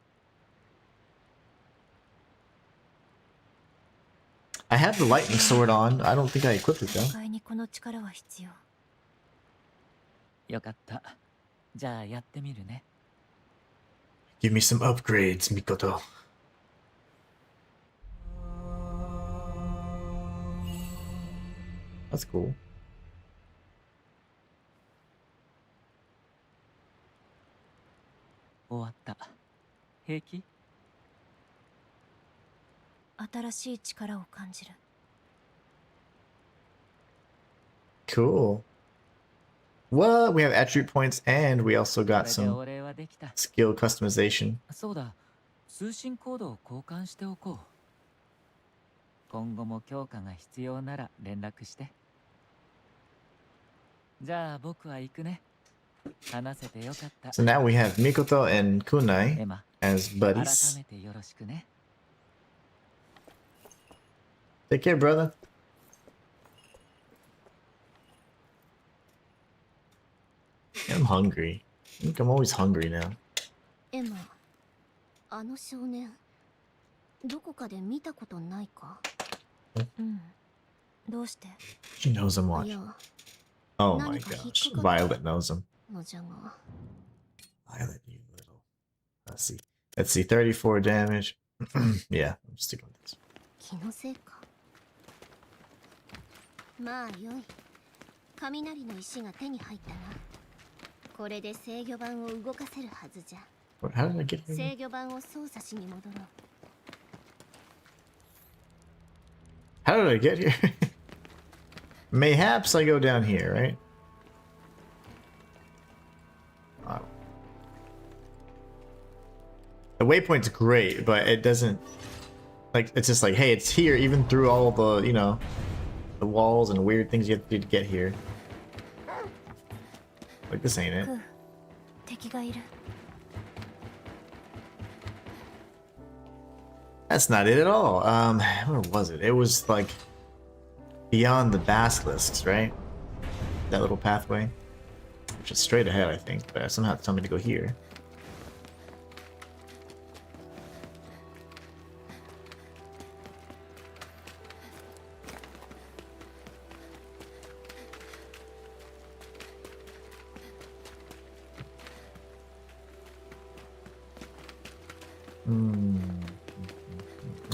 I have the lightning sword on. I don't think I equipped it though. 戦いにこの力は必要。よかった。じゃあやってみるね。Give me some upgrades, Mikoto. That's cool. 終わった。平気？新しい力を感じる。Cool. What? We have attribute points and we also got これで some お礼はできた。 skill customization. そうだ。通信コードを交換しておこ今後も強化が必要なら連絡して。じゃあ僕は行くね。話せてよかった。 So now we have Mikoto and Kunai エマ、 as 改 buddies. めてよろしくね。 Take care, brother. I'm hungry. I think I'm always hungry now. エマ、あの少年どこかで見たことないか？うん。どうして？ She knows I'm い watching. や、 Oh my 何か引っ gosh. かかった Violet knows him. のじゃが。 Violet, you little. Let's see. Let's see. 34 damage. Yeah, I'm sticking with this. 気のせいか。まあよい。雷の石が手に入ったな。これで制御盤を動かせるはずじゃ。 How did I get here? 制御盤を操作しに戻ろう。 How did I get here? Mayhaps I go down here, right? Oh. The waypoint's great, but it doesn't... Like, it's just like, hey, it's here even through all the, you know, the walls and weird things you have to do to get here. Like, this ain't it. 敵がいる。 That's not it at all. Where was it? It was like beyond the basilisks, right? That little pathway, which is straight ahead, I think. But somehow it's telling me to go here.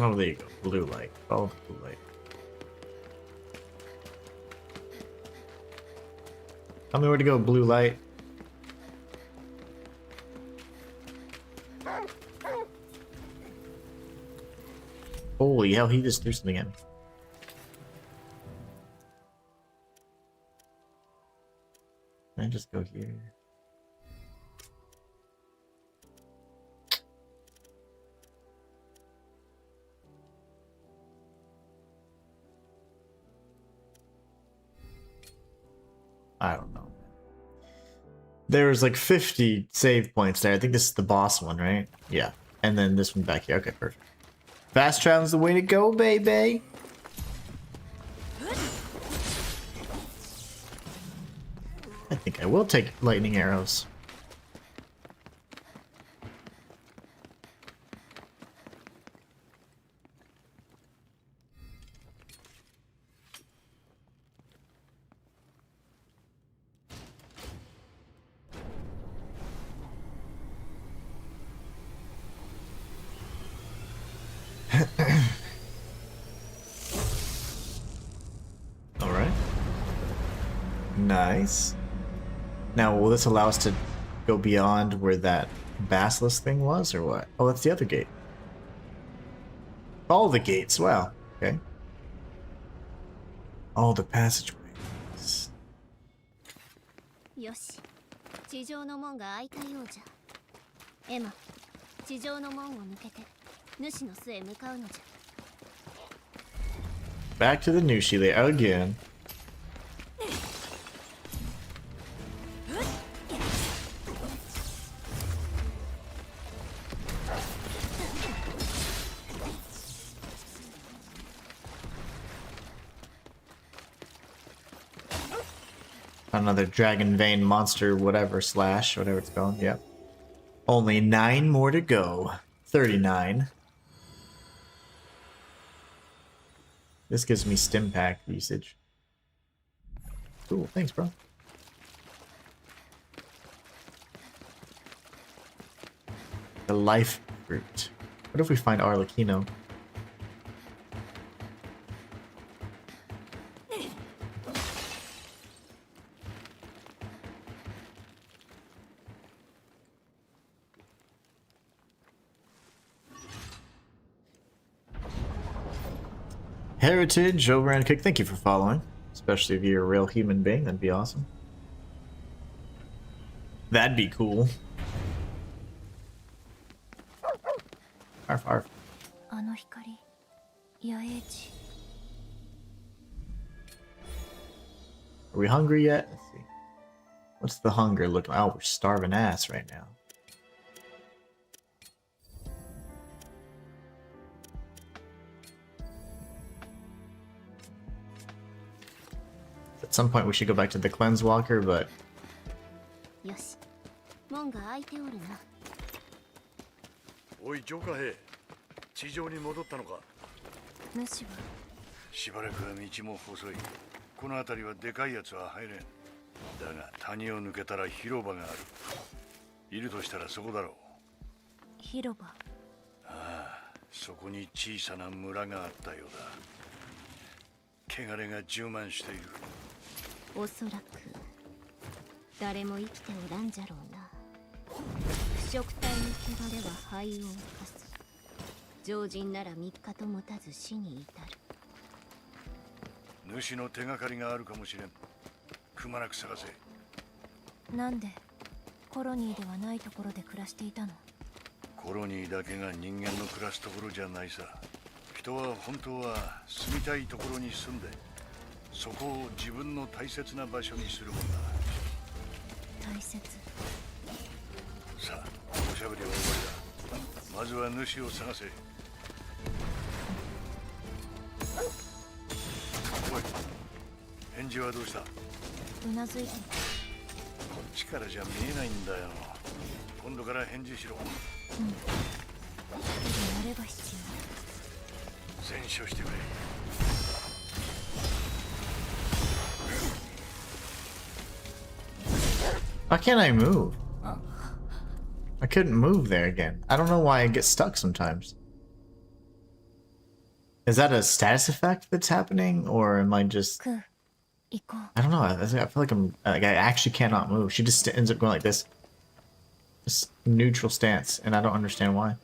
Oh, there you go. Blue light. Oh, blue light. Tell me where to go, blue light. Holy hell, he just threw something at me. Can I just go here? I don't know. There's like 50 save points there. I think this is the boss one, right? Yeah. And then this one back here. Okay, perfect. Fast travel's the way to go, baby. I think I will take lightning arrows. Nice. Now, will this allow us to go beyond where that basilisk thing was, or what? Oh, that's the other gate. All the gates. Wow. Okay. All the passageways. よし。地上の門が開いたようじゃ。エマ、地上の門を抜けて主の巣へ向かうのじゃ。Back to the Nushi layer again. Another dragon vein monster, whatever, slash, whatever it's called. Yep. Only 9 more to go. 39. This gives me stim pack usage. Cool, thanks, bro. The life fruit. What if we find Arlecchino? Heritage over and Kick, thank you for following. Especially if you're a real human being, that'd be awesome. That'd be cool. Arf, arf. あの光、野営地。Are we hungry yet? Let's see. What's the hunger look like? Oh, we're starving ass right now. At some point we should go back to the cleanse walker, but よし門が開いておるな。おいジョーカ兵、地上に戻ったのか。主はしばらくは道も細い。この辺りはでかいやつは入れん。だが谷を抜けたら広場がある。いるとしたらそこだろう。広場。ああ、そこに小さな村があったようだ。汚れが充満している。おそらく誰も生きておらんじゃろうな。腐食体の汚れは肺を侵す。常人なら3日と持たず死に至る。主の手がかりがあるかもしれん。くまなく探せ。なんでコロニーではないところで暮らしていたの？コロニーだけが人間の暮らすところじゃないさ。人は本当は住みたいところに住んで、そこを自分の大切な場所にするもんだ。大切。さあ、おしゃべりは終わりだ。まずは主を探せ。おい、返事はどうした？うなずいて。こっちからじゃ見えないんだよ。今度から返事しろ。うん。やれば必要。全処してくれ。Why can't I move? I couldn't move there again. I don't know why I get stuck sometimes. Is that a status effect that's happening, or am I just... I don't know. I feel like I actually cannot move. She just ends up going like this. This neutral stance, and I don't understand why.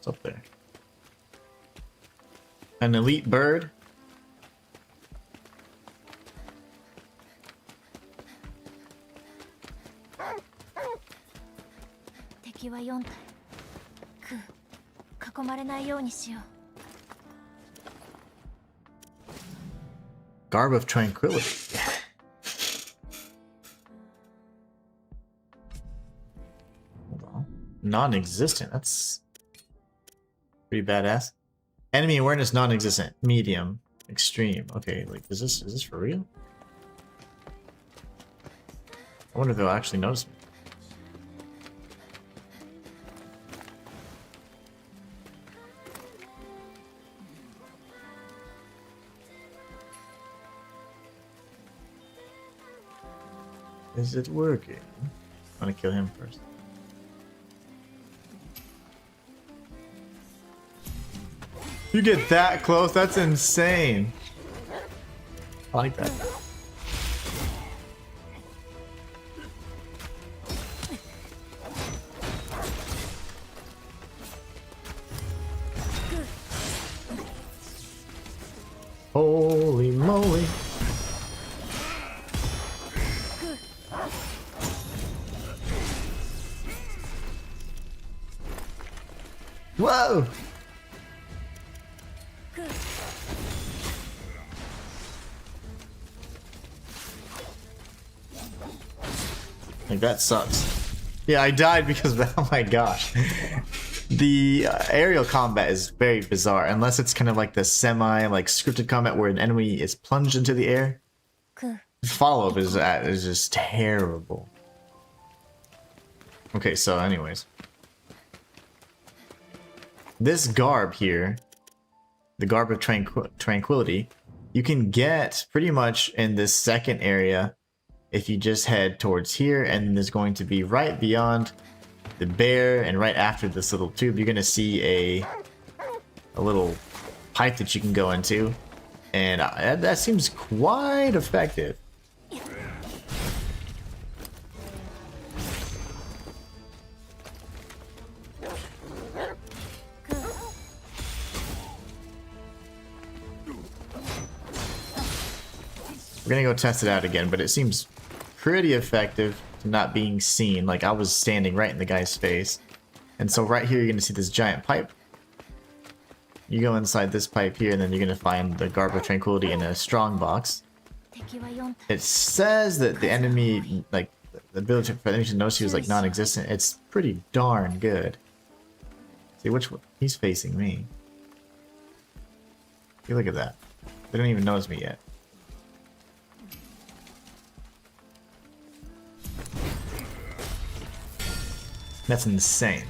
Up there. An elite bird. Garb of tranquility. Hold on. Non-existent. That's pretty badass. Enemy awareness non-existent. Medium. Extreme. Okay, like is this for real? I wonder if they'll actually notice me. Is it working? I'm gonna kill him first. You get that close? That's insane. I like that. Holy moly. Whoa! Like that sucks. Yeah, I died because of that. Oh my gosh. The aerial combat is very bizarre, unless it's kind of like the semi, like scripted combat where an enemy is plunged into the air. Follow-up is just terrible. Okay, so anyways. This garb here, the garb of tranquility, you can get pretty much in this second area if you just head towards here, and there's going to be right beyond the bear and right after this little tube, you're going to see a little pipe that you can go into, and that seems quite effective. We're gonna go test it out again, but it seems pretty effective to not being seen. Like, I was standing right in the guy's face. And so right here, you're gonna see this giant pipe. You go inside this pipe here, and then you're gonna find the Garb of Tranquility in a strong box. It says that the enemy, like, the ability for the enemy to notice you is like non-existent. It's pretty darn good. See, which one? He's facing me. See, look at that. They don't even notice me yet. That's insane.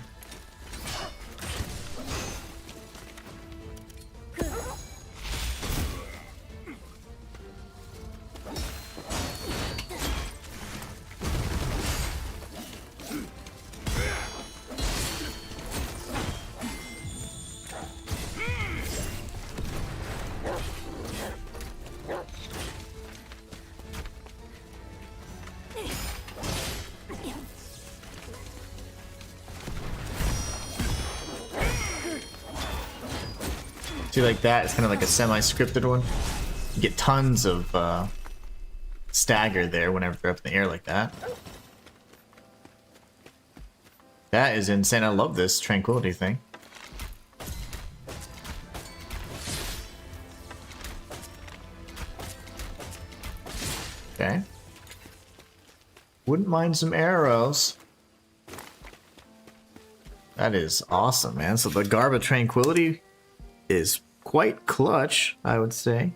See, like that, it's kind of like a semi-scripted one. You get tons of stagger there whenever they're up in the air like that. That is insane. I love this tranquility thing. Okay. Wouldn't mind some arrows. That is awesome, man. So the Garb of Tranquility is quite clutch, I would say.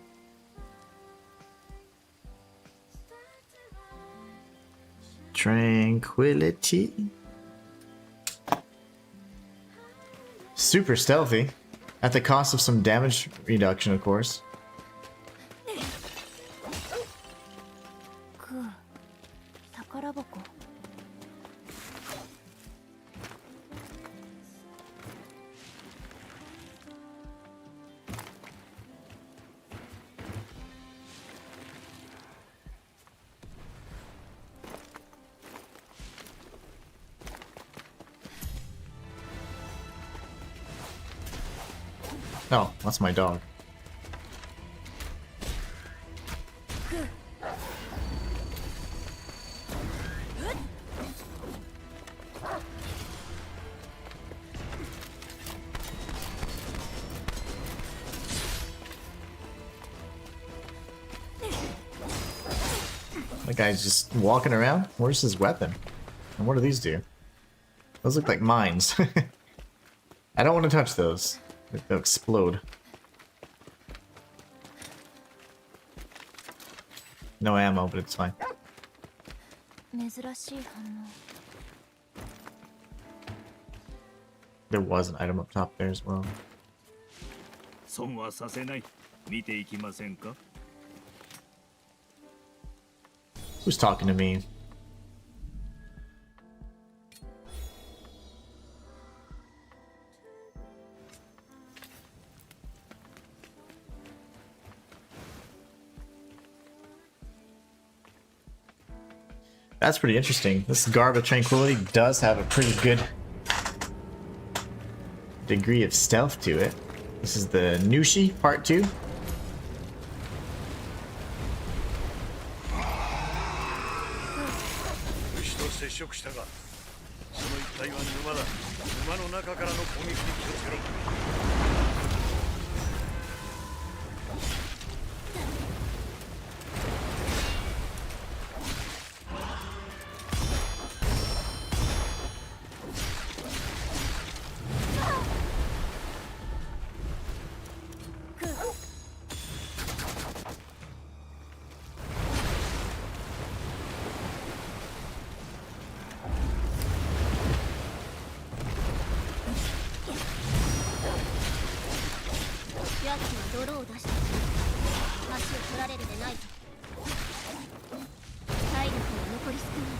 Tranquility. Super stealthy. At the cost of some damage reduction, of course. Oh, that's my dog. That guy's just walking around. Where's his weapon? And what do these do? Those look like mines. I don't want to touch those. They'll explode. No ammo, but it's fine. There was an item up top there as well. Who's talking to me? That's pretty interesting. This Garb of Tranquility does have a pretty good degree of stealth to it. This is the Nushi Part 2. 「奴が泥を出して足を取られるでないぞ。体力が残り少ない。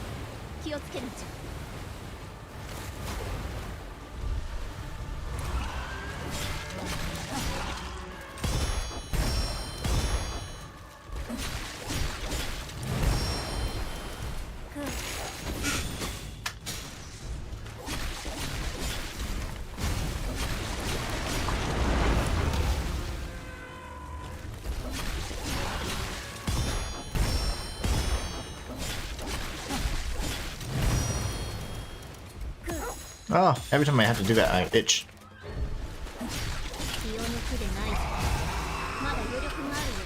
気をつけるんじゃ。Oh, every time I have to do that, I itch. 気を抜くでないぞ。まだ余力があるよ。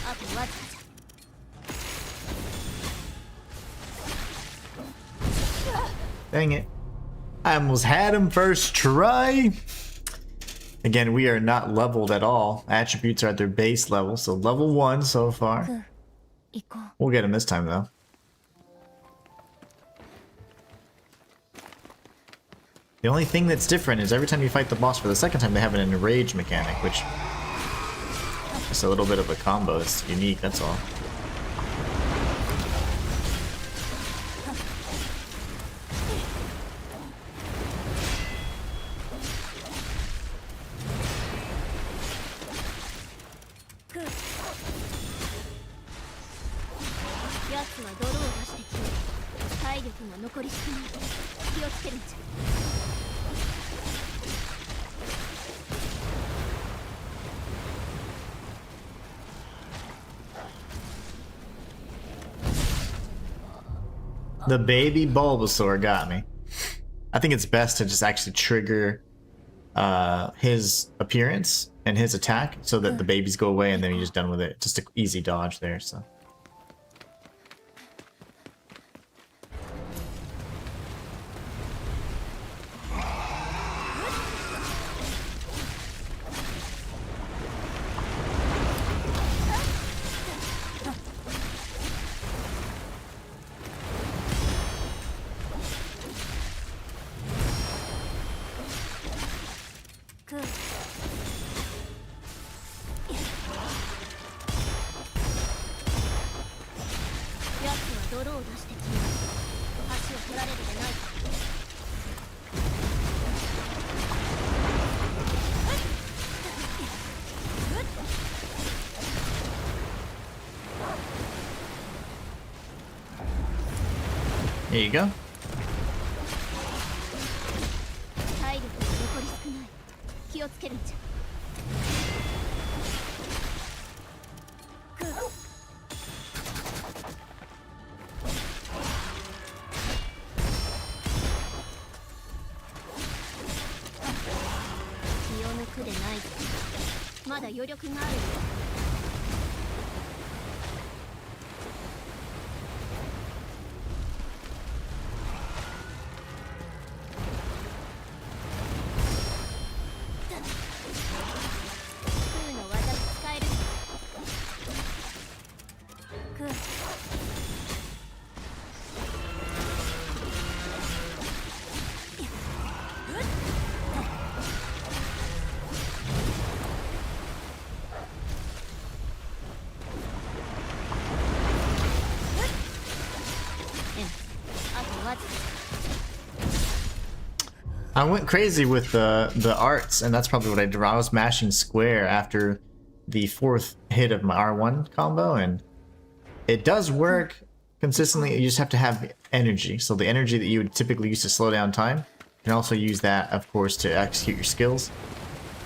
あとわずかじゃ。Dang it. I almost had him first try. Again, we are not leveled at all. Attributes are at their base level, so level 1 so far. 行こう。 We'll get him this time though. The only thing that's different is every time you fight the boss for the second time, they have an enrage mechanic, which is a little bit of a combo. It's unique, that's all. The baby Bulbasaur got me. I think it's best to just actually trigger his appearance and his attack so that the babies go away and then you're just done with it. Just an easy dodge there, so. There you go. 体力が残り少ない。気をつけるんじゃ。気を抜くでないぞ。まだ余力があるよ。I went crazy with the arts, and that's probably what I did. I was mashing square after the 4th hit of my R1 combo, and it does work consistently. You just have to have energy. So the energy that you would typically use to slow down time, you can also use that, of course, to execute your skills.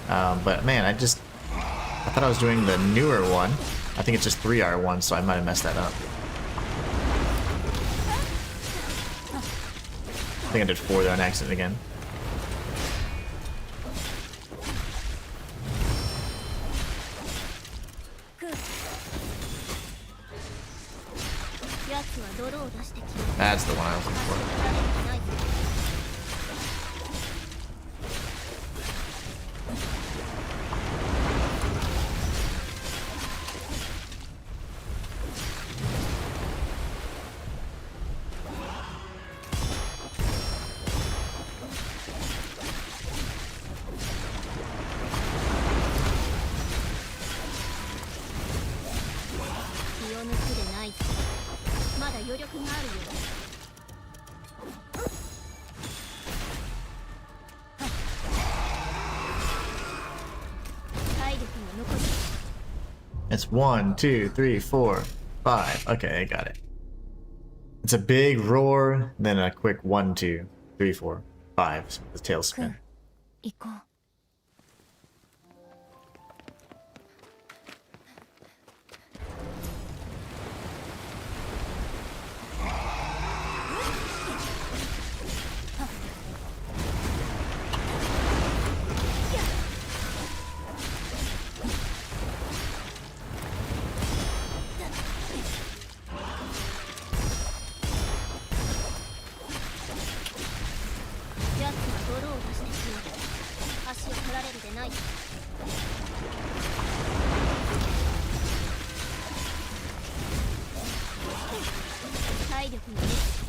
But man, I thought I was doing the newer one. I think it's just 3R1, so I might have messed that up. I think I did 4 there on accident again. That's the one I was looking for. It's 1, 2, 3, 4, 5. Okay, I got it. It's a big roar, then a quick 1, 2, 3, 4, 5. The tail spin. 行こう。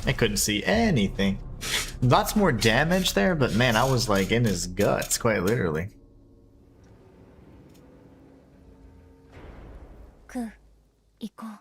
I couldn't see anything. Lots more damage there, but man, I was like in his guts, quite literally. クー、行こう。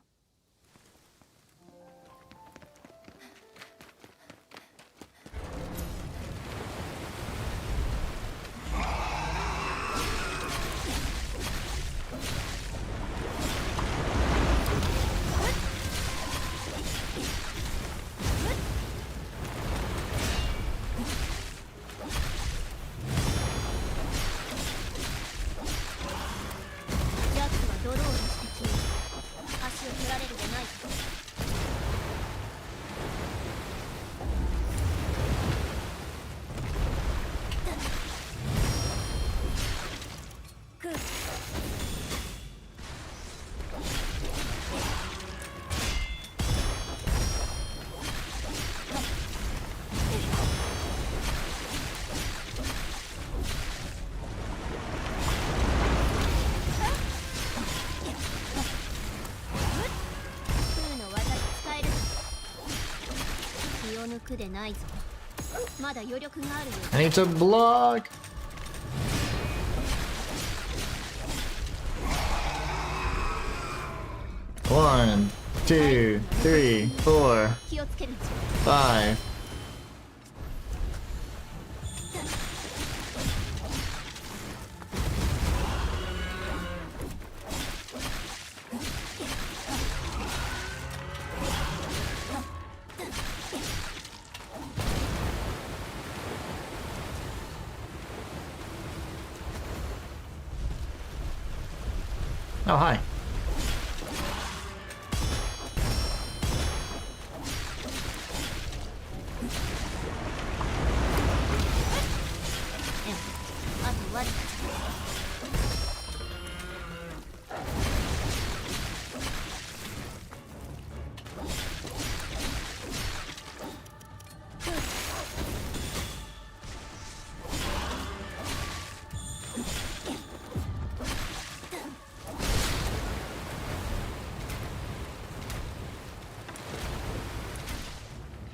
I need to block. One, 2, 3, 4, 5. Oh, hi.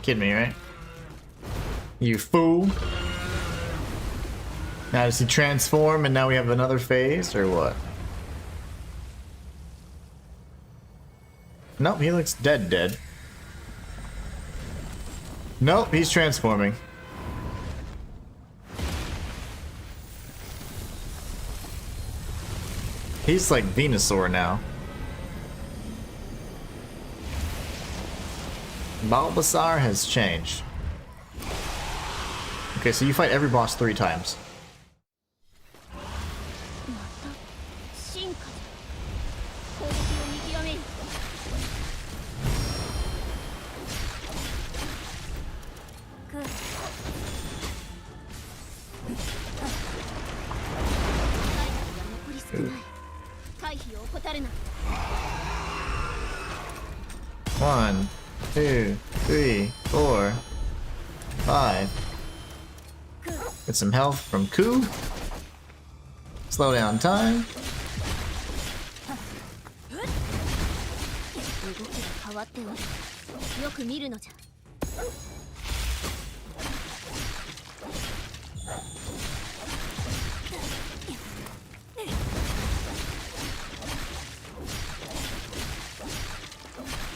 Kidding me, right? You fool. Now does he transform and now we have another phase, or what? Nope, he looks dead. Nope, he's transforming. He's like Venusaur now. Bulbasaur has changed. Okay, so you fight every boss 3 times. 回避を怠るな。 1, 2, 3, 4, 5. Get some health from Koo. Slow down time. 動きが変わっておる。よく見るのじゃ。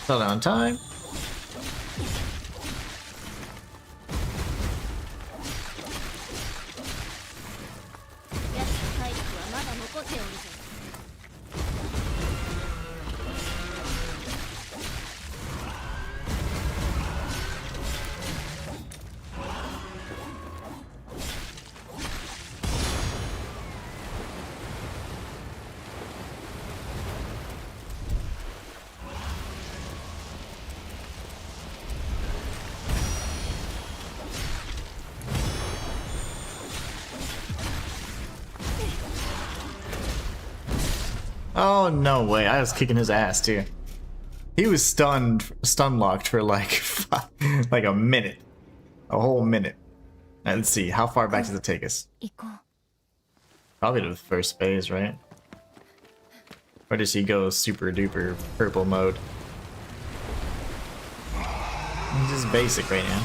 Slow down time. 奴の体力はまだ残っておるぞ。 Oh, no way. I was kicking his ass, too. He was stun locked for like, like a minute. A whole minute. Let's see. How far back does it take us? 行こう。 Probably to the first phase, right? Or does he go super duper purple mode? He's just basic right now.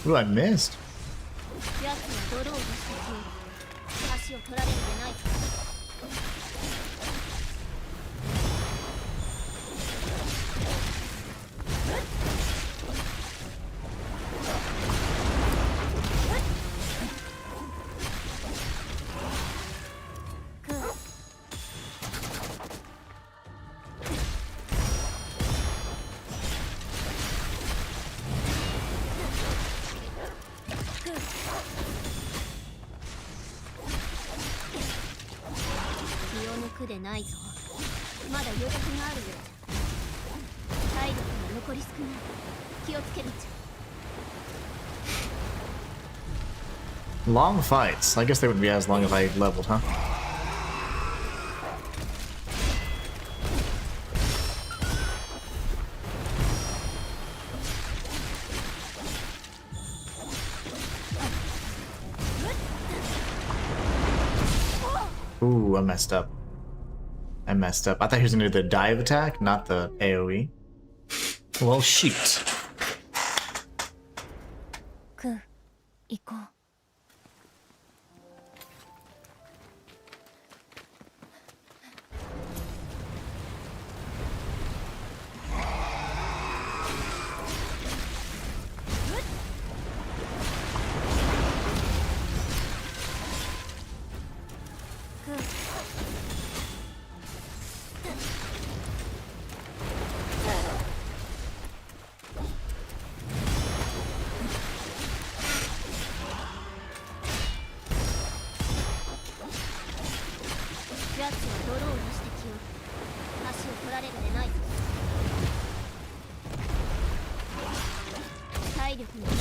Ooh, I missed. 奴はドローをして消える。足を取られるでないぞ。 気を抜くでないぞ。まだ余力があるようじゃ。体力が残り少ない。気をつけるんじゃ。 Long fights. I guess they wouldn't be as long if I leveled, huh? Ooh, I messed up. I messed up. I thought he was gonna do the dive attack, not the AoE. Well, shoot. クー、行こう。 奴はドローを出してきよる。足を取られるでないぞ。体力がない。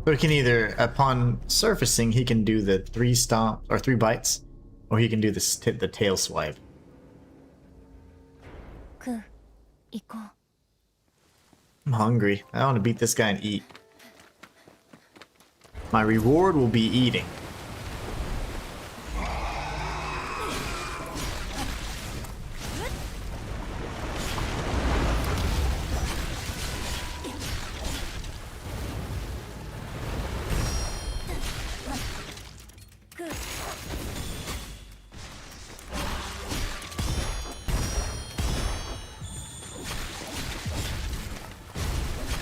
So he can either, upon surfacing, he can do the 3 stomp or 3 bites, or he can do the tail swipe. クー、行こう。 I'm hungry. I want to beat this guy and eat. My reward will be eating. Good.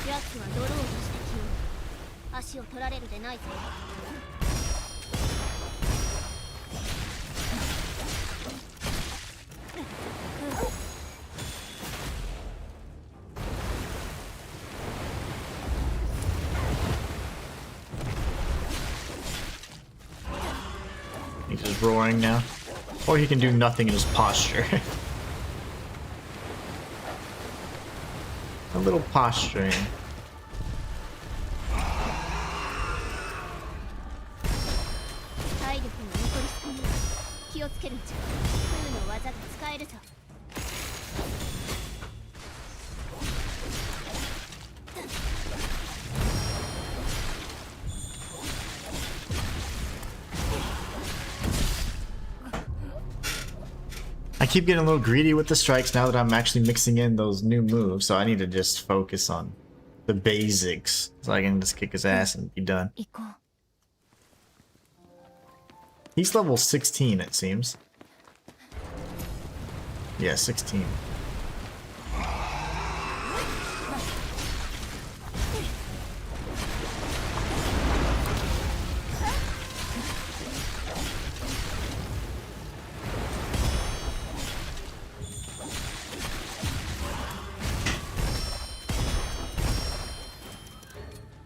奴はドローを出してきよる。足を取られるでないぞ。 Ooh, roaring now. Or he can do nothing and just posture. A little posturing. 体力が残り少ない。気をつけるんじゃ。空の技が使えるぞ。 I keep getting a little greedy with the strikes now that I'm actually mixing in those new moves, so I need to just focus on the basics so I can just kick his ass and be done. 行こう。 He's level 16, it seems. Yeah, 16.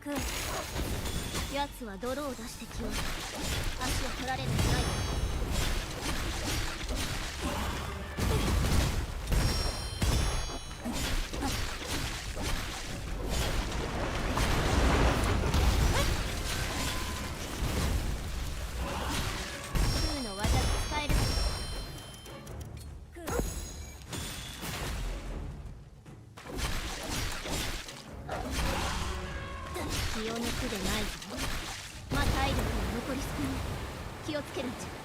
Koo、奴は泥を出してきよう。足を取られるんじゃないよ。 空の技が使える。気を抜くでないぞ。まあ体力が残り少ない。気をつけるんじゃ。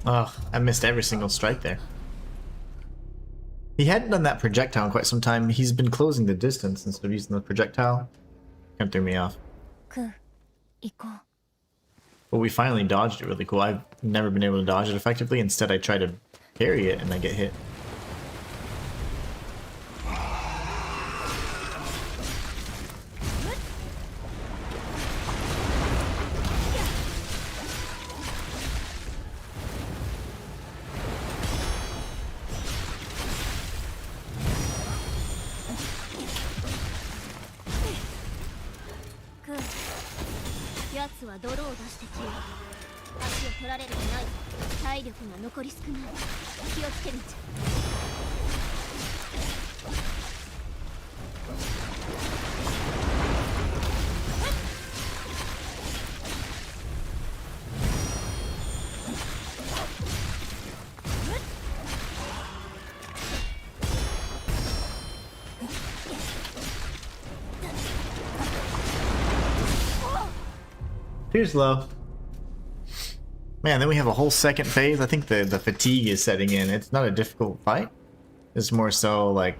Ugh, I missed every single strike there. He hadn't done that projectile in quite some time. He's been closing the distance instead of using the projectile. Kind of threw me off. クー、行こう。 But we finally dodged it really cool. I've never been able to dodge it effectively. Instead, I try to parry it and I get hit. Koo、奴は泥を出してきよう。足を取られるでないぞ。体力が残り少ない。気をつけるんじゃ。 Here's low. Man, then we have a whole second phase. I think the fatigue is setting in. It's not a difficult fight. It's more so like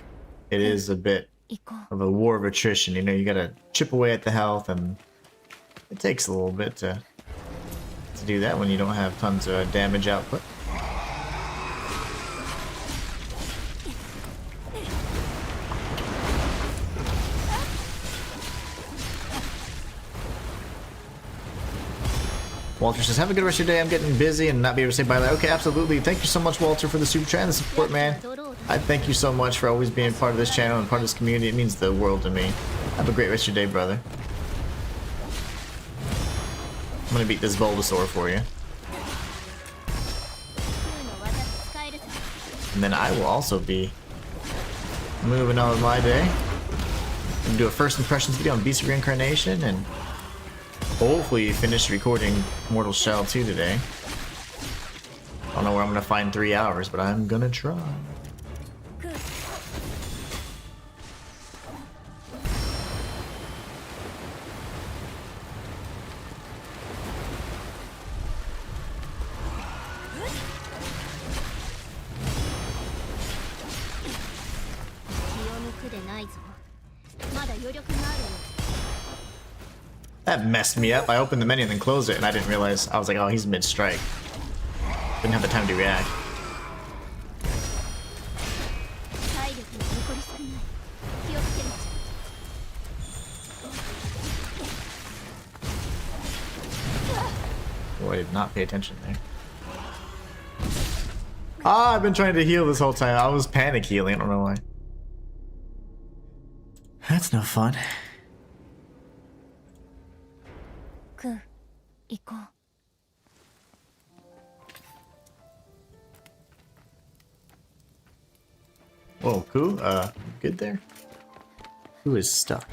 it is a bit 行こう。 of a war of attrition. You know, you gotta chip away at the health, and it takes a little bit to do that when you don't have tons of damage output. Walter says, have a good rest of your day. I'm getting busy and not be able to say bye. Okay, absolutely. Thank you so much, Walter, for the super chat and the support, man. I thank you so much for always being part of this channel and part of this community. It means the world to me. Have a great rest of your day, brother. I'm gonna beat this Bulbasaur for you. And then I will also be moving on with my day. I'm gonna do a first impressions video on Beast of Reincarnation and hopefully finish recording Mortal Shell 2 today. I don't know where I'm gonna find 3 hours, but I'm gonna try. That messed me up. I opened the menu and then closed it, and I didn't realize. I was like, oh, he's mid-strike. Didn't have the time to react. Oh, I did not pay attention there. Ah, I've been trying to heal this whole time. I was panic healing. I don't know why. That's no fun. クー行こう。 Whoa, Koo? Good there? Koo is stuck.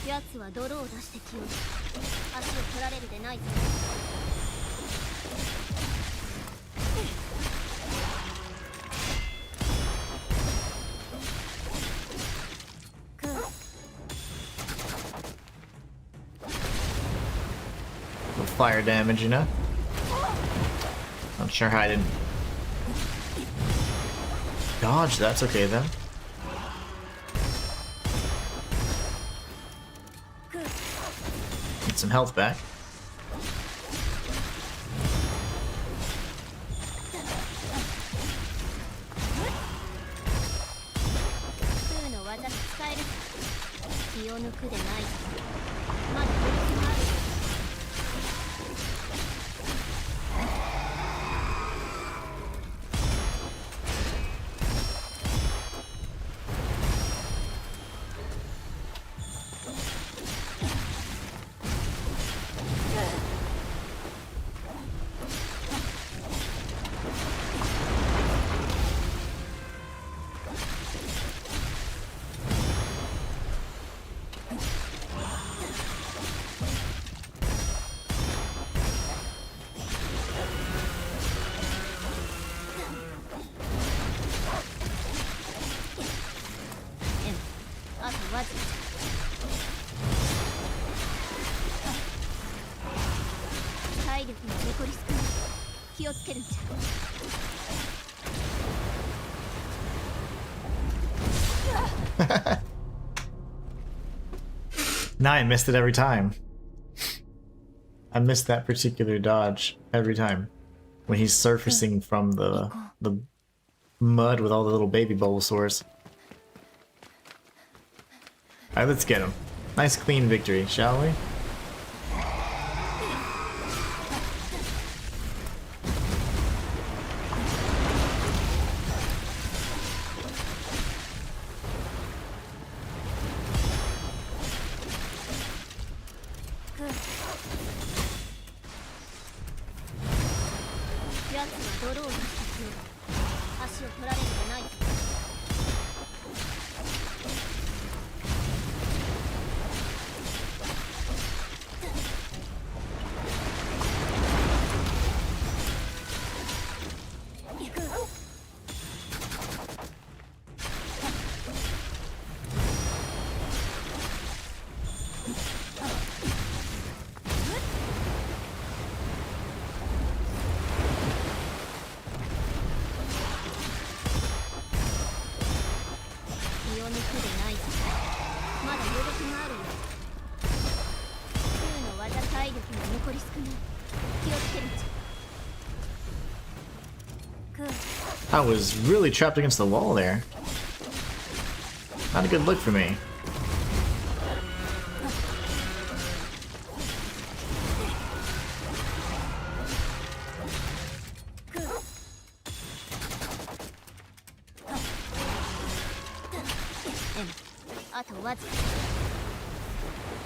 奴は泥を出してきよう。足を取られるでないぞ。クー With fire damage, you know? Not sure how I didn't dodge. That's okay then. Get some health back. クーの技使える。気を抜くでないぞ。まだ余力がある。 あとわずか。体力の残り少ない。気をつけるんじゃ。 Now I missed it every time. I missed that particular dodge every time. When he's surfacing from the mud with all the little baby Bulbasaurs. Alright, let's get him. Nice clean victory, shall we? I was really trapped against the wall there. Not a good look for me.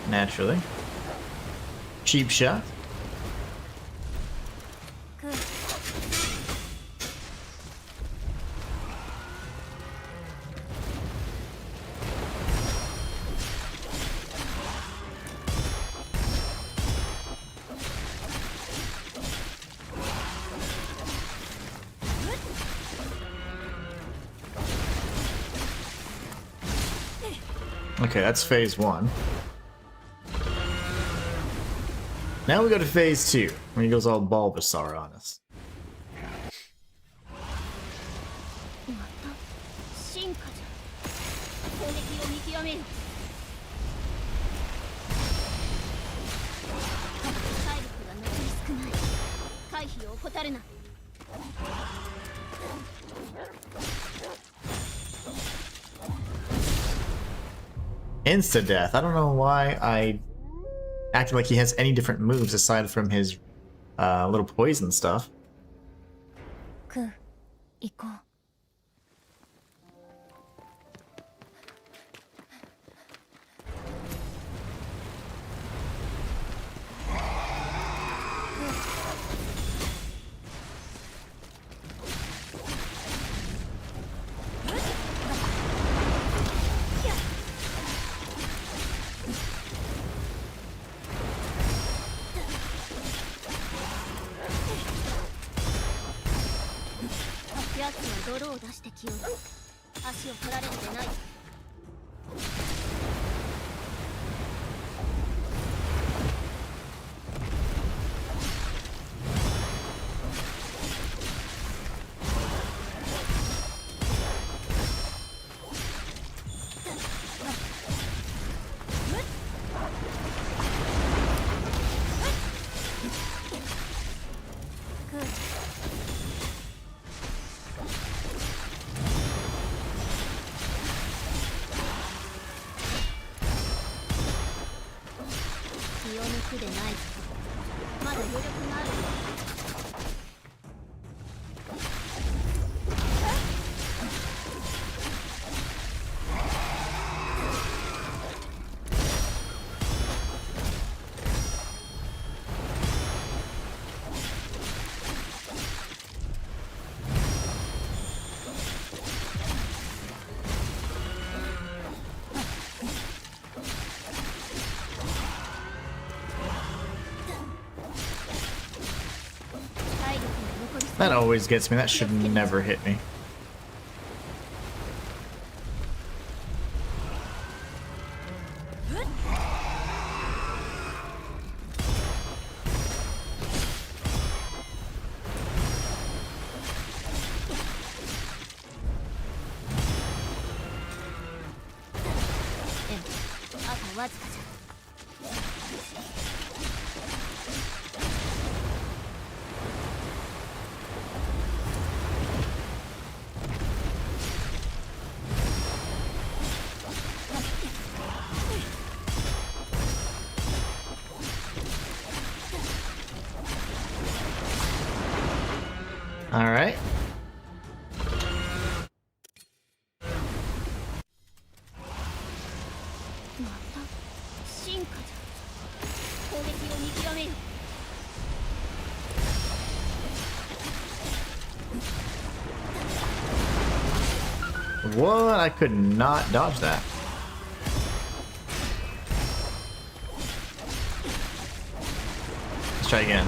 Naturally. Cheap shot. Okay, that's phase 1. Now we go to phase 2, when he goes all Bulbasaur on us. シ怠るな。 Insta death. I don't know why I acted like he has any different moves aside from his little poison stuff. クー、行こう。 奴は泥を出してきよう。足を取られるでない。 気を抜くでない。まだ余力があるよ。 That always gets me. That should never hit me. All right. また進化じゃ。攻撃を見極めよ。 What? I could not dodge that. Let's try again.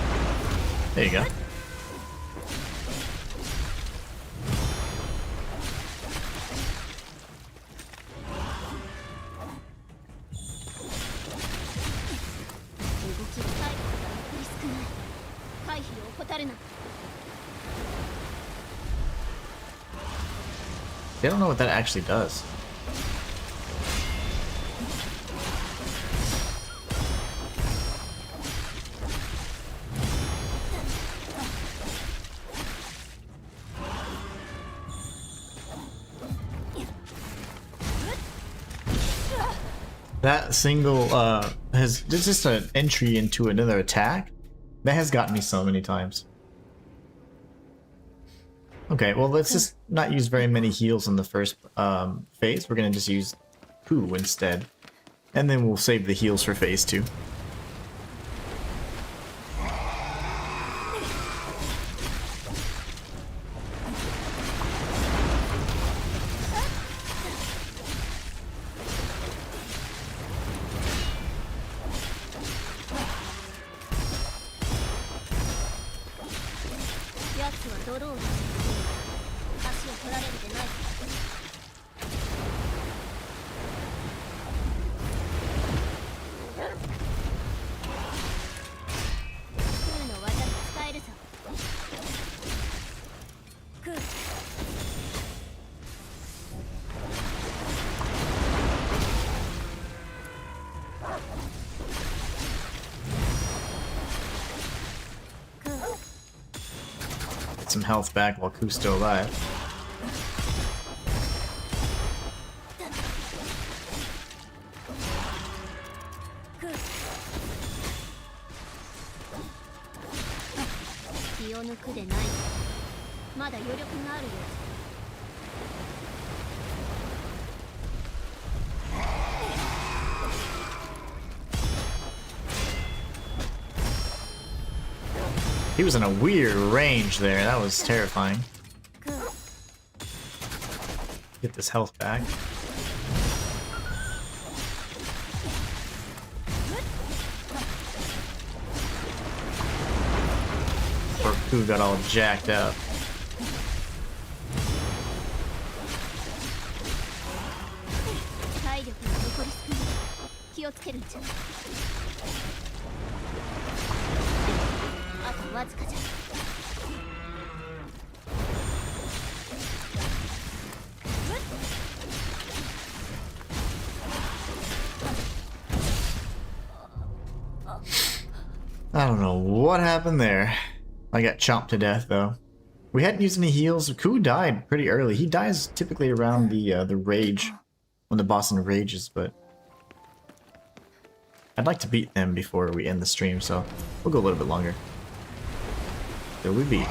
There you go. They don't know what that actually does. That single has just an entry into another attack that has gotten me so many times. Okay, well, let's just not use very many heals in the first phase. We're gonna just use Koo instead. And then we'll save the heals for phase 2. Get some health back while Koo's still alive. He was in a weird range there. That was terrifying. Get this health back. Poor Koo got all jacked up. I don't know what happened there. I got chomped to death though. We hadn't used any heals. Koo died pretty early. He dies typically around the rage, when the boss enrages, but I'd like to beat them before we end the stream, so we'll go a little bit longer. Till we beat.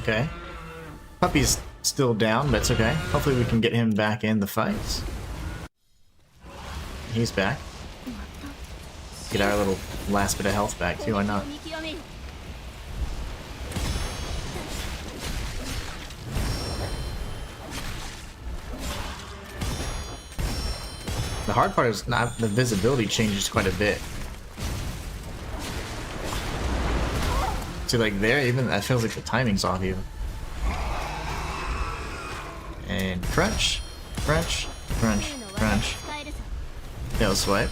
Okay. Puppy's still down, but it's okay. Hopefully we can get him back in the fights. He's back. Get our little last bit of health back too, why not? The hard part is not the visibility changes quite a bit. See, like there, even that feels like the timing's off even. And crunch, crunch, crunch, crunch. Tail swipe.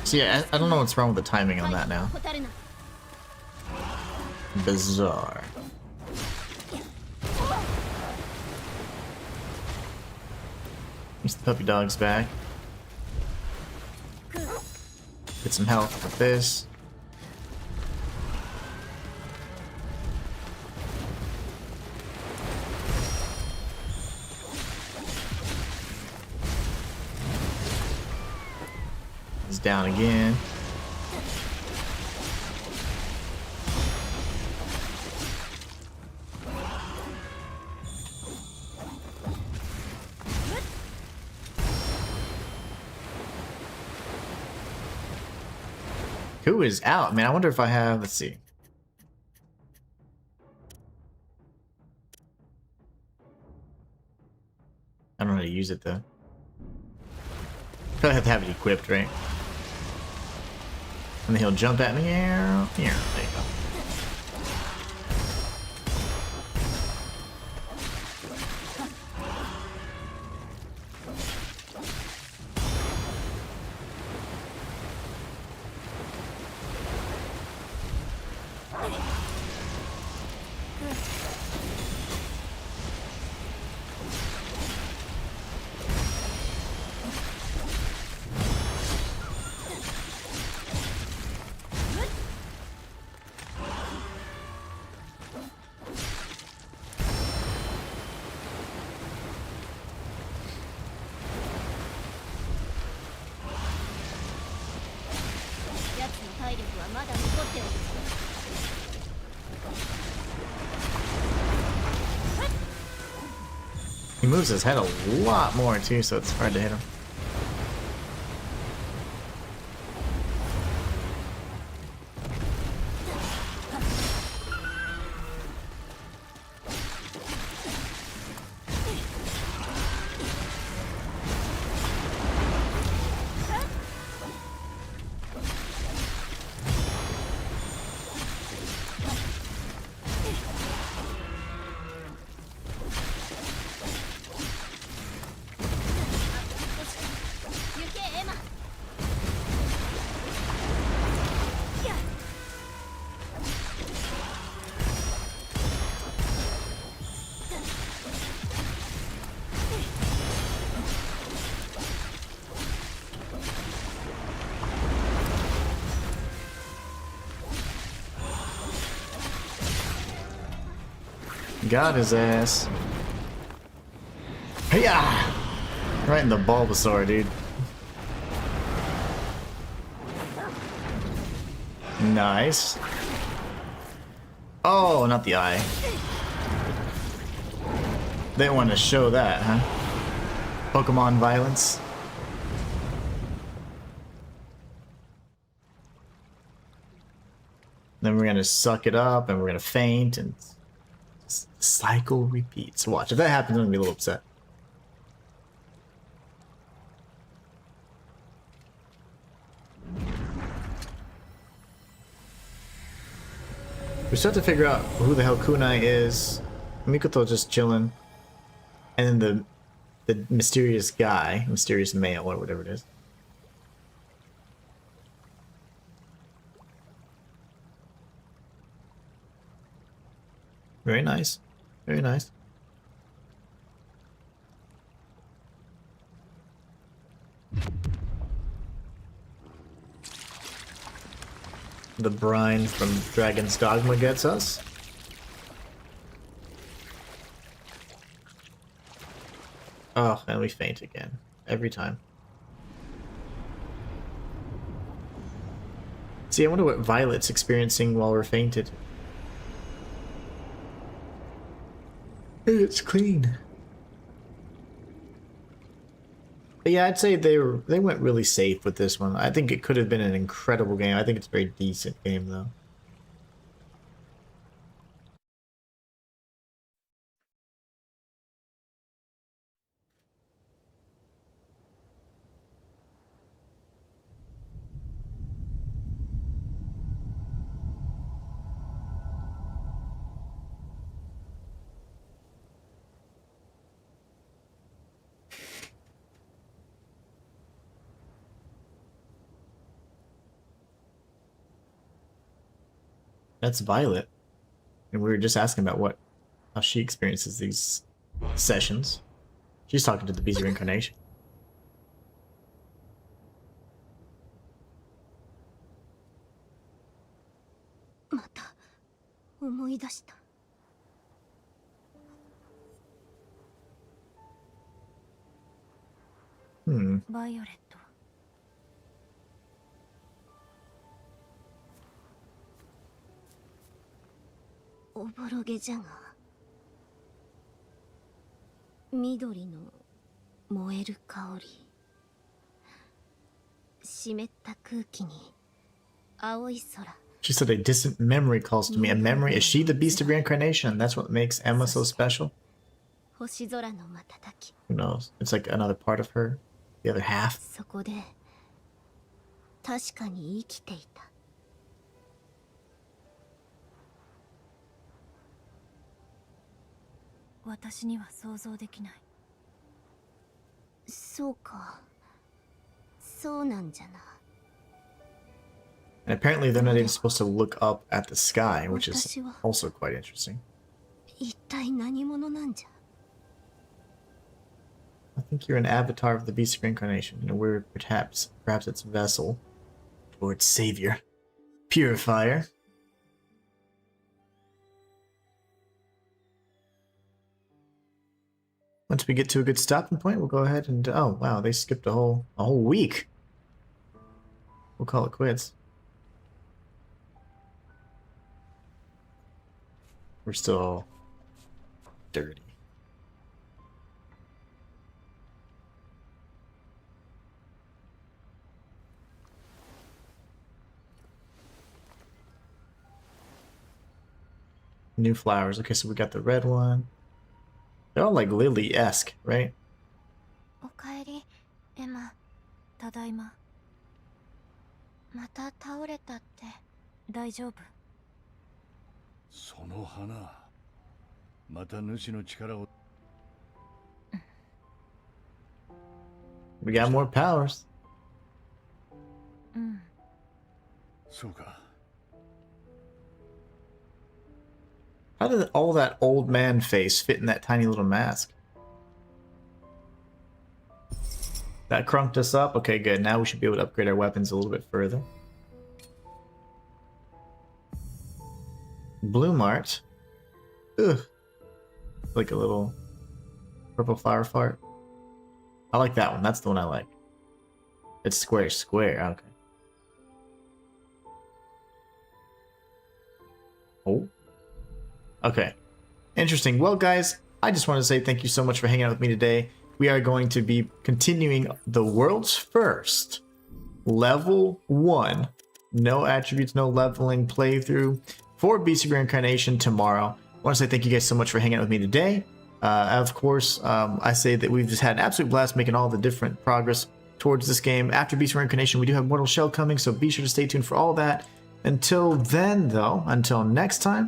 So yeah, I don't know what's wrong with the timing on that now. Bizarre. Here's the puppy dog's back. Get some health with this. He's down again. Koo is out, man. I wonder if I have. Let's see. I don't know how to use it though. Probably have to have it equipped, right? And then he'll jump at me. Here, there you go. He moves his head a lot more too, so it's hard to hit him. Got his ass. Yeah, right in the Bulbasaur, dude. Nice. Oh, not the eye. They want to show that, huh? Pokemon violence. Then we're gonna suck it up, and we're gonna faint, and cycle repeats. Watch, if that happens, I'm gonna be a little upset. We still have to figure out who the hell Kunai is. Mikoto just chilling, and then the mysterious guy, mysterious male, or whatever it is. Very nice. Very nice. The brine from Dragon's Dogma gets us. Oh, and we faint again. Every time. See, I wonder what Violet's experiencing while we're fainted. It's clean. But yeah, I'd say they went really safe with this one. I think it could have been an incredible game. I think it's a very decent game though. That's Violet. And we were just asking about how she experiences these sessions. She's talking to the Beast of Reincarnation. また思い出した。バイオレット。おぼろげじゃが、緑の燃える香り、湿った空気に青い空。 She said a distant memory calls to me. A memory? Is she the Beast of Reincarnation? That's what makes Emma so special? 星空の瞬き。 Who knows? It's like another part of her. The other half. そこで確かに生きていた。私には想像できない。そうか。そうなんじゃな。 And apparently they're not even supposed to look up at the sky, which is also quite interesting. 一体何者なんじゃ。 I think you're an avatar of the Beast of Reincarnation, and we're perhaps its vessel, or its savior, purifier. Once we get to a good stopping point, we'll go ahead and oh wow, they skipped a whole week. We'll call it quits. We're still dirty. New flowers. Okay, so we got the red one. They're all like lily-esque, right? おかえり、エマ。ただいま。また倒れたって。大丈夫。その花、また主の力を。We got more powers. うん。そうか。 How did all that old man face fit in that tiny little mask? That crunked us up? Okay, good. Now we should be able to upgrade our weapons a little bit further. Blue Mart. Ugh. Like a little purple flower fart. I like that one. That's the one I like. It's square. Okay. Oh. Okay. Interesting. Well, guys, I just want to say thank you so much for hanging out with me today. We are going to be continuing the world's first level 1, no attributes, no leveling playthrough for Beast of Reincarnation tomorrow. I want to say thank you guys so much for hanging out with me today. Of course, I say that we've just had an absolute blast making all the different progress towards this game. After Beast of Reincarnation, we do have Mortal Shell coming, so be sure to stay tuned for all that. Until then, though, until next time,